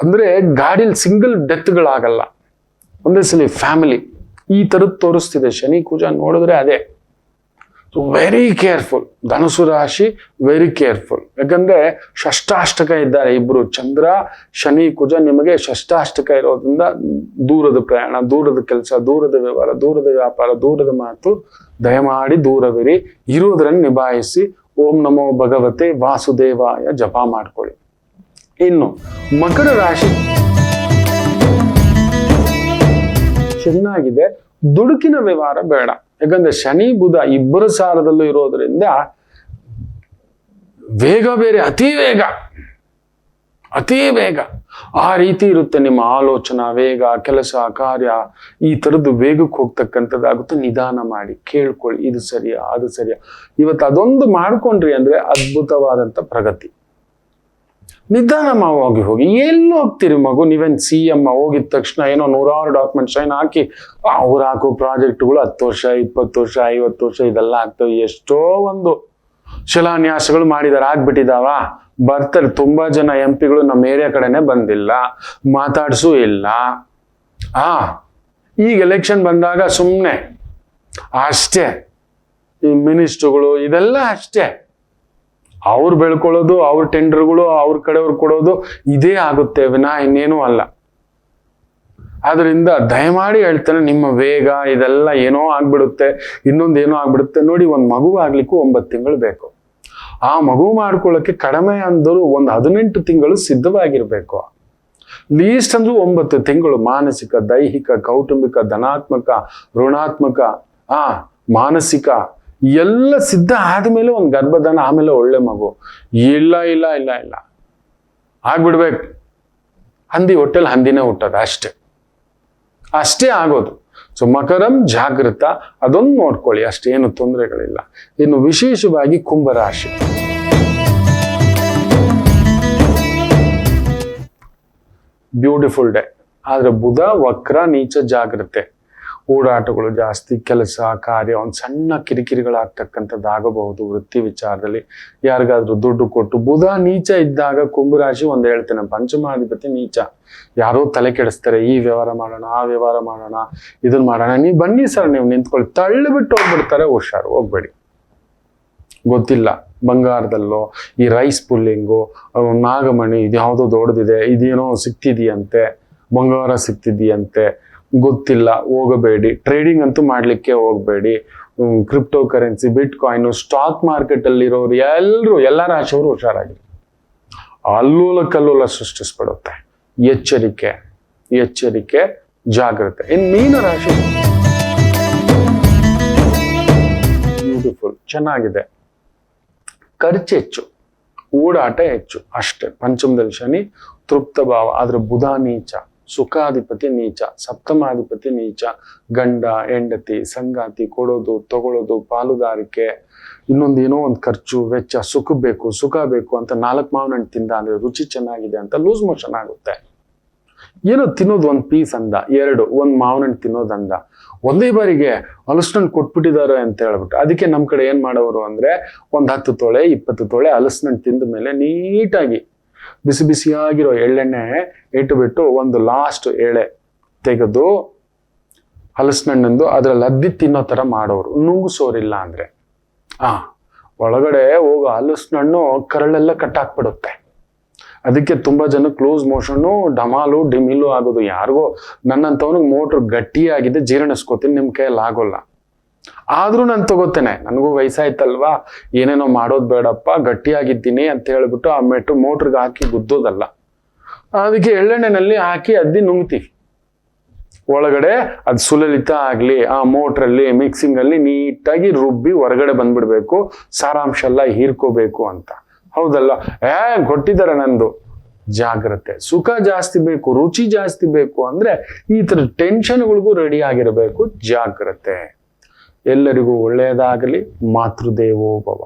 ಅಂದ್ರೆ ಗಾಡಿಲಿ ಸಿಂಗಲ್ ಡೆತ್ಗಳಾಗಲ್ಲ, ಒಂದೇ ಸಲ ಫ್ಯಾಮಿಲಿ. ಈ ತರದ್ ತೋರಿಸ್ತಿದೆ ಶನಿ ಕುಜ ನೋಡಿದ್ರೆ ಅದೇ. Very careful. ಧನುಸು ರಾಶಿ ವೆರಿ ಕೇರ್ಫುಲ್. ಯಾಕಂದ್ರೆ ಷಷ್ಟಾಷ್ಟಕ ಇದ್ದಾರೆ ಇಬ್ರು, ಚಂದ್ರ ಶನಿ ಕುಜ. ನಿಮಗೆ ಷಷ್ಟಾಷ್ಟಕ ಇರೋದ್ರಿಂದ ದೂರದ ಪ್ರಯಾಣ, ದೂರದ ಕೆಲಸ, ದೂರದ ವ್ಯವಹಾರ, ದೂರದ ವ್ಯಾಪಾರ, ದೂರದ ಮಾತು, ದಯಮಾಡಿ ದೂರವಿರಿ. ಇರುವುದನ್ನು ನಿಭಾಯಿಸಿ ಓಂ ನಮೋ ಭಗವತೆ ವಾಸುದೇವಾಯ ಜಪ ಮಾಡ್ಕೊಳ್ಳಿ. ಇನ್ನು ಮಕರ ರಾಶಿ ಚೆನ್ನಾಗಿದೆ. ದುಡುಕಿನ ವ್ಯವಹಾರ ಬೇಡ. ಯಾಕಂದ್ರೆ ಶನಿ ಬುಧ ಇಬ್ಬರ ಸಾರದಲ್ಲೂ ಇರೋದ್ರಿಂದ ವೇಗ ಬೇರೆ, ಅತಿ ವೇಗ ಆ ರೀತಿ ಇರುತ್ತೆ ನಿಮ್ಮ ಆಲೋಚನಾ ವೇಗ, ಕೆಲಸ ಕಾರ್ಯ ಈ ತರದ್ದು ವೇಗಕ್ಕೆ ಹೋಗ್ತಕ್ಕಂಥದ್ದಾಗುತ್ತೆ. ನಿಧಾನ ಮಾಡಿ ಕೇಳ್ಕೊಳ್ಳಿ, ಇದು ಸರಿಯಾ ಅದು ಸರಿಯಾ. ಇವತ್ತು ಅದೊಂದು ಮಾಡ್ಕೊಂಡ್ರಿ ಅಂದ್ರೆ ಅದ್ಭುತವಾದಂತ ಪ್ರಗತಿ. ನಿಧಾನ ಹೋಗಿ ಎಲ್ಲಿ ಹೋಗ್ತೀರಿ ಮಗು? ನೀವೇನ್ CM ಹೋಗಿದ ತಕ್ಷಣ ಏನೋ 100 ಡಾಕ್ಯುಮೆಂಟ್ ಸೈನ್ ಹಾಕಿ ಅವ್ರು ಹಾಕೋ ಪ್ರಾಜೆಕ್ಟ್ಗಳು 10 ವರ್ಷ 20 ವರ್ಷ 50 ವರ್ಷ ಇದೆಲ್ಲ ಆಗ್ತವೆ. ಎಷ್ಟೋ ಒಂದು ಶಿಲಾನ್ಯಾಸಗಳು ಮಾಡಿದಾರೆ, ಆಗ್ಬಿಟ್ಟಿದಾವ. ಬರ್ತಾರೆ ತುಂಬಾ ಜನ MP ಗಳು ನಮ್ಮ ಏರಿಯಾ ಕಡೆನೆ ಬಂದಿಲ್ಲ, ಮಾತಾಡ್ಸೂ ಇಲ್ಲ. ಈಗ ಎಲೆಕ್ಷನ್ ಬಂದಾಗ ಸುಮ್ನೆ ಅಷ್ಟೇ. ಈ ಮಿನಿಸ್ಟ್ರುಗಳು ಇದೆಲ್ಲ ಅಷ್ಟೇ. ಅವ್ರು ಬೆಳ್ಕೊಳ್ಳೋದು, ಅವ್ರ ಟೆಂಡರ್ಗಳು ಅವ್ರ ಕಡೆಯವ್ರು ಕೊಡೋದು, ಇದೇ ಆಗುತ್ತೆ ವಿನಾ ಇನ್ನೇನೂ ಅಲ್ಲ. ಆದ್ರಿಂದ ದಯಮಾಡಿ ಹೇಳ್ತೇನೆ, ನಿಮ್ಮ ವೇಗ ಇದೆಲ್ಲ ಏನೋ ಆಗ್ಬಿಡುತ್ತೆ, ಇನ್ನೊಂದೇನೋ ಆಗ್ಬಿಡುತ್ತೆ. ನೋಡಿ, ಒಂದು ಮಗು ಆಗ್ಲಿಕ್ಕೂ 9 ತಿಂಗಳು ಬೇಕು. ಆ ಮಗು ಮಾಡ್ಕೊಳ್ಳೋಕೆ ಕಡಿಮೆ ಅಂದರೂ ಒಂದು 18 ತಿಂಗಳು ಸಿದ್ಧವಾಗಿರ್ಬೇಕು. ಲೀಸ್ಟ್ ಅಂದ್ರೂ 9 ತಿಂಗಳು. ಮಾನಸಿಕ, ದೈಹಿಕ, ಕೌಟುಂಬಿಕ, ಧನಾತ್ಮಕ, ಋಣಾತ್ಮಕ, ಮಾನಸಿಕ ಎಲ್ಲ ಸಿದ್ಧ ಆದ್ಮೇಲೆ ಒಂದು ಗರ್ಭಧಾನ, ಆಮೇಲೆ ಒಳ್ಳೆ ಮಗು. ಇಲ್ಲ ಆಗ್ಬಿಡ್ಬೇಕು. ಹಂದಿ ಹೊಟ್ಟೆಲ್ ಹಂದಿನೇ ಹುಟ್ಟದ, ಅಷ್ಟೇ ಆಗೋದು. ಸೊ ಮಕರಂ ಜಾಗೃತ, ಅದೊಂದು ನೋಡ್ಕೊಳ್ಳಿ, ಅಷ್ಟೇನು ತೊಂದರೆಗಳಿಲ್ಲ. ಇನ್ನು ವಿಶೇಷವಾಗಿ ಕುಂಭರಾಶಿ. Beautiful day. ಆದ್ರೆ ಬುಧ ವಕ್ರ ನೀಚ ಜಾಗ್ರತೆ. ಓಡಾಟಗಳು ಜಾಸ್ತಿ, ಕೆಲಸ ಕಾರ್ಯ ಒಂದು ಸಣ್ಣ ಕಿರಿಕಿರಿಗಳಾಗ್ತಕ್ಕಂಥದ್ದಾಗಬಹುದು. ವೃತ್ತಿ ವಿಚಾರದಲ್ಲಿ ಯಾರಿಗಾದ್ರೂ ದುಡ್ಡು ಕೊಟ್ಟು, ಬುಧ ನೀಚ ಇದ್ದಾಗ ಕುಂಭರಾಶಿ ಒಂದು ಹೇಳ್ತೇನೆ, ಪಂಚಮಾಧಿಪತಿ ನೀಚ, ಯಾರೋ ತಲೆ ಕೆಡಿಸ್ತಾರೆ, ಈ ವ್ಯವಹಾರ ಮಾಡೋಣ, ಆ ವ್ಯವಹಾರ ಮಾಡೋಣ, ಇದನ್ನ ಮಾಡೋಣ, ನೀವು ಬನ್ನಿ ಸರ್ ನೀವು ನಿಂತ್ಕೊಳ್ಳಿ, ತಳ್ಳಿಬಿಟ್ಟು ಹೋಗ್ಬಿಡ್ತಾರೆ. ಹುಷಾರು, ಹೋಗ್ಬೇಡಿ. ಗೊತ್ತಿಲ್ಲ, ಬಂಗಾರದಲ್ಲೋ ಈ ರೈಸ್ ಪುಲ್ಲಿಂಗು, ನಾಗಮಣಿ ಇದ್ಯಾವುದೋ ದೊಡ್ಡದಿದೆ, ಇದೇನೋ ಸಿಕ್ತಿದೆಯಂತೆ, ಬಂಗಾರ ಸಿಕ್ತಿದೆಯಂತೆ, ಗೊತ್ತಿಲ್ಲ, ಹೋಗಬೇಡಿ. ಟ್ರೇಡಿಂಗ್ ಅಂತೂ ಮಾಡ್ಲಿಕ್ಕೆ ಹೋಗ್ಬೇಡಿ. ಕ್ರಿಪ್ಟೋ ಕರೆನ್ಸಿ, ಬಿಟ್ ಕಾಯಿನ್, ಸ್ಟಾಕ್ ಮಾರ್ಕೆಟ್ ಅಲ್ಲಿ ಇರೋರು ಎಲ್ಲ ರಾಶಿಯವರು ಹುಷಾರಾಗಿ, ಅಲ್ಲೋಲ ಕಲ್ಲೋಲ ಸೃಷ್ಟಿಸ್ಬಿಡುತ್ತೆ. ಎಚ್ಚರಿಕೆ, ಎಚ್ಚರಿಕೆ, ಜಾಗ್ರತೆ. ಇನ್ ಮೀನ ರಾಶಿ ಬ್ಯೂಟಿಫುಲ್, ಚೆನ್ನಾಗಿದೆ. ಖರ್ಚು ಹೆಚ್ಚು, ಓಡಾಟ ಹೆಚ್ಚು ಅಷ್ಟೇ. ಪಂಚಮದಲ್ಲಿ ಶನಿ, ತೃಪ್ತ ಭಾವ. ಆದ್ರೆ ಬುಧ ನೀಚ, ಸುಖಾಧಿಪತಿ ನೀಚ, ಸಪ್ತಮಾಧಿಪತಿ ನೀಚ. ಗಂಡ ಹೆಂಡತಿ ಸಂಗಾತಿ, ಕೊಡೋದು ತಗೊಳ್ಳೋದು, ಪಾಲುದಾರಿಕೆ, ಇನ್ನೊಂದೇನೋ ಒಂದು ಖರ್ಚು ವೆಚ್ಚ, ಸುಖ ಬೇಕು ಅಂತ 4 ಮಾವಿನ ಹಣ್ಣು ತಿಂದ ಅಂದ್ರೆ ರುಚಿ ಚೆನ್ನಾಗಿದೆ ಅಂತ ಲೂಸ್ ಮೋಷನ್ ಆಗುತ್ತೆ. ಏನೋ ತಿನ್ನೋದು ಒಂದು ಪೀಸ್ ಅಂದ, 2 ಒಂದು ಮಾವಿನ ಹಣ್ಣು ತಿನ್ನೋದಂದ, ಒಂದೇ ಬಾರಿಗೆ ಹಲಸಿನಣ್ಣು ಕೊಟ್ಬಿಟ್ಟಿದ್ದಾರೆ ಅಂತ ಹೇಳ್ಬಿಟ್ಟು. ಅದಕ್ಕೆ ನಮ್ ಕಡೆ ಏನ್ ಮಾಡೋರು ಅಂದ್ರೆ ಒಂದು 10 ತೊಳೆ 20 ತೊಳೆ ಹಲಸಿನಣ್ಣು ತಿಂದ ಮೇಲೆ ನೀಟಾಗಿ ಬಿಸಿ ಬಿಸಿಯಾಗಿರೋ ಎಳ್ಳೆಣ್ಣೆ ಇಟ್ಟುಬಿಟ್ಟು ಒಂದು ಲಾಸ್ಟ್ ಎಳೆ ತೆಗೆದು ಹಲಸಿನಣ್ಣಂದು ಅದ್ರಲ್ಲಿ ಅದ್ದಿ ತಿನ್ನೋ ತರ ಮಾಡೋರು. ನುಂಗಿಸೋರಿಲ್ಲ ಅಂದ್ರೆ ಒಳಗಡೆ ಹೋಗೋ ಹಲಸಿನಣ್ಣು ಕರಳೆಲ್ಲ ಕಟ್ಟಾಕ್ಬಿಡುತ್ತೆ. ಅದಕ್ಕೆ ತುಂಬಾ ಜನ ಕ್ಲೋಸ್ ಮೋಷನ್ನು, ಡಮಾಲು ಡಿಮಿಲು ಆಗೋದು. ಯಾರಿಗೋ ನನ್ನಂತವನಿಗೆ ಮೋಟ್ರ್ ಗಟ್ಟಿಯಾಗಿದೆ, ಜೀರ್ಣಿಸ್ಕೋತೀನಿ, ನಿಮ್ ಕೈಯಲ್ಲಿ ಆಗೋಲ್ಲ. ಆದ್ರೂ ನಾನು ತಗೋತೇನೆ, ನನಗೂ ವಯಸ್ಸಾಯ್ತಲ್ವಾ, ಏನೇನೋ ಮಾಡೋದು ಬೇಡಪ್ಪ, ಗಟ್ಟಿಯಾಗಿದ್ದೀನಿ ಅಂತ ಹೇಳ್ಬಿಟ್ಟು ಆ ಮೋಟ್ರಿಗೆ ಹಾಕಿ ಗುದ್ದೋದಲ್ಲ. ಅದಕ್ಕೆ ಎಳ್ಳೆಣ್ಣೆನಲ್ಲಿ ಹಾಕಿ ಅದ್ದಿ ನುಂಗ್ತೀವಿ. ಒಳಗಡೆ ಅದು ಸುಲಲಿತ ಆಗ್ಲಿ, ಆ ಮೋಟ್ರಲ್ಲಿ ಮಿಕ್ಸಿಂಗ್ ಅಲ್ಲಿ ನೀಟಾಗಿ ರುಬ್ಬಿ ಹೊರಗಡೆ ಬಂದ್ಬಿಡ್ಬೇಕು, ಸಾರಾಂಶ ಎಲ್ಲ ಹೀರ್ಕೋಬೇಕು ಅಂತ. ಹೌದಲ್ಲ? ಕೊಟ್ಟಿದ್ದಾರೆ ನಂದು. ಜಾಗ್ರತೆ. ಸುಖ ಜಾಸ್ತಿ ಬೇಕು, ರುಚಿ ಜಾಸ್ತಿ ಬೇಕು ಅಂದ್ರೆ ಈ ತರ ಟೆನ್ಷನ್ಗಳಿಗೂ ರೆಡಿ ಆಗಿರಬೇಕು. ಜಾಗ್ರತೆ. ಎಲ್ಲರಿಗೂ ಒಳ್ಳೆಯದಾಗಲಿ. ಮಾತೃದೇವೋ ಭವ.